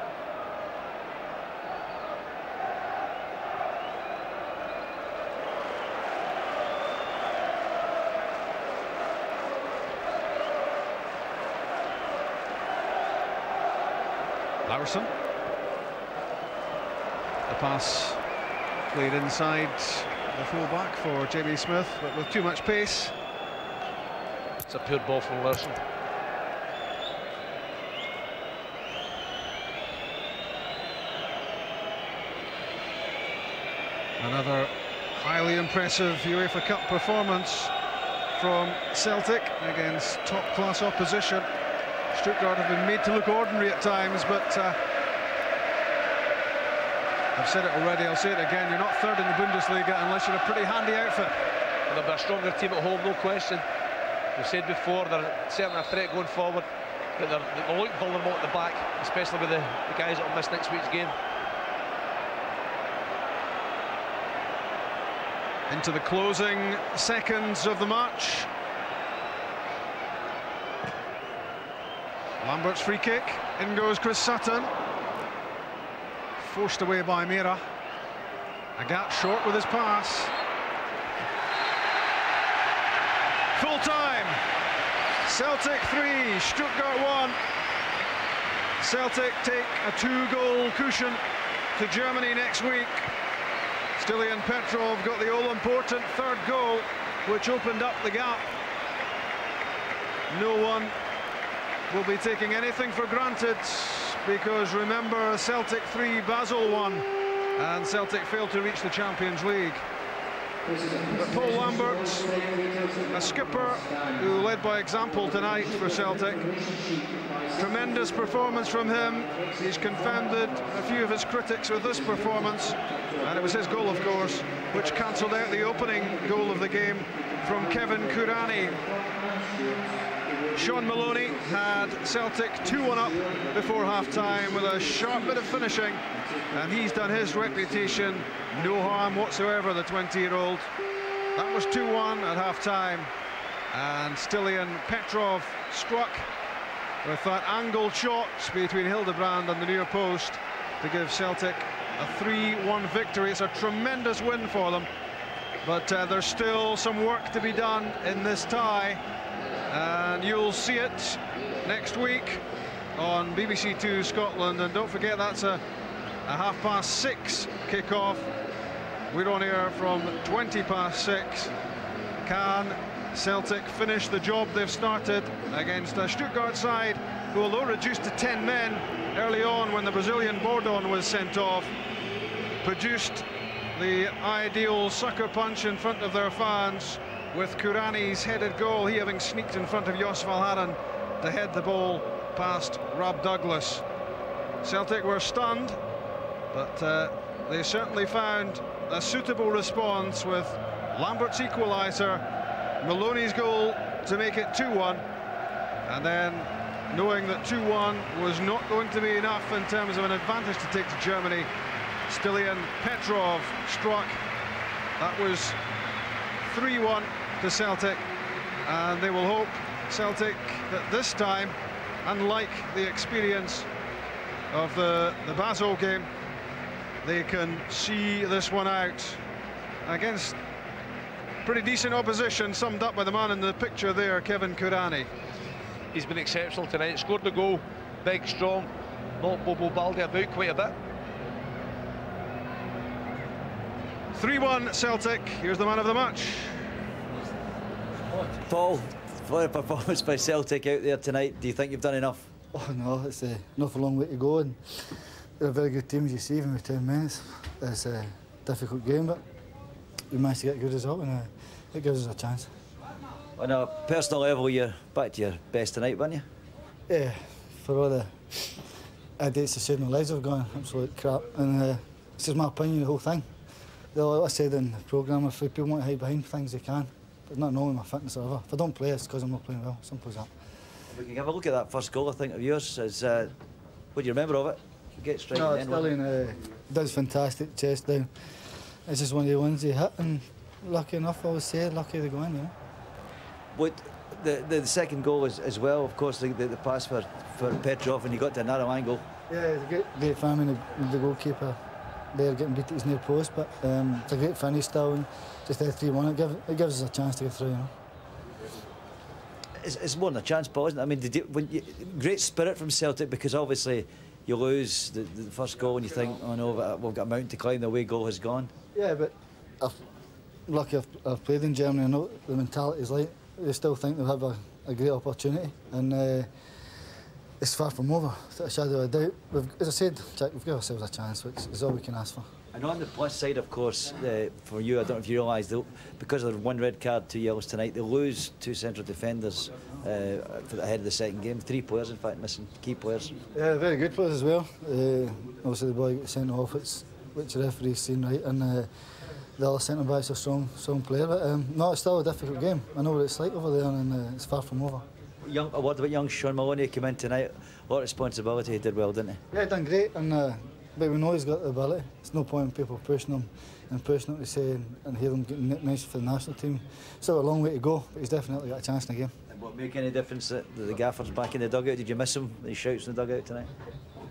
Laursen. The pass played inside the full-back for Jamie Smith, but with too much pace. It's a pure ball from Laursen. Another Highly impressive UEFA Cup performance from Celtic against top-class opposition. Stuttgart have been made to look ordinary at times, but I've said it already, I'll say it again, you're not third in the Bundesliga unless you're a pretty handy outfit. They'll be a stronger team at home, no question. We've said before, they're certainly a threat going forward, but they'll look vulnerable at the back, especially with the guys that will miss next week's game. Into the closing seconds of the match. Lambert's free kick, in goes Chris Sutton. Forced away by Mera. Agat short with his pass. Full time. Celtic 3, Stuttgart 1. Celtic take a 2-goal cushion to Germany next week. Stilian Petrov got the all-important third goal, which opened up the gap. No one will be taking anything for granted, because remember, Celtic 3, Basel 1, and Celtic failed to reach the Champions League. But Paul Lambert, a skipper who led by example tonight for Celtic. Tremendous performance from him. He's confounded a few of his critics with this performance, and it was his goal, of course, which cancelled out the opening goal of the game from Kevin Kurani. Sean Maloney had Celtic 2-1 up before half-time with a sharp bit of finishing, and he's done his reputation no harm whatsoever, the 20-year-old. That was 2-1 at half-time, and Stilian Petrov struck with that angled shot between Hildebrand and the near post to give Celtic a 3-1 victory. It's a tremendous win for them, but there's still some work to be done in this tie, and you'll see it next week on BBC Two Scotland. And don't forget, that's a 6:30 kick-off. We're on air from 6:20. Can Celtic finish the job they've started against a Stuttgart side who, although reduced to 10 men early on when the Brazilian Bordon was sent off, produced the ideal sucker punch in front of their fans, with Kurani's headed goal, he having sneaked in front of Jos Valhaeren to head the ball past Rob Douglas. Celtic were stunned, but they certainly found a suitable response with Lambert's equaliser, Maloney's goal to make it 2-1, and then knowing that 2-1 was not going to be enough in terms of an advantage to take to Germany, Stilian Petrov struck. That was 3-1 to Celtic, and they will hope, Celtic, that this time, unlike the experience of the Basel game, they can see this one out against pretty decent opposition, summed up by the man in the picture there, Kevin Kurani. He's been exceptional tonight, scored the goal, big, strong, knocked Bobo Baldi about quite a bit. 3-1 Celtic, here's the man of the match. Paul, what a performance by Celtic out there tonight. Do you think you've done enough? Oh no, it's an awful long way to go, and they're a very good team, as you see, even with 10 minutes. It's a difficult game, but we managed to get a good result, and it gives us a chance. On a personal level, you're back to your best tonight, weren't you? Yeah, for all the dates of saving the lives have gone absolute crap, and it's just my opinion, the whole thing. Like I said in the programme, if people want to hide behind things, they can. But not knowing my fitness or whatever. If I don't play, it's because I'm not playing well. Simple as that. We can have a look at that first goal, I think, of yours. What do you remember of it? Get straight no, in. Stilian does fantastic, chest down. It's just one of the ones he hit, and lucky enough, I always say, lucky they go in, you know. What, the second goal as well, of course, the pass for Petrov, and he got to a narrow angle. Yeah, it's a great famine, the goalkeeper there getting beat at his near post, but it's a great finish still, and just a 3-1, it gives us a chance to get through, you know. It's more than a chance, Paul, isn't it? I mean, great spirit from Celtic, because obviously you lose the first goal and you think, oh no, we've got a mountain to climb, the away goal has gone. Yeah, but lucky I've played in Germany, I know what the mentality is like. They still think they'll have a great opportunity, and it's far from over, a shadow of a doubt. As I said, Jack, we've given ourselves a chance, which is all we can ask for. And on the plus side, of course, for you, I don't know if you realise, because of the 1 red card, 2 yellows tonight, they lose 2 central defenders for the head of the second game. 3 players, in fact, missing key players. Yeah, very good players as well. Obviously, the boy got sent off, which the referee's seen right, and the other centre back's a strong player. But no, it's still a difficult game. I know what it's like over there, and it's far from over. What about young Sean Maloney? He came in tonight, a lot of responsibility. He did well, didn't he? Yeah, he done great, and but we know he's got the ability. There's no point in people pushing him to say and hear him getting mentioned for the national team. Still a long way to go, but he's definitely got a chance in the game. And will it make any difference that the gaffer's back in the dugout? Did you miss him? He shouts in the dugout tonight.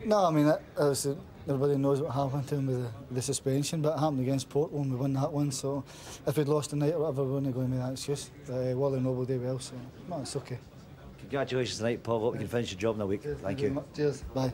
No, I mean, everybody knows what happened to him with the suspension, but it happened against Portland. We won that one, so if we'd lost tonight or whatever, we wouldn't going to make that excuse. Wally Noble did well, so no, it's okay. Congratulations tonight, Paul. Hope you can finish your job in a week. Thank you. Cheers. Bye.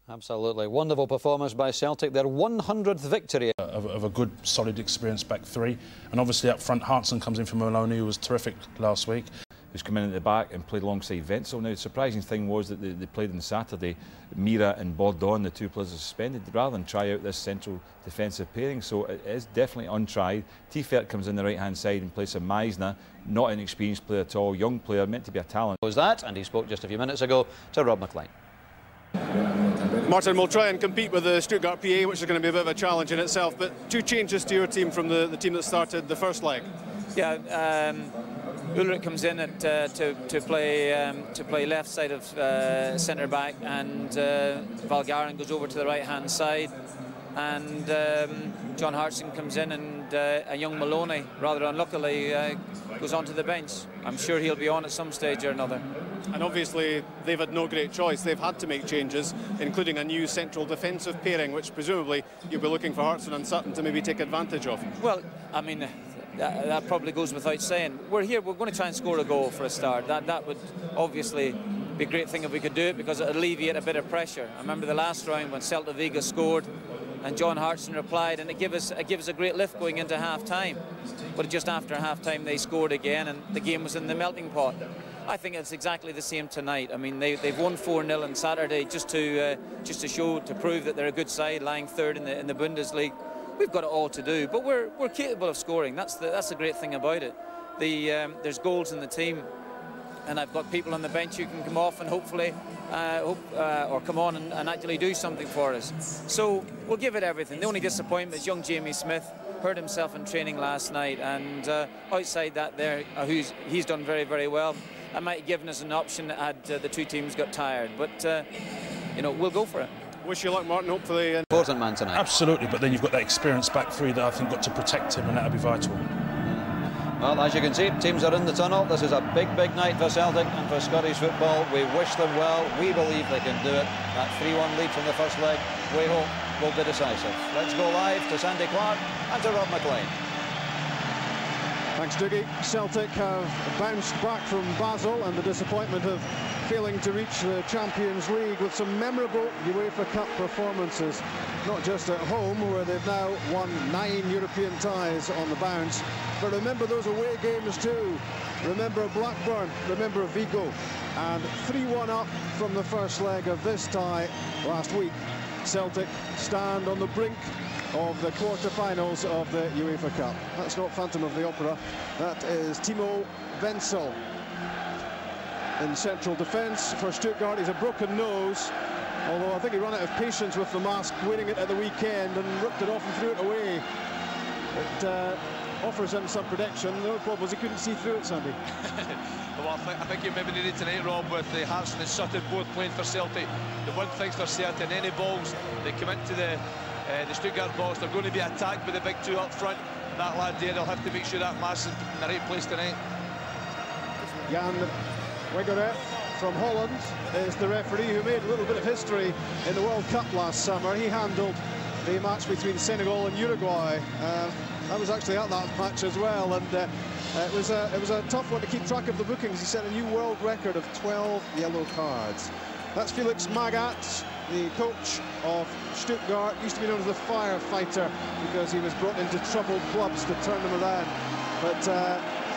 Absolutely wonderful performance by Celtic. Their 100th victory. Of a good, solid, experienced back three, and obviously up front, Hartson comes in from Maloney, who was terrific last week. Who's come in at the back and played alongside Wenzel. Now, the surprising thing was that they played on Saturday. Mira and Bordon, the 2 players, are suspended rather than try out this central defensive pairing. So it is definitely untried. Tiefert comes in the right-hand side in place of Meisner, not an experienced player at all, young player, meant to be a talent. Was that, and he spoke just a few minutes ago to Rob McLean. Martin will try and compete with the Stuttgart PA, which is going to be a bit of a challenge in itself, but 2 changes to your team from the team that started the first leg. Yeah, Ulrich comes in to play left side of centre back, and Valgaeren goes over to the right hand side, and John Hartson comes in, and a young Maloney, rather unluckily, goes onto the bench. I'm sure he'll be on at some stage or another. And obviously they've had no great choice. They've had to make changes, including a new central defensive pairing, which presumably you'll be looking for Hartson and Sutton to maybe take advantage of. Well, I mean, that probably goes without saying. We're here, we're going to try and score a goal for a start. That would obviously be a great thing if we could do it, because it would alleviate a bit of pressure. I remember the last round when Celta Vigo scored and John Hartson replied, and it gave us a great lift going into half-time. But just after half-time they scored again, and the game was in the melting pot. I think it's exactly the same tonight. I mean, they've won 4-0 on Saturday just to prove that they're a good side, lying third in the Bundesliga. We've got it all to do, but we're capable of scoring. That's the great thing about it. There's goals in the team, and I've got people on the bench who can come off and hopefully or come on and actually do something for us. So we'll give it everything. The only disappointment is young Jamie Smith hurt himself in training last night, and outside that there, he's done very, very well. That might have given us an option had the 2 teams got tired, but you know, we'll go for it. Wish you luck, Martin, hopefully. Important man tonight. Absolutely, but then you've got that experienced back three that I think got to protect him, and that'll be vital. Well, as you can see, teams are in the tunnel. This is a big, big night for Celtic and for Scottish football. We wish them well. We believe they can do it. That 3-1 lead from the first leg, we hope, will be decisive. Let's go live to Sandy Clark and to Rob McLean. Thanks, Dougie. Celtic have bounced back from Basel and the disappointment of failing to reach the Champions League with some memorable UEFA Cup performances, not just at home, where they've now won 9 European ties on the bounce, but remember those away games too. Remember Blackburn, remember Vigo, and 3-1 up from the first leg of this tie last week. Celtic stand on the brink of the quarter-finals of the UEFA Cup. That's not Phantom of the Opera, that is Timo Wenzel. In central defence for Stuttgart, he's a broken nose, although I think he ran out of patience with the mask, winning it at the weekend and ripped it off and threw it away. It offers him some protection. The only problem was he couldn't see through it, Sandy. Well, I think you maybe needed tonight, Rob, with the Hartson and Sutton both playing for Celtic. The one thing's for certain, any balls that come into the Stuttgart box, they're going to be attacked by the big 2 up front. That lad there, they'll have to make sure that mass is in the right place tonight. Jan Wegeret from Holland is the referee who made a little bit of history in the World Cup last summer. He handled the match between Senegal and Uruguay. I was actually at that match as well, and it was a tough one to keep track of the bookings. He set a new world record of 12 yellow cards. That's Felix Magath, the coach of Stuttgart. Used to be known as the firefighter because he was brought into troubled clubs to turn them around. But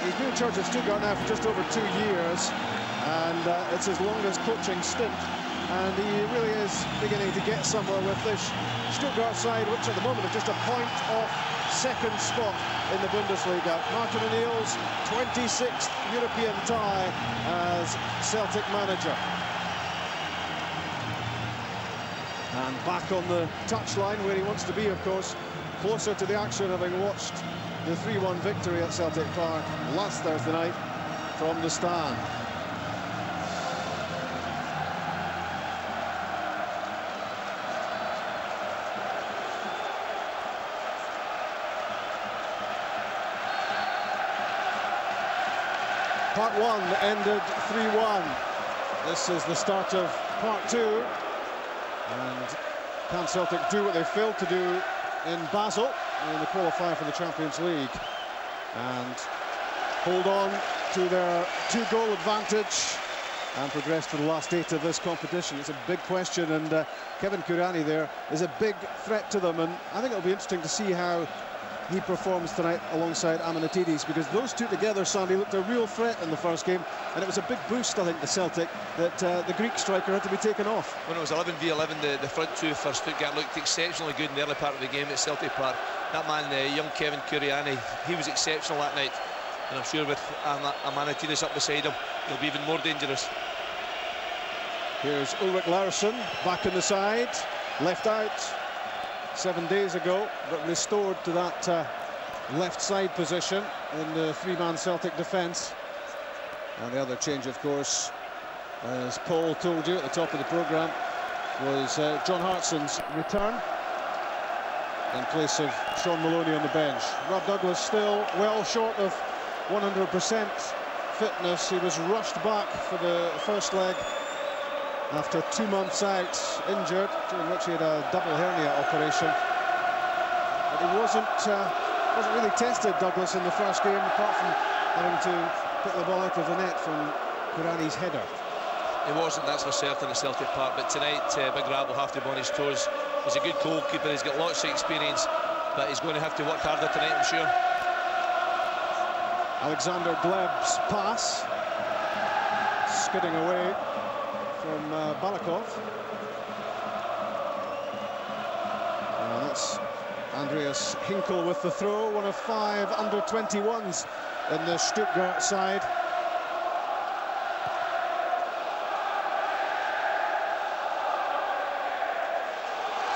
he's been in charge of Stuttgart now for just over 2 years, and it's his longest coaching stint and he really is beginning to get somewhere with this Stuttgart side, which at the moment is just a point off second spot in the Bundesliga. Martin O'Neill's 26th European tie as Celtic manager. And back on the touchline where he wants to be, of course, closer to the action, having watched the 3-1 victory at Celtic Park last Thursday night from the stand. Part 1 ended 3-1. This is the start of Part 2. And can Celtic do what they failed to do in Basel in the qualifier for the Champions League and hold on to their 2-goal advantage and progress to the last 8 of this competition? It's a big question, and Kevin Kurani there is a big threat to them, and I think it'll be interesting to see how he performs tonight alongside Amanatidis, because those two together, Sandy, looked a real threat in the first game, and it was a big boost, I think, to Celtic that the Greek striker had to be taken off. When it was 11v11, the front two for Stuttgart looked exceptionally good in the early part of the game at Celtic Park. That man, young Kevin Kuriani, he was exceptional that night, and I'm sure with Amanatidis up beside him, he'll be even more dangerous. Here's Ulrich Larsson back in the side, left out 7 days ago, but restored to that left side position in the 3-man Celtic defence. And the other change, of course, as Paul told you at the top of the programme, was John Hartson's return in place of Sean Maloney on the bench. Rob Douglas still well short of 100% fitness. He was rushed back for the first leg after 2 months out, injured, during which he had a double hernia operation. But he wasn't really tested, Douglas, in the first game, apart from having to put the ball out of the net from Kurani's header. He wasn't, that's for certain, at Celtic Park, but tonight Big Rab will have to be on his toes. He's a good goalkeeper, he's got lots of experience, but he's going to have to work harder tonight, I'm sure. Alexander Gleb's pass, skidding away from Balakov. That's Andreas Hinkel with the throw, one of 5 under-21s in the Stuttgart side.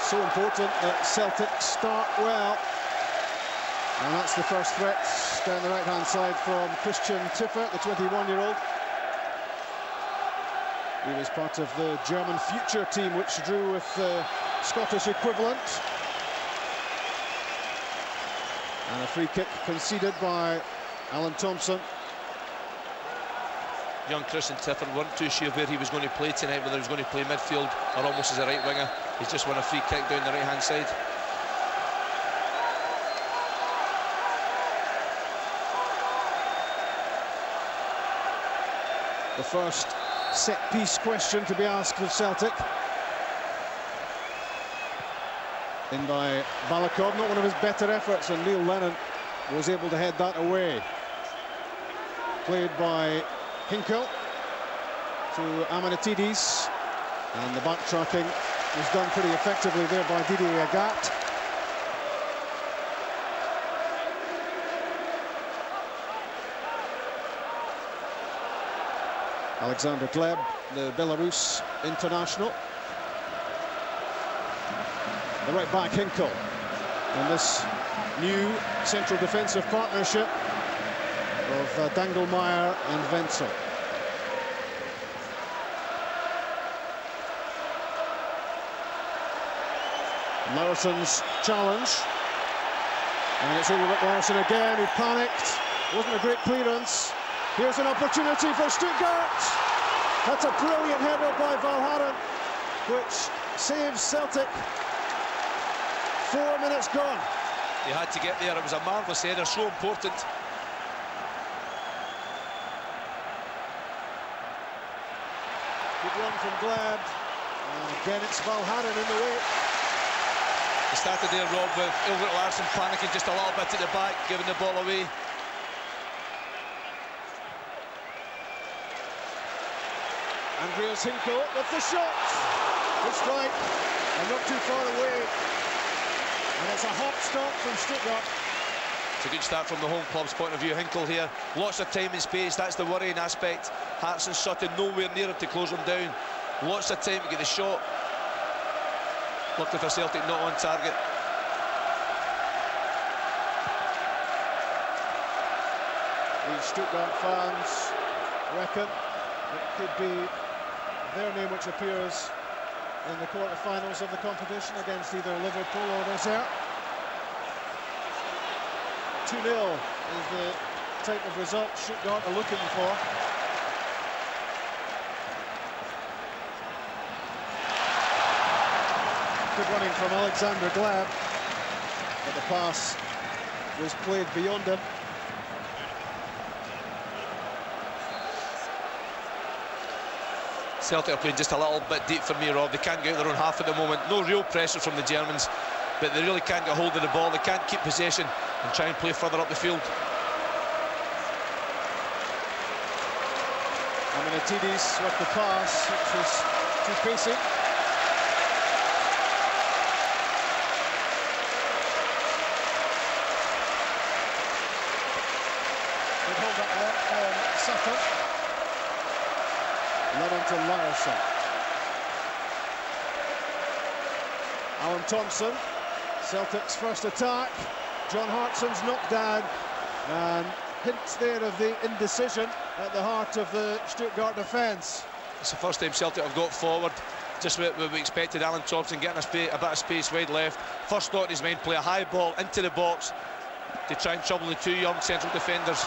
So important that Celtic start well. And that's the first threat down the right-hand side from Christian Tiffert, the 21-year-old. He was part of the German future team, which drew with the Scottish equivalent. And a free kick conceded by Alan Thompson. Young Christian Tiffert weren't too sure where he was going to play tonight, whether he was going to play midfield or almost as a right winger. He's just won a free kick down the right-hand side. The first set-piece question to be asked of Celtic. In by Balakov, not one of his better efforts, and Neil Lennon was able to head that away. Played by Hinkel to Amanatidis, and the backtracking was done pretty effectively there by Didier Agat. Alexander Gleb, the Belarus international. The right back Hinkel, and this new central defensive partnership of Dangelmeyer and Wenzel. Larsson's challenge, and it's Ulrich Larsson again, who panicked. Wasn't a great clearance. Here's an opportunity for Stuttgart. That's a brilliant header by Valharen, which saves Celtic. 4 minutes gone. He had to get there. It was a marvellous header, so important. Good run from Gleb. And again, it's Valharen in the way. He started there, Rob, with Ulrich Larsson panicking just a little bit at the back, giving the ball away. Andreas Hinkel with the shot. Good strike, and not too far away. And it's a hot start from Stuttgart. It's a good start from the home club's point of view. Hinkel here, lots of time and space. That's the worrying aspect. Hartson Sutton nowhere near it to close him down. Lots of time to get the shot. Luckily for Celtic, not on target. The Stuttgart fans reckon it could be their name which appears in the quarter-finals of the competition against either Liverpool or Auxerre. 2-0 is the type of result Stuttgart are looking for. Good running from Alexander Gleb, but the pass was played beyond him. Celtic are playing just a little bit deep for me, Rob. They can't get out their own half at the moment. No real pressure from the Germans, but they really can't get hold of the ball. They can't keep possession and try and play further up the field. Amanatidis with the pass, which was too pacey. Good hold up there on Sutton. Led on to Larson. Alan Thompson, Celtic's first attack. John Hartson's knocked down, and hints there of the indecision at the heart of the Stuttgart defence. It's the first time Celtic have got forward. Just what we expected. Alan Thompson getting a bit of space wide left. First thought in his mind, play a high ball into the box to try and trouble the two young central defenders.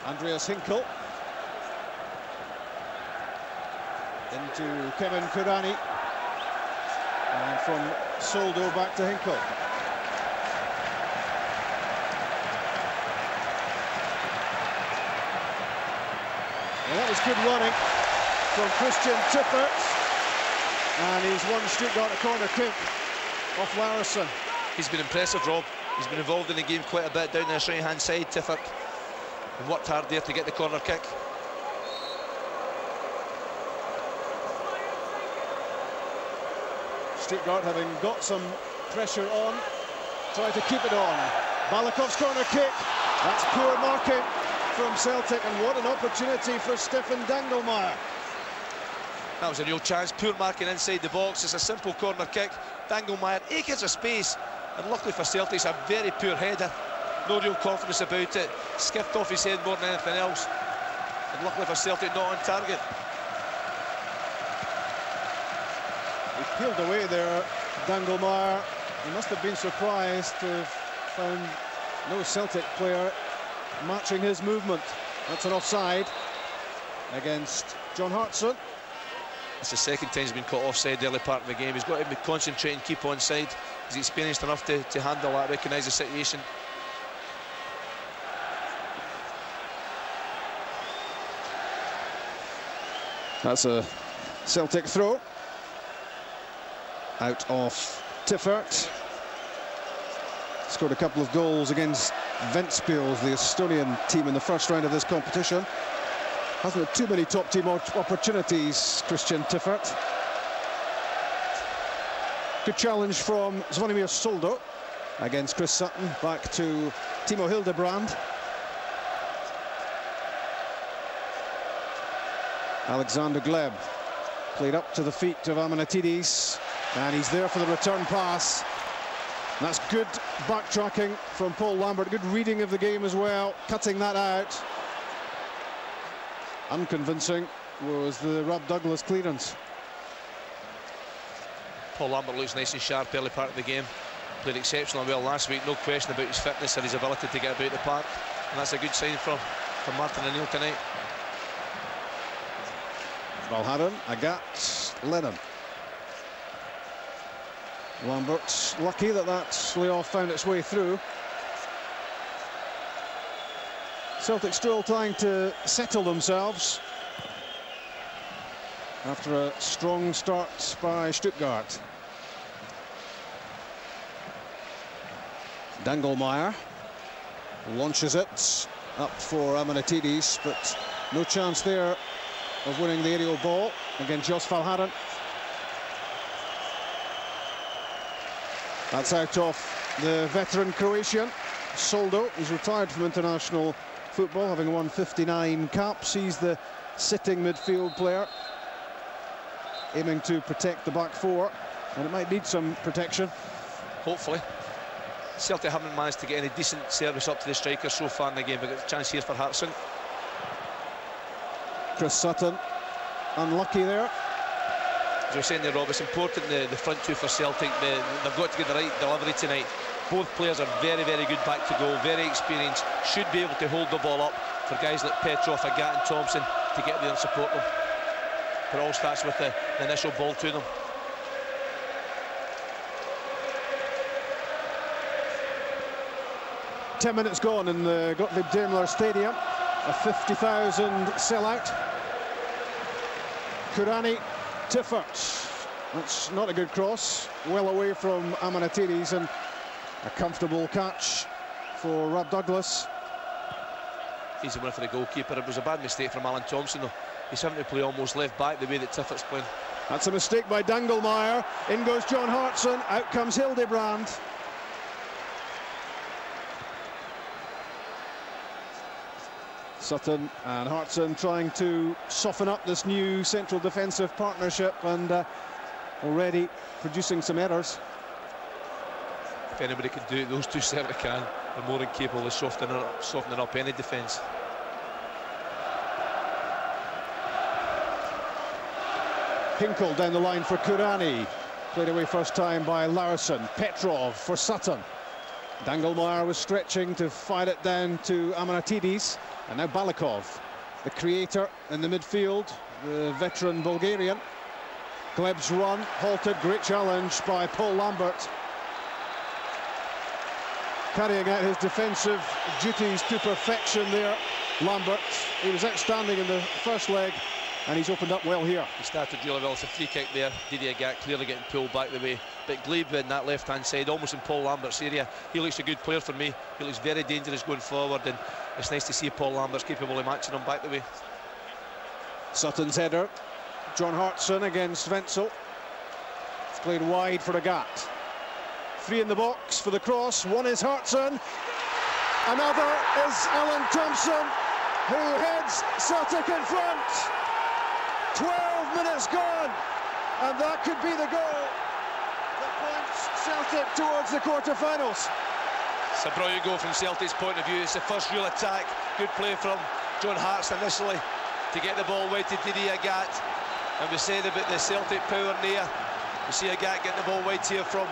Andreas Hinkel into Kevin Kurani, and from Soldo back to Hinkel. Well, that was good running from Christian Tippert, and he's won Stuttgart a corner kick off Larson. He's been impressive, Rob. He's been involved in the game quite a bit down this right-hand side, Tippert. And worked hard there to get the corner kick. Stuttgart having got some pressure on, trying to keep it on. Balakov's corner kick, that's poor marking from Celtic, and what an opportunity for Stefan Dangelmeier. That was a real chance, poor marking inside the box. It's a simple corner kick. Dangelmeier, acres of space, and luckily for Celtic, it's a very poor header. No real confidence about it. Skipped off his head more than anything else. And luckily for Celtic, not on target. He peeled away there, Dangelmeier. He must have been surprised to have found no Celtic player matching his movement. That's an offside against John Hartson. It's the second time he's been caught offside the early part of the game. He's got to concentrate and keep on side. He's experienced enough to handle that, recognise the situation. That's a Celtic throw. Out of Tiffert. Scored a couple of goals against Ventspils, the Estonian team, in the first round of this competition. Hasn't had too many top team opportunities, Christian Tiffert. Good challenge from Zvonimir Soldo against Chris Sutton. Back to Timo Hildebrand. Alexander Gleb played up to the feet of Amanatidis, and he's there for the return pass. And that's good backtracking from Paul Lambert, good reading of the game as well, cutting that out. Unconvincing was the Rob Douglas clearance. Paul Lambert looks nice and sharp early part of the game. Played exceptionally well last week, no question about his fitness and his ability to get about the park. And that's a good sign from Martin O'Neill tonight. Valharan, Agat, Lennon. Lambert lucky that layoff found its way through. Celtic still trying to settle themselves after a strong start by Stuttgart. Dangelmeyer launches it up for Amanatidis, but no chance there of winning the aerial ball against Jos Valhaeren. That's out of the veteran Croatian, Soldo, who's retired from international football, having won 59 caps. He's the sitting midfield player, aiming to protect the back four, and it might need some protection. Hopefully. Celtic haven't managed to get any decent service up to the striker so far in the game, but it's a chance here for Hartson. Chris Sutton, unlucky there. As I was saying there, Rob, it's important the front two for Celtic. They've got to get the right delivery tonight. Both players are very, very good back to goal, very experienced, should be able to hold the ball up for guys like Petrov, Agat and Thompson to get there and support them. But it all starts with the initial ball to them. Ten minutes gone in the Gottlieb Daimler Stadium. A 50,000 sellout. Kurani, Tiffert. That's not a good cross. Well away from Amanatidis, and a comfortable catch for Rob Douglas. Easy one for the goalkeeper. It was a bad mistake from Alan Thompson, though. He's having to play almost left back the way that Tiffert's playing. That's a mistake by Dangelmeyer. In goes John Hartson. Out comes Hildebrand. Sutton and Hartson trying to soften up this new central defensive partnership, and already producing some errors. If anybody can do it, those two certainly can. They're more than capable of softening up any defence. Hinkle down the line for Kurani. Played away first time by Larson. Petrov for Sutton. Dangelmeyer was stretching to fire it down to Amanatidis. And now Balikov, the creator in the midfield, the veteran Bulgarian. Gleb's run, halted, great challenge by Paul Lambert. Carrying out his defensive duties to perfection there, Lambert. He was outstanding in the first leg, and he's opened up well here. He started really well. It's a free kick there. Didier Agat clearly getting pulled back the way. But Glebe in that left-hand side, almost in Paul Lambert's area. He looks a good player for me. He looks very dangerous going forward, and it's nice to see Paul Lambert's capable of matching him back the way. Sutton's header. John Hartson against Wenzel. It's played wide for Agat. Three in the box for the cross. One is Hartson. Another is Alan Thompson, who heads Celtic in front. 12 minutes gone, and that could be the goal that points Celtic towards the quarter-finals. It's a brilliant goal from Celtic's point of view. It's the first real attack. Good play from John Hartson initially to get the ball wide to Didier Agat. And we said about the Celtic power near. We see Agat getting the ball wide here from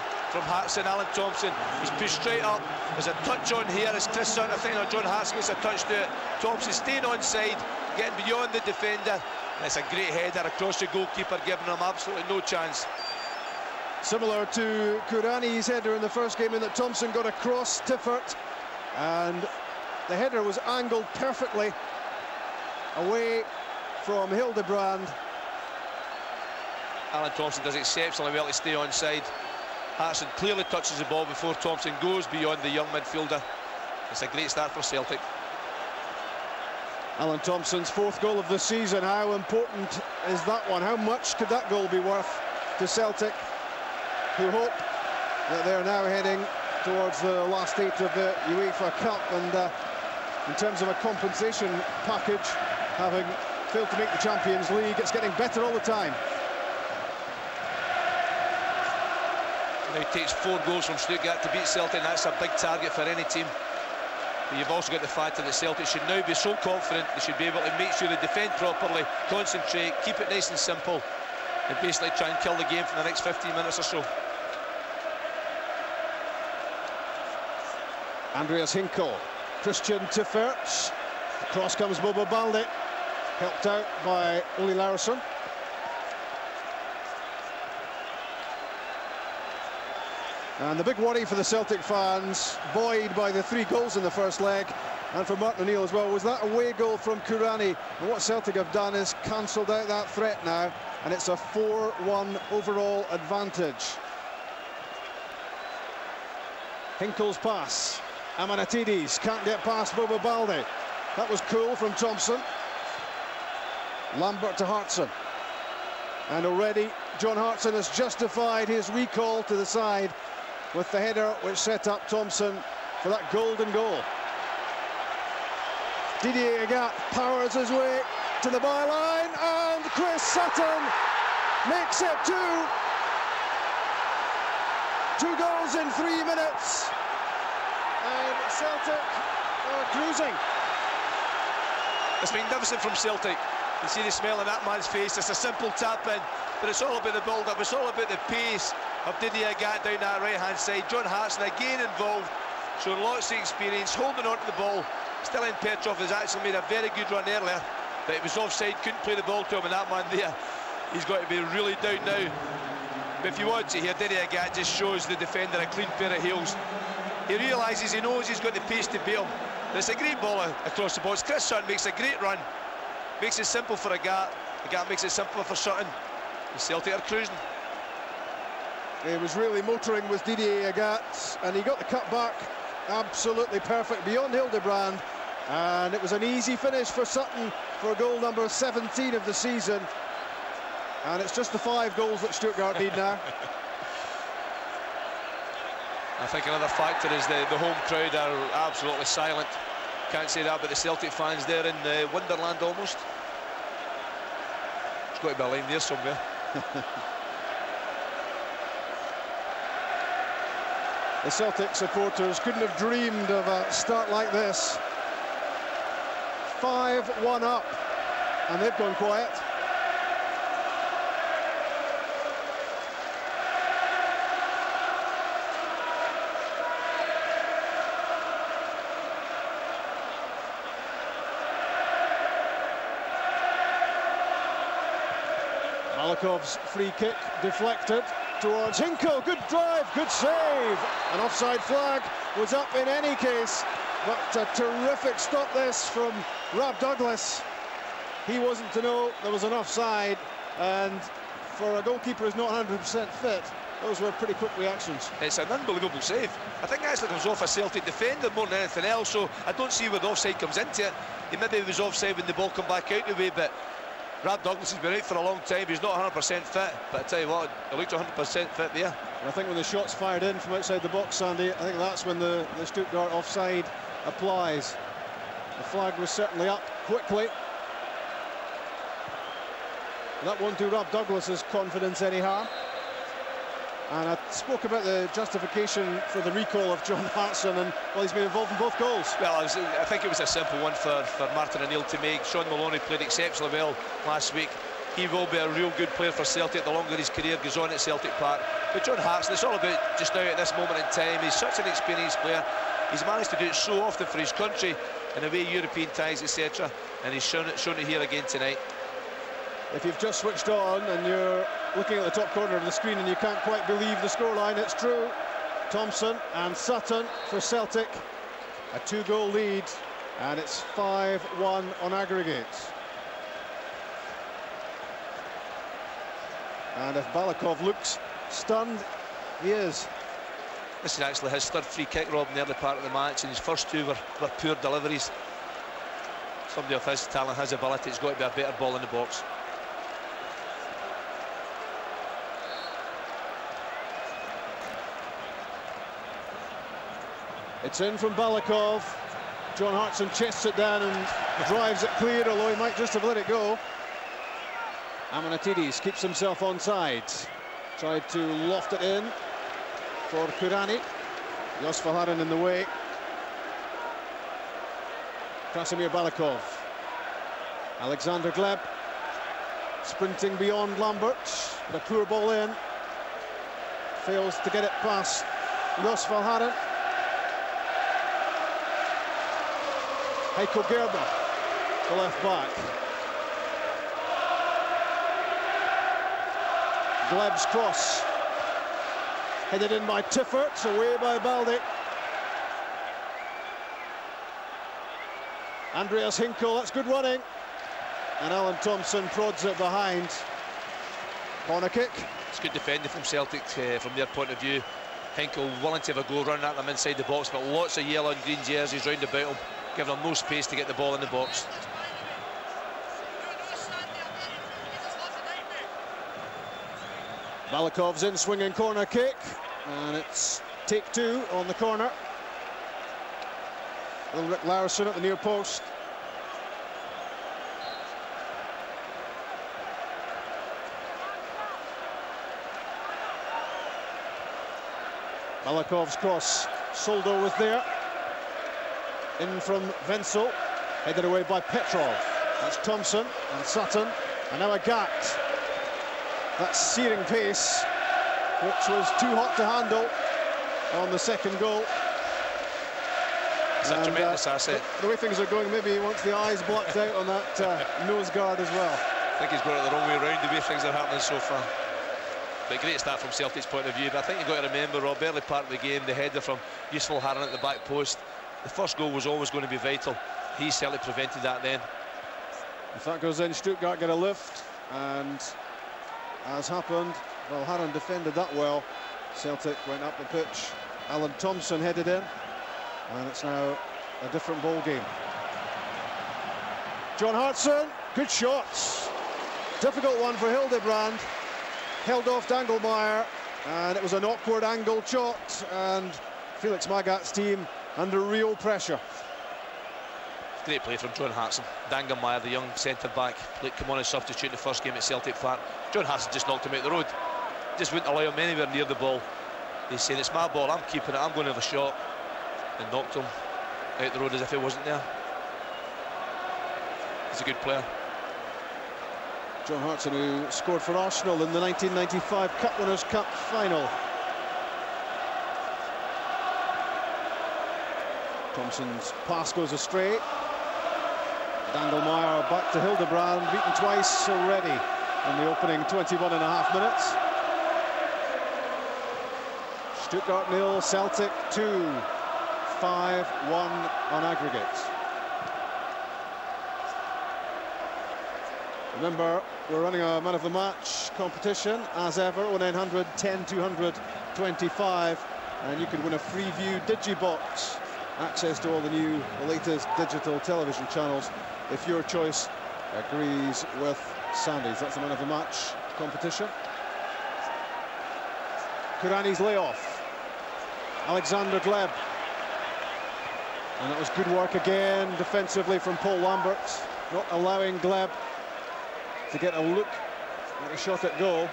Hartson. Alan Thompson, he's pushed straight up. There's a touch on here as Chris Sutton, I think John Hartson gets a touch to it. Thompson staying onside, getting beyond the defender. And it's a great header across the goalkeeper, giving him absolutely no chance. Similar to Kurani's header in the first game, in that Thompson got across Tiffert, and the header was angled perfectly away from Hildebrand. Alan Thompson does exceptionally well to stay onside. Hartson clearly touches the ball before Thompson goes beyond the young midfielder. It's a great start for Celtic. Alan Thompson's fourth goal of the season. How important is that one? How much could that goal be worth to Celtic, who hope that they're now heading towards the last eight of the UEFA Cup? And in terms of a compensation package, having failed to make the Champions League, it's getting better all the time. Now it takes 4 goals from Stuttgart to beat Celtic, and that's a big target for any team. But you've also got the fact that Celtic should now be so confident they should be able to make sure they defend properly, concentrate, keep it nice and simple, and basically try and kill the game for the next 15 minutes or so. Andreas Hinkle, Christian Tiffert. Across comes Bobo Balde, helped out by Ole Larsson. And the big worry for the Celtic fans, buoyed by the 3 goals in the first leg, and for Martin O'Neill as well, was that away goal from Kurani. And what Celtic have done is cancelled out that threat now, and it's a 4-1 overall advantage. Hinkle's pass. Amanatidis can't get past Bobo Balde. That was cool from Thompson. Lambert to Hartson. And already John Hartson has justified his recall to the side with the header which set up Thompson for that golden goal. Didier Agat powers his way to the byline, and Chris Sutton makes it 2. 2 goals in 3 minutes, and Celtic are cruising. It's magnificent from Celtic. You see the smile on that man's face. It's a simple tap in, but it's all about the build-up. It's all about the pace of Didier Agat down that right-hand side. John Hartson again involved, showing lots of experience, holding on to the ball. Still Petrov has actually made a very good run earlier, but it was offside, couldn't play the ball to him, and that man there, he's got to be really down now. But if you watch it here, Didier Agat just shows the defender a clean pair of heels. He realises, he knows he's got the pace to beat him. There's a great ball across the box. Chris Sutton makes a great run, makes it simple for Agat. Agat makes it simpler for Sutton. The Celtic are cruising. He was really motoring with Didier Agat, and he got the cut back absolutely perfect beyond Hildebrand, and it was an easy finish for Sutton for goal number 17 of the season, and it's just the 5 goals that Stuttgart need now. I think another factor is the home crowd are absolutely silent. Can't say that about the Celtic fans there in Wonderland almost. There's got to be a line there somewhere. The Celtic supporters couldn't have dreamed of a start like this. 5-1 up, and they've gone quiet. Malakov's free kick deflected towards Hinkle. Good drive, good save. An offside flag was up in any case, but a terrific stop this from Rob Douglas. He wasn't to know there was an offside, and for a goalkeeper who's not 100% fit, those were pretty quick reactions. It's an unbelievable save. I think actually comes off a Celtic defender more than anything else, so I don't see where the offside comes into it. He maybe was offside when the ball come back out the way, but Rob Douglas has been out for a long time. He's not 100% fit, but I tell you what, he looked 100% fit there. And I think when the shot's fired in from outside the box, Sandy, I think that's when the Stuttgart offside applies. The flag was certainly up quickly. That won't do Rob Douglas's confidence any harm. And I spoke about the justification for the recall of John Hartson, and well, he's been involved in both goals. Well, I think it was a simple one for Martin O'Neill to make. Sean Maloney played exceptionally well last week. He will be a real good player for Celtic the longer his career goes on at Celtic Park. But John Hartson, it's all about just now at this moment in time. He's such an experienced player. He's managed to do it so often for his country in away European ties, etc. And he's shown it here again tonight. If you've just switched on and you're looking at the top corner of the screen and you can't quite believe the scoreline, it's true. Thompson and Sutton for Celtic. A 2-goal lead, and it's 5-1 on aggregate. And if Balakov looks stunned, he is. This is actually his third free kick, Rob, in the early part of the match, and his first 2 were poor deliveries. Somebody of his talent, his ability, it's got to be a better ball in the box. It's in from Balakov. John Hartson chests it down and drives it clear, although he might just have let it go. Amanatidis keeps himself onside. Tried to loft it in for Kurani. Jos Verhaeren in the way. Krasimir Balakov. Alexander Gleb sprinting beyond Lambert. The poor ball in. Fails to get it past Jos Verhaeren. Heiko Gerber, the left back. Gleb's cross. Headed in by Tiffert, away by Balde. Andreas Hinkle, that's good running. And Alan Thompson prods it behind. Corner kick. It's good defending from Celtic from their point of view. Hinkle willing to have a go running at them inside the box, but lots of yellow and green jerseys round about him, giving them no space to get the ball in the box. Balakov's in, swinging corner kick, and it's take two on the corner. Ulrich Larsson at the near post. Balakov's cross, Soldo was there. In from Wenzel, headed away by Petrov. That's Thompson and Sutton, and now Agat. That searing pace, which was too hot to handle on the second goal. It's a tremendous asset. The way things are going, maybe he wants the eyes blocked out on that nose guard as well. I think he's got it the wrong way around, the way things are happening so far. But great start from Celtic's point of view. But I think you've got to remember, Rob, early part of the game, the header from Useful Haran at the back post. The first goal was always going to be vital. He certainly prevented that then. If that goes in, Stuttgart get a lift, and as happened, well, Haran defended that well. Celtic went up the pitch. Alan Thompson headed in, and it's now a different ball game. John Hartson, good shots. Difficult one for Hildebrand. Held off Dangelmeyer, and it was an awkward angle shot, and Felix Magat's team under real pressure. Great play from John Hartson. Dangelmeyer, the young centre-back, come on as substitute in the first game at Celtic Park. John Hartson just knocked him out the road. Just wouldn't allow him anywhere near the ball. He's saying, it's my ball, I'm keeping it, I'm going to have a shot. And knocked him out the road as if he wasn't there. He's a good player. John Hartson, who scored for Arsenal in the 1995 Cup Winners' Cup final. Thompson's pass goes astray. Dangelmeyer back to Hildebrand, beaten twice already in the opening 21.5 minutes. Stuttgart 0, Celtic 2, 5-1 on aggregate. Remember, we're running a man of the match competition as ever, 0900 10 225, and you can win a free view Digibox, access to all the latest digital television channels if your choice agrees with Sandy's. That's the man of the match competition. Kurani's layoff. Alexander Gleb. And that was good work again defensively from Paul Lambert, not allowing Gleb to get a look at a shot at goal.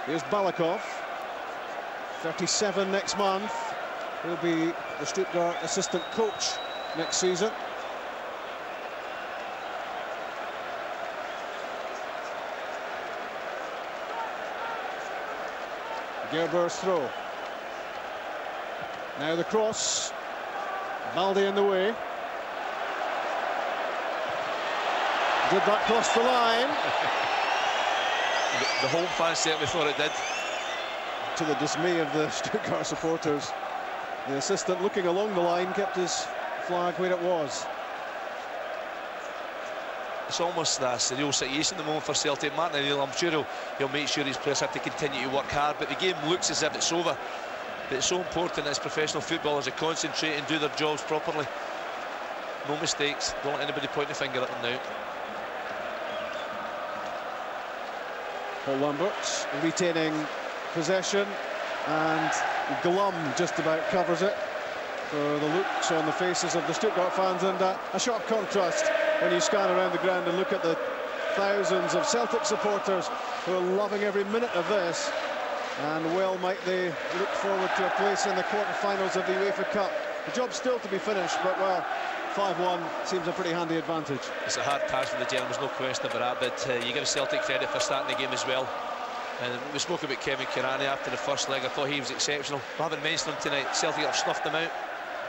Here's Balakov, 37 next month. He'll be the Stuttgart assistant coach next season. Gerber's throw. Now the cross. Baldi in the way. Did that cross the line? The home fans certainly thought it did. To the dismay of the Stuttgart supporters, the assistant, looking along the line, kept his flag where it was. It's almost a surreal situation at the moment for Celtic. Martin O'Neill, I'm sure he'll make sure his players have to continue to work hard, but the game looks as if it's over. But it's so important as professional footballers to concentrate and do their jobs properly. No mistakes. Don't let anybody point the finger at them now. Paul Lambert retaining possession, and Glum just about covers it for the looks on the faces of the Stuttgart fans, and a sharp contrast when you scan around the ground and look at the thousands of Celtic supporters who are loving every minute of this, and well might they look forward to a place in the quarter-finals of the UEFA Cup. The job's still to be finished, but well, 5-1 seems a pretty handy advantage. It's a hard task for the Germans, no question about that, but you give Celtic credit for starting the game as well. And we spoke about Kevin Kurani after the first leg. I thought he was exceptional. We haven't mentioned him tonight. Celtic have snuffed him out.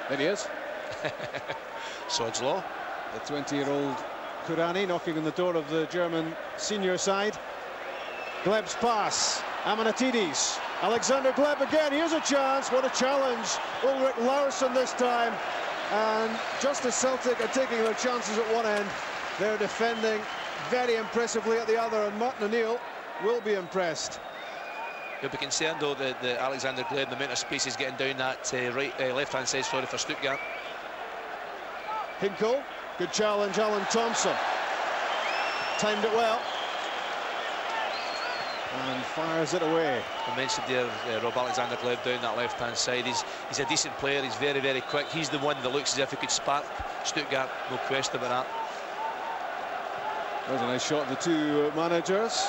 There he is. Sod's law. The 20-year-old Kurani knocking on the door of the German senior side. Gleb's pass. Amanatidis. Alexander Gleb again. Here's a chance. What a challenge. Ulrich Larsson this time. And just as Celtic are taking their chances at one end, they're defending very impressively at the other, and Martin O'Neill will be impressed. You'll be concerned though that Alexander Gleb, the amount of space he's getting down that left-hand side, sorry, for Stuttgart. Hinkle, good challenge, Alan Thompson. Timed it well. And fires it away. I mentioned there Rob Alexander Gleb down that left-hand side. He's a decent player, he's very, very quick. He's the one that looks as if he could spark Stuttgart, no question about that. There's a nice shot of the two managers.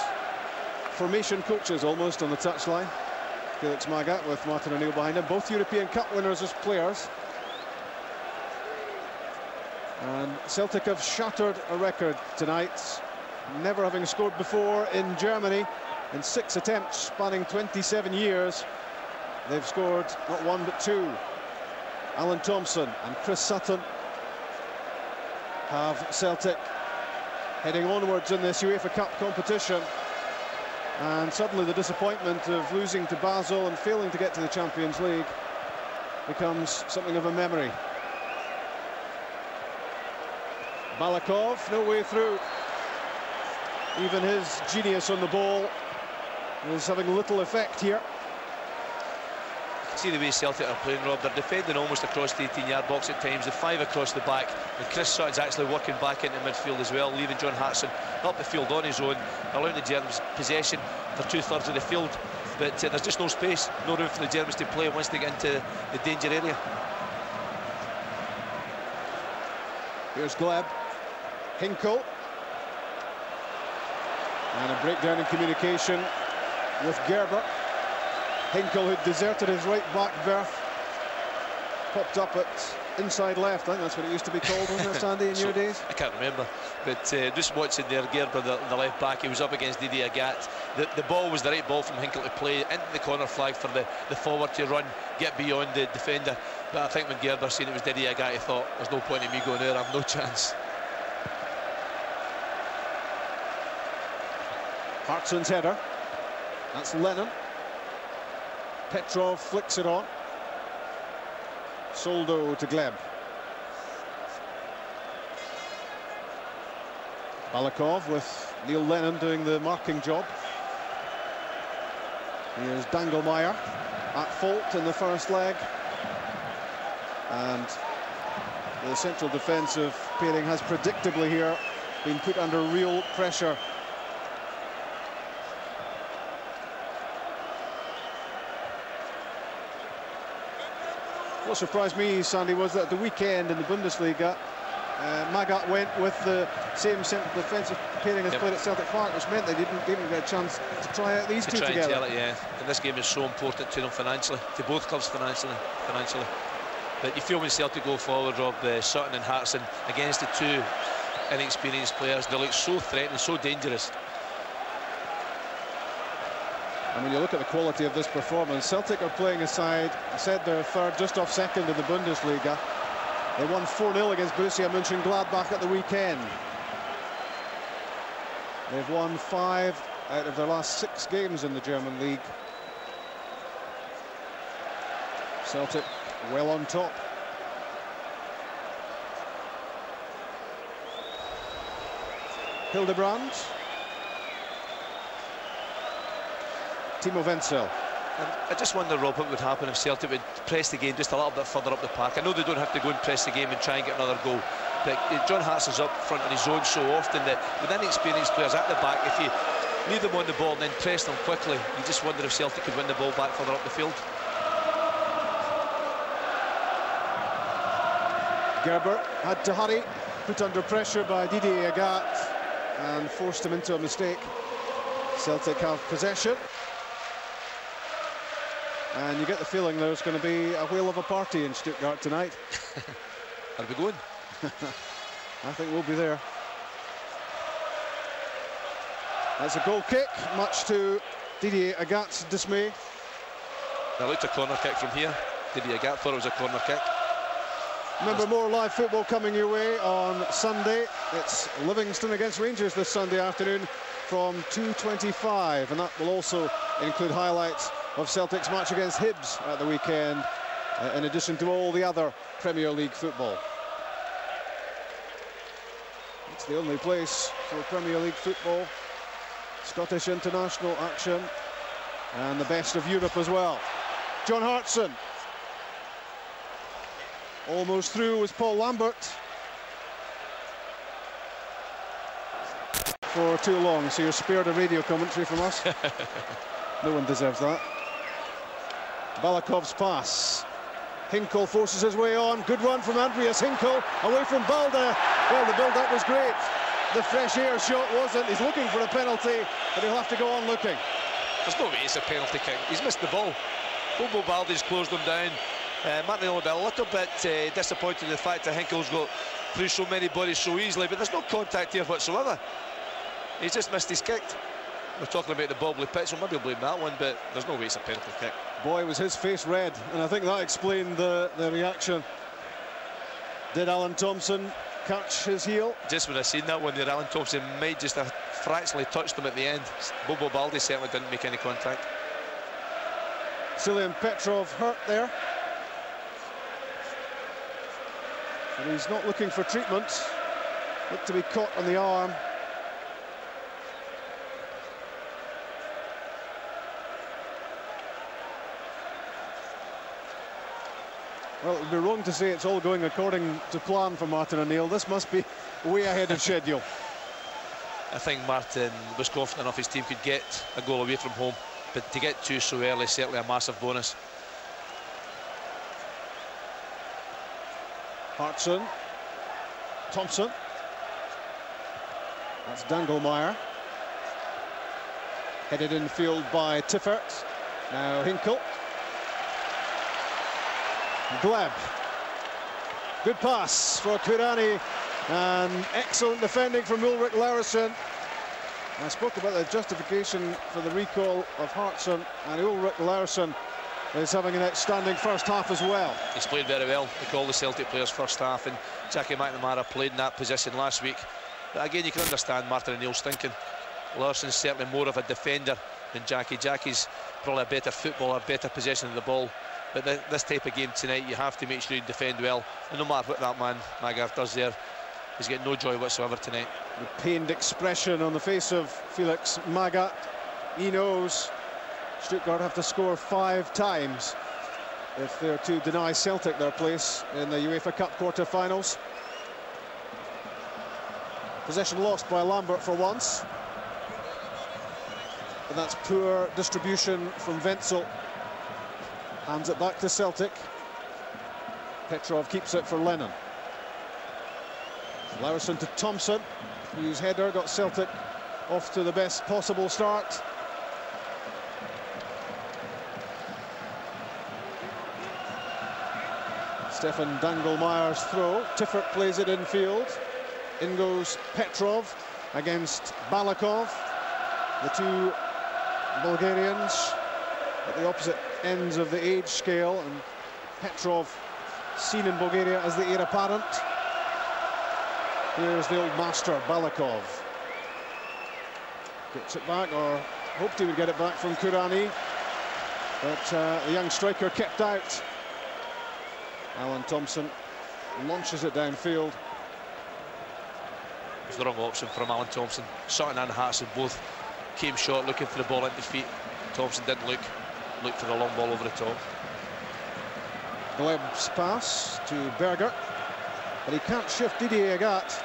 Formation coaches almost on the touchline. Felix Magath with Martin O'Neill behind him. Both European Cup winners as players. And Celtic have shattered a record tonight, never having scored before in Germany. In 6 attempts spanning 27 years, they've scored not one but two. Alan Thompson and Chris Sutton have Celtic heading onwards in this UEFA Cup competition. And suddenly the disappointment of losing to Basel and failing to get to the Champions League becomes something of a memory. Balakov, no way through. Even his genius on the ball is having little effect here. See the way Celtic are playing, Rob. They're defending almost across the 18-yard box at times, the 5 across the back, and Chris Sutton's actually working back into midfield as well, leaving John Hartson up the field on his own, allowing the Germans possession for 2/3 of the field. But there's just no space, no room for the Germans to play once they get into the danger area. Here's Gleb, Hinkle, and a breakdown in communication with Gerber. Hinkle, who'd deserted his right back berth, popped up at inside left. I think that's what it used to be called, wasn't it, Sandy, in your days? I can't remember, but just watching there, Gerber, the left back, he was up against Didier Agathe. The ball was the right ball from Hinkle to play into the corner flag for the forward to run, get beyond the defender. But I think when Gerber seen it was Didier Agathe, he thought, there's no point in me going there, I've no chance. Hartson's header. That's Lennon. Petrov flicks it on. Soldo to Gleb. Balakov with Neil Lennon doing the marking job. Here's Dangelmeyer at fault in the first leg. And the central defensive pairing has predictably here been put under real pressure. What surprised me, Sandy, was that the weekend in the Bundesliga, Magath went with the same central defensive pairing as played at Celtic Park, which meant they didn't even get a chance to try out these two together. And yeah, and this game is so important to them financially, to both clubs financially. But you feel when Celtic go forward, Rob, Sutton and Hartson against the two inexperienced players, they look so threatening, so dangerous. And when you look at the quality of this performance, Celtic are playing a side, I said they're third, just off second in the Bundesliga. They won 4-0 against Borussia Mönchengladbach at the weekend. They've won 5 out of their last 6 games in the German league. Celtic well on top. Hildebrand. Timo Wenzel. I just wonder, Rob, what would happen if Celtic would press the game just a little bit further up the park. I know they don't have to go and press the game and try and get another goal, but John Hartson's up front on his own so often that with inexperienced players at the back, if you leave them on the ball and then press them quickly, you just wonder if Celtic could win the ball back further up the field. Gerber had to hurry, put under pressure by Didier Agathe and forced him into a mistake. Celtic have possession. And you get the feeling there's going to be a whale of a party in Stuttgart tonight. Are we going? I think we'll be there. That's a goal kick, much to Didier Agathe's dismay. That looked a corner kick from here. Didier Agathe thought it was a corner kick. Remember, more live football coming your way on Sunday. It's Livingston against Rangers this Sunday afternoon from 2:25, and that will also include highlights of Celtic's match against Hibs at the weekend, in addition to all the other Premier League football. It's the only place for Premier League football, Scottish international action, and the best of Europe as well. John Hartson. Almost through was Paul Lambert. For too long, so you're spared a radio commentary from us. No one deserves that. Balakov's pass. Hinkle forces his way on. Good run from Andreas Hinkle. Away from Balde. Well, the build-up was great. The fresh air shot wasn't. He's looking for a penalty, but he'll have to go on looking. There's no way it's a penalty kick. He's missed the ball. Bobo Balde's closed him down. Martin will be a little bit disappointed in the fact that Hinkle's got through so many bodies so easily, but there's no contact here whatsoever. He's just missed his kick. We're talking about the bobbly pitch, so maybe he'll blame that one, but there's no way it's a penalty kick. Boy, was his face red, and I think that explained the reaction. Did Alan Thompson catch his heel? Just when I seen that one there, Alan Thompson might just have fractionally touched him at the end. Bobo Balde certainly didn't make any contact. Silian Petrov hurt there. And he's not looking for treatment. Looked to be caught on the arm. Well, it would be wrong to say it's all going according to plan for Martin O'Neill. This must be way ahead of schedule. I think Martin was confident enough his team could get a goal away from home, but to get two so early is certainly a massive bonus. Hartson. Thompson. That's Dangelmeyer. Headed in field by Tiffert. Now Hinkle. Gleb. Good pass for Kurani, and excellent defending from Ulrich Laursen. I spoke about the justification for the recall of Hartson, and Ulrich Laursen is having an outstanding first half as well. He's played very well, like all the Celtic players first half, and Jackie McNamara played in that position last week. But again, you can understand Martin O'Neill's thinking. Larsen's certainly more of a defender than Jackie. Jackie's probably a better footballer, a better possession of the ball. But this type of game tonight, you have to make sure you defend well. And no matter what that man, Magath, does there, he's getting no joy whatsoever tonight. The pained expression on the face of Felix Magath. He knows Stuttgart have to score 5 times if they're to deny Celtic their place in the UEFA Cup quarter-finals. Possession lost by Lambert for once. But that's poor distribution from Wenzel. Hands it back to Celtic. Petrov keeps it for Lennon. Laursen to Thompson, whose header got Celtic off to the best possible start. Stefan Dangelmeyer's throw. Tiffert plays it in field. In goes Petrov against Balakov. The two Bulgarians at the opposite ends of the age scale, and Petrov seen in Bulgaria as the heir apparent. Here's the old master, Balakov. Gets it back, or hoped he would get it back from Kurani, but the young striker kept out. Alan Thompson launches it downfield. It was the wrong option from Alan Thompson. Sutton and Hartson both came short looking for the ball into feet. Thompson didn't look for the long ball over the top. Gleb's pass to Berger, but he can't shift Didier Agat.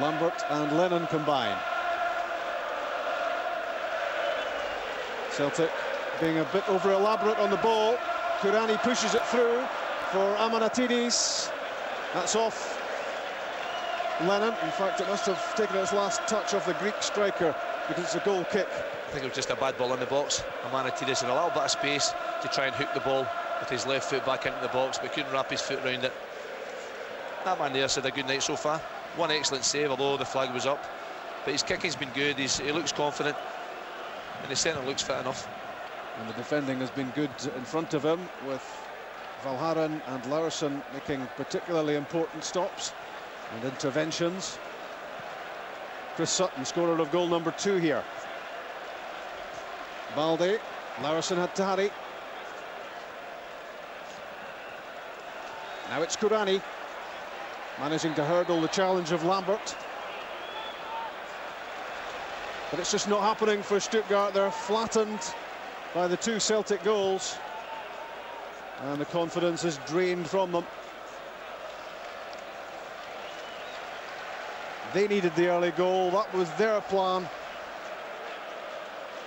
Lambert and Lennon combine. Celtic being a bit over elaborate on the ball. Kurani pushes it through for Amanatidis. That's off Lennon. In fact, it must have taken its last touch off the Greek striker, because it's a goal kick. I think it was just a bad ball in the box. Amanatidis in a little bit of space to try and hook the ball with his left foot back into the box, but couldn't wrap his foot around it. That man there said a good night so far. One excellent save, although the flag was up. But his kicking's been good, he looks confident, and he certainly looks fit enough. And the defending has been good in front of him, with Valharan and Laursen making particularly important stops and interventions. Chris Sutton, scorer of goal number 2 here. Balde, Laursen had to hurry. Now it's Kurani. managing to hurdle the challenge of Lambert. But it's just not happening for Stuttgart. They're flattened by the 2 Celtic goals, and the confidence is drained from them. They needed the early goal. That was their plan.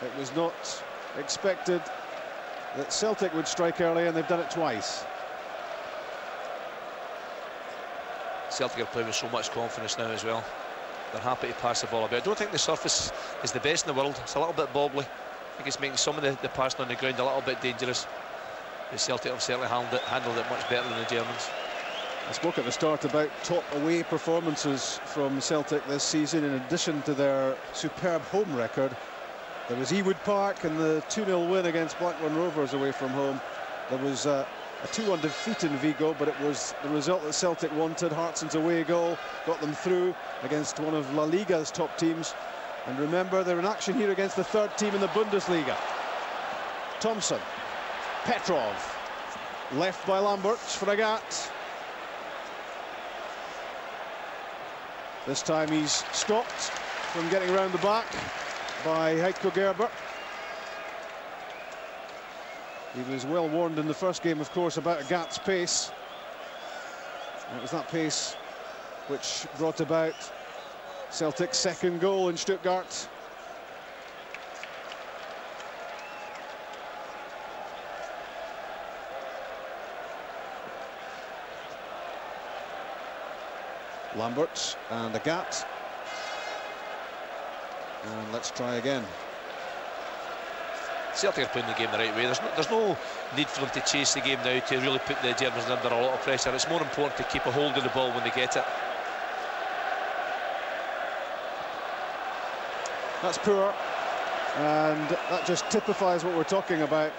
It was not expected that Celtic would strike early, and they've done it twice. Celtic are playing with so much confidence now as well. They're happy to pass the ball about. I don't think the surface is the best in the world. It's a little bit bobbly. I think it's making some of the passing on the ground a little bit dangerous. The Celtic have certainly handled it much better than the Germans. I spoke at the start about top away performances from Celtic this season. In addition to their superb home record, there was Ewood Park and the 2-0 win against Blackburn Rovers away from home. There was a 2-1 defeat in Vigo, but it was the result that Celtic wanted. Hartson's away goal got them through against one of La Liga's top teams. And remember, they're in action here against the 3rd team in the Bundesliga. Thompson, Petrov, left by Lambert, Fragat. This time he's stopped from getting around the back by Heiko Gerber. He was well warned in the first game, of course, about Gat's pace. And it was that pace which brought about Celtic's 2nd goal in Stuttgart. Lambert and Agat. And let's try again. Celtic are playing the game the right way. There's no need for them to chase the game now to really put the Germans under a lot of pressure. It's more important to keep a hold of the ball when they get it. That's poor, and that just typifies what we're talking about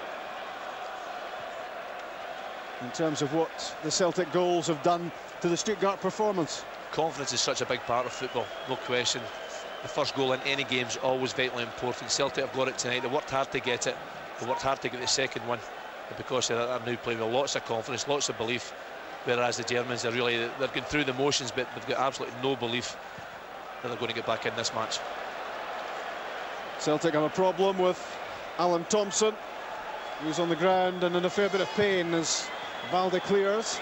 in terms of what the Celtic goals have done to the Stuttgart performance. Confidence is such a big part of football, no question. The first goal in any game is always vitally important. Celtic have got it tonight. They worked hard to get it. They worked hard to get the 2nd one. And because of that, they're now playing with lots of confidence, lots of belief. Whereas the Germans are they're going through the motions, but they've got absolutely no belief that they're going to get back in this match. Celtic have a problem with Alan Thompson, who's on the ground and in a fair bit of pain as Valde clears.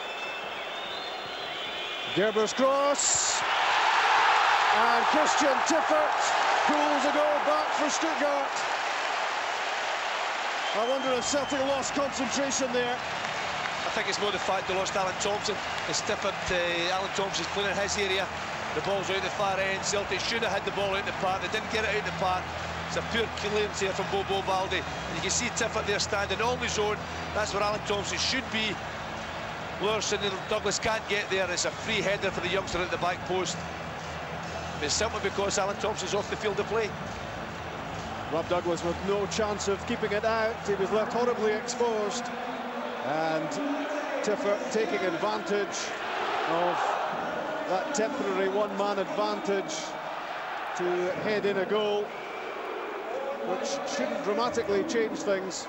Gerber's cross, and Christian Tiffert pulls a goal back for Stuttgart. I wonder if Celtic lost concentration there. I think it's more the fact they lost Alan Thompson. It's Tiffert, Alan Thompson's playing in his area. The ball's out the far end. Celtic should have had the ball out in the park. They didn't get it out in the park. It's a pure clearance here from Bobo Valde. And you can see Tiffert there standing on his own. That's where Alan Thompson should be. Lurson and Douglas can't get there. It's a free header for the youngster at the back post. It's simply because Alan Thompson's off the field of play. Rob Douglas with no chance of keeping it out. He was left horribly exposed. And Tiffert taking advantage of that temporary one-man advantage to head in a goal, which shouldn't dramatically change things,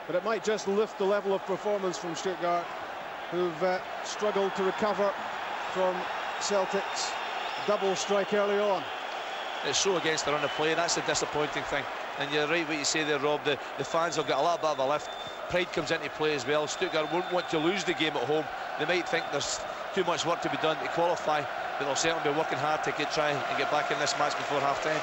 but it might just lift the level of performance from Stuttgart, who've struggled to recover from Celtic's double strike early on. It's so against the run of play, that's the disappointing thing. And you're right what you say there, Rob, the fans have got a little bit of a lift. Pride comes into play as well. Stuttgart won't want to lose the game at home. They might think there's too much work to be done to qualify, but they'll certainly be working hard to try and get back in this match before half-time.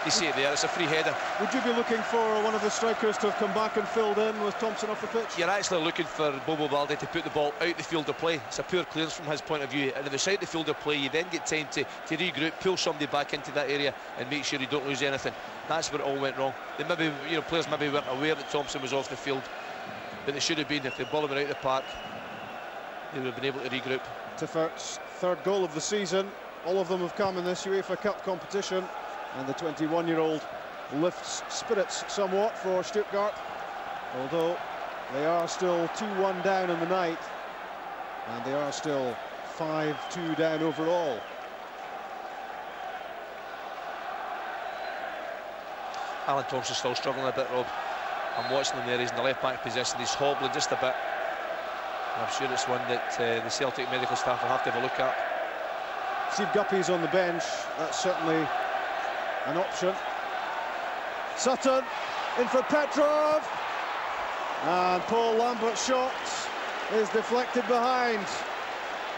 You see it there, it's a free header. Would you be looking for one of the strikers to have come back and filled in with Thompson off the pitch? You're actually looking for Bobo Valde to put the ball out the field of play. It's a poor clearance from his point of view, and if it's out the field of play, you then get time to regroup, pull somebody back into that area and make sure you don't lose anything. That's where it all went wrong. They maybe, players maybe weren't aware that Thompson was off the field, but they should have been. If the ball were out the park, they would have been able to regroup. Tiffert's 3rd goal of the season. All of them have come in this UEFA Cup competition, and the 21-year-old lifts spirits somewhat for Stuttgart, although they are still 2-1 down in the night, and they are still 5-2 down overall. Alan Thompson's still struggling a bit, Rob. I'm watching him there, he's in the left-back position, he's hobbling just a bit. I'm sure it's one that the Celtic medical staff will have to have a look at. Steve Guppy's on the bench. That's certainly an option. Sutton in for Petrov. And Paul Lambert's shot is deflected behind.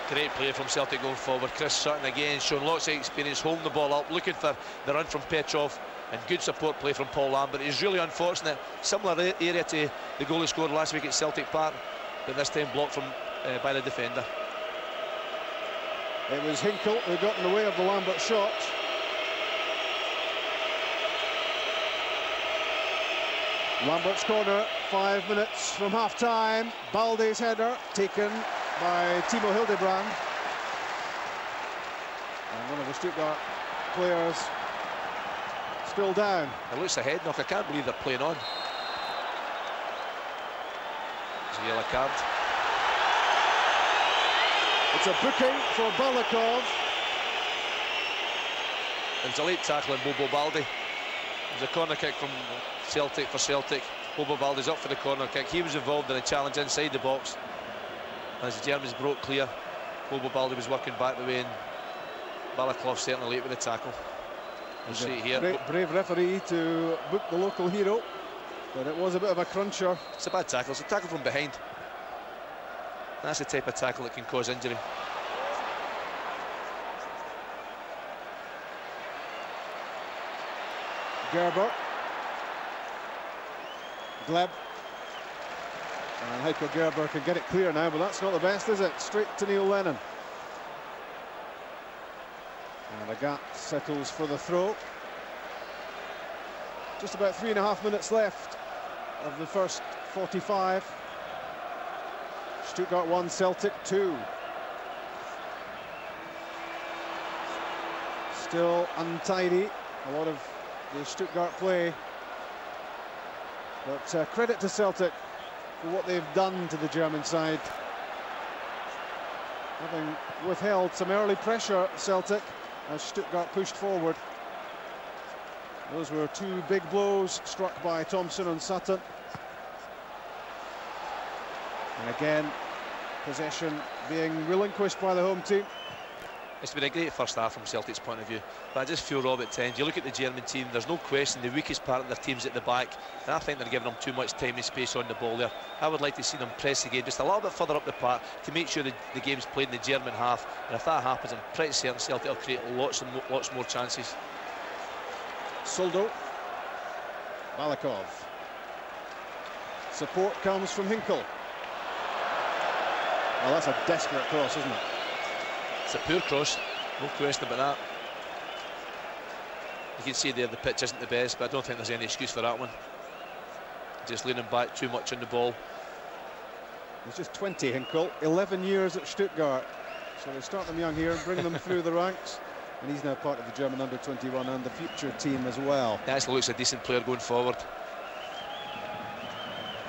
Great play from Celtic going forward. Chris Sutton again showing lots of experience, holding the ball up, looking for the run from Petrov, and good support play from Paul Lambert. He's really unfortunate. Similar area to the goal he scored last week at Celtic Park, but this time blocked from by the defender. It was Hinkle who got in the way of the Lambert shot. Lambert's corner, 5 minutes from half-time. Balde's header taken by Timo Hildebrand. And one of the Stuttgart players still down. It looks a head knock. I can't believe they're playing on. It's a yellow card. It's a booking for Balakov. It's a late tackle on Bobo Balde. There's a corner kick from Celtic for Celtic. Bobo Balde's up for the corner kick. He was involved in a challenge inside the box. As the Germans broke clear, Bobo Balde was working back the way, and Balakov certainly late with the tackle. We'll see it here. Brave referee to book the local hero, but it was a bit of a cruncher. It's a bad tackle. It's a tackle from behind. That's the type of tackle that can cause injury. Gerber. Gleb. And Heiko Gerber can get it clear now, but that's not the best, is it? Straight to Neil Lennon. And Agat settles for the throw. Just about 3.5 minutes left of the first 45. Stuttgart 1, Celtic 2. Still untidy, a lot of the Stuttgart play. But credit to Celtic for what they've done to the German side. Having withheld some early pressure, Celtic, as Stuttgart pushed forward. Those were two big blows struck by Thompson and Sutton. And again, possession being relinquished by the home team. It's been a great first half from Celtic's point of view, but I just feel, Rob, at times you look at the German team, there's no question the weakest part of their team's at the back, and I think they're giving them too much time and space on the ball there. I would like to see them press the game just a little bit further up the park to make sure the game's played in the German half, and if that happens, I'm pretty certain Celtic will create lots more chances. Soldo. Balakov. Support comes from Hinkle. Well, that's a desperate cross, isn't it? It's a poor cross, no question about that. You can see there the pitch isn't the best, but I don't think there's any excuse for that one. Just leaning back too much on the ball. He's just 20, Hinkle, 11 years at Stuttgart. So they start them young here and bring them through the ranks. And he's now part of the German under-21 and the future team as well. He actually looks a decent player going forward.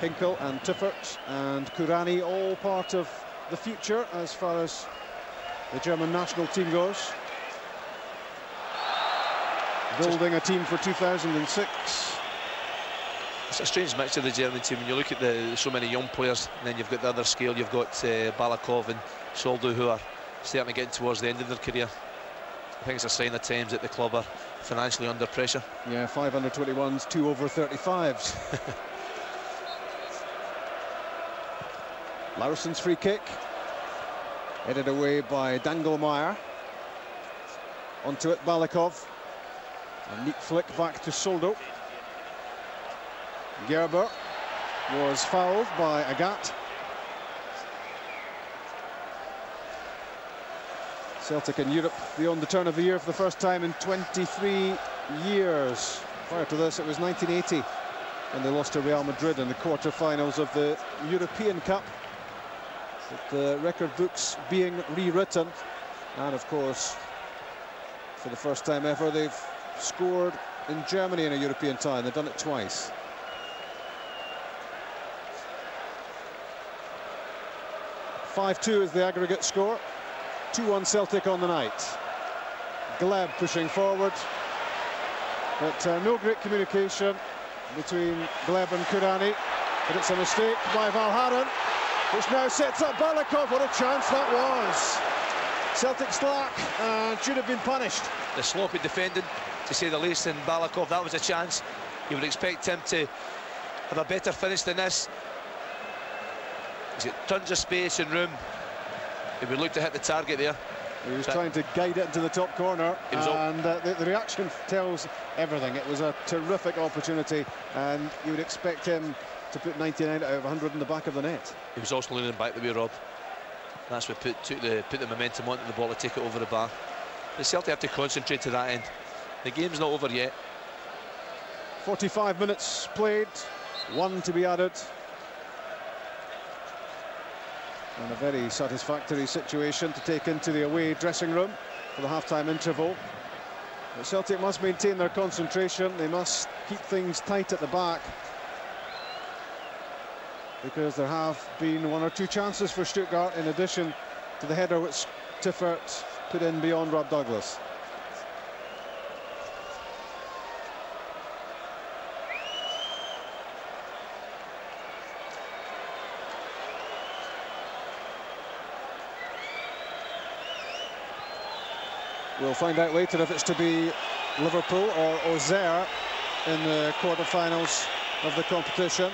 Hinkle and Tiffert and Kurani all part of the future as far as the German national team goes. Building a team for 2006. It's a strange mix of the German team when you look at so many young players, and then you've got the other scale. You've got Balakov and Soldo, who are certainly getting towards the end of their career. I think it's a sign at times that the club are financially under pressure. Yeah, 5 under-21s, 2 over 35s. Laurson's free kick. Headed away by Dangelmeyer. Onto it, Balakov. A neat flick back to Soldo. Gerber was fouled by Agat. Celtic in Europe beyond the turn of the year for the first time in 23 years. Prior to this, it was 1980 when they lost to Real Madrid in the quarter-finals of the European Cup. With the record books being rewritten, and of course, for the first time ever, they've scored in Germany in a European tie. They've done it twice. (5-2) is the aggregate score. 2-1 Celtic on the night. Gleb pushing forward, but no great communication between Gleb and Kurani. But it's a mistake by Valharan. which now sets up Balakov. What a chance that was. Celtic slack and should have been punished. The sloppy defending, to say the least, in Balakov. That was a chance. You would expect him to have a better finish than this. He's got tons of space and room. He would look to hit the target there. He was trying to guide it into the top corner, and the reaction tells everything. It was a terrific opportunity, and you would expect him to put 99 out of 100 in the back of the net. He was also leaning back the way, Rob. That's what put the momentum onto the ball to take it over the bar. The Celtic have to concentrate to that end. The game's not over yet. 45 minutes played, 1 to be added. And a very satisfactory situation to take into the away dressing room for the half-time interval. But Celtic must maintain their concentration. They must keep things tight at the back, because there have been 1 or 2 chances for Stuttgart, in addition to the header which Tiffert put in beyond Rob Douglas. We'll find out later if it's to be Liverpool or Auxerre in the quarter-finals of the competition.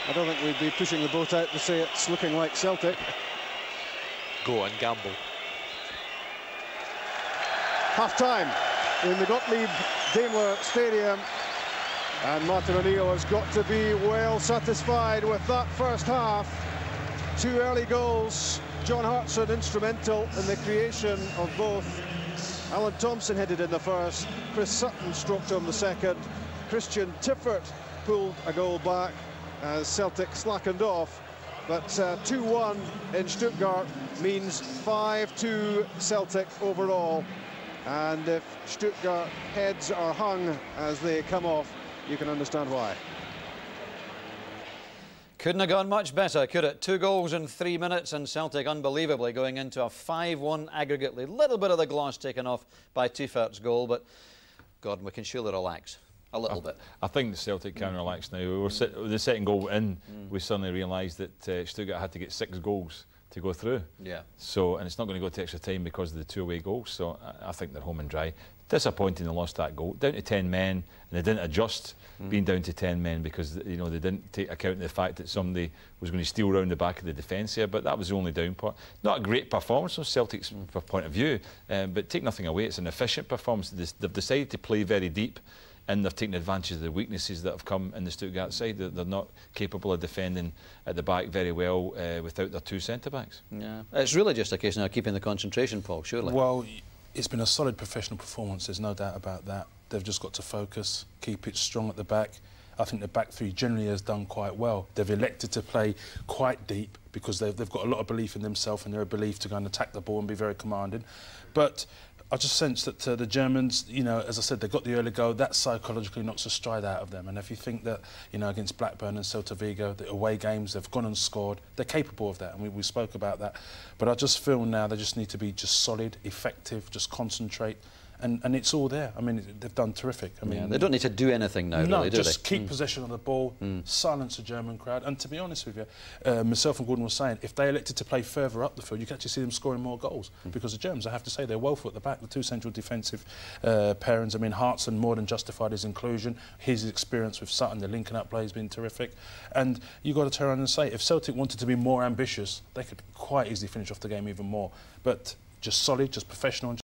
I don't think we'd be pushing the boat out to say it's looking like Celtic. Go and gamble. Half-time in the Gottlieb Daimler Stadium, and Martin O'Neill has got to be well satisfied with that first half. 2 early goals. John Hartson instrumental in the creation of both. Alan Thompson headed in the first, Chris Sutton stroked home the second. Christian Tiffert pulled a goal back as Celtic slackened off. But 2-1 in Stuttgart means 5-2 Celtic overall. And if Stuttgart heads are hung as they come off, you can understand why. Couldn't have gone much better, could it? 2 goals in 3 minutes, and Celtic unbelievably going into a 5-1 aggregate lead. Little bit of the gloss taken off by Tiffert's goal, but Gordon, we can surely relax a little bit. I think the Celtic can relax now. The second goal in, we suddenly realised that Stuttgart had to get 6 goals to go through. Yeah. So, and it's not going to go to extra time because of the 2 away goals. So I think they're home and dry. Disappointing they lost that goal. Down to 10 men, and they didn't adjust being down to 10 men because, you know, they didn't take account of the fact that somebody was going to steal round the back of the defence here. But that was the only down part. Not a great performance from Celtic's point of view, but take nothing away. It's an efficient performance. They've decided to play very deep, and they've taken advantage of the weaknesses that have come in the Stuttgart side. They're not capable of defending at the back very well without their 2 centre-backs. Yeah, it's really just a case now of keeping the concentration, Paul, surely. Well, it's been a solid professional performance, there's no doubt about that. They've just got to focus, keep it strong at the back. I think the back 3 generally has done quite well. They've elected to play quite deep because they've got a lot of belief in themselves and their belief to go and attack the ball and be very commanding. But I just sense that the Germans, you know, as I said, they got the early goal. That psychologically knocks a stride out of them. And if you think that, you know, against Blackburn and Celta Vigo, the away games, they've gone and scored. They're capable of that, and we spoke about that. But I just feel now they just need to be just solid, effective, just concentrate. And it's all there. I mean, they've done terrific. I mean, they don't need to do anything now, no, really, do they? just keep possession of the ball, silence the German crowd. And to be honest with you, myself and Gordon were saying, if they elected to play further up the field, you can actually see them scoring more goals. Because the Germans, I have to say, they're woeful at the back. The 2 central defensive pairings. I mean, Hartson more than justified his inclusion. His experience with Sutton, the linking up play has been terrific. And you've got to turn around and say, if Celtic wanted to be more ambitious, they could quite easily finish off the game even more. But just solid, just professional.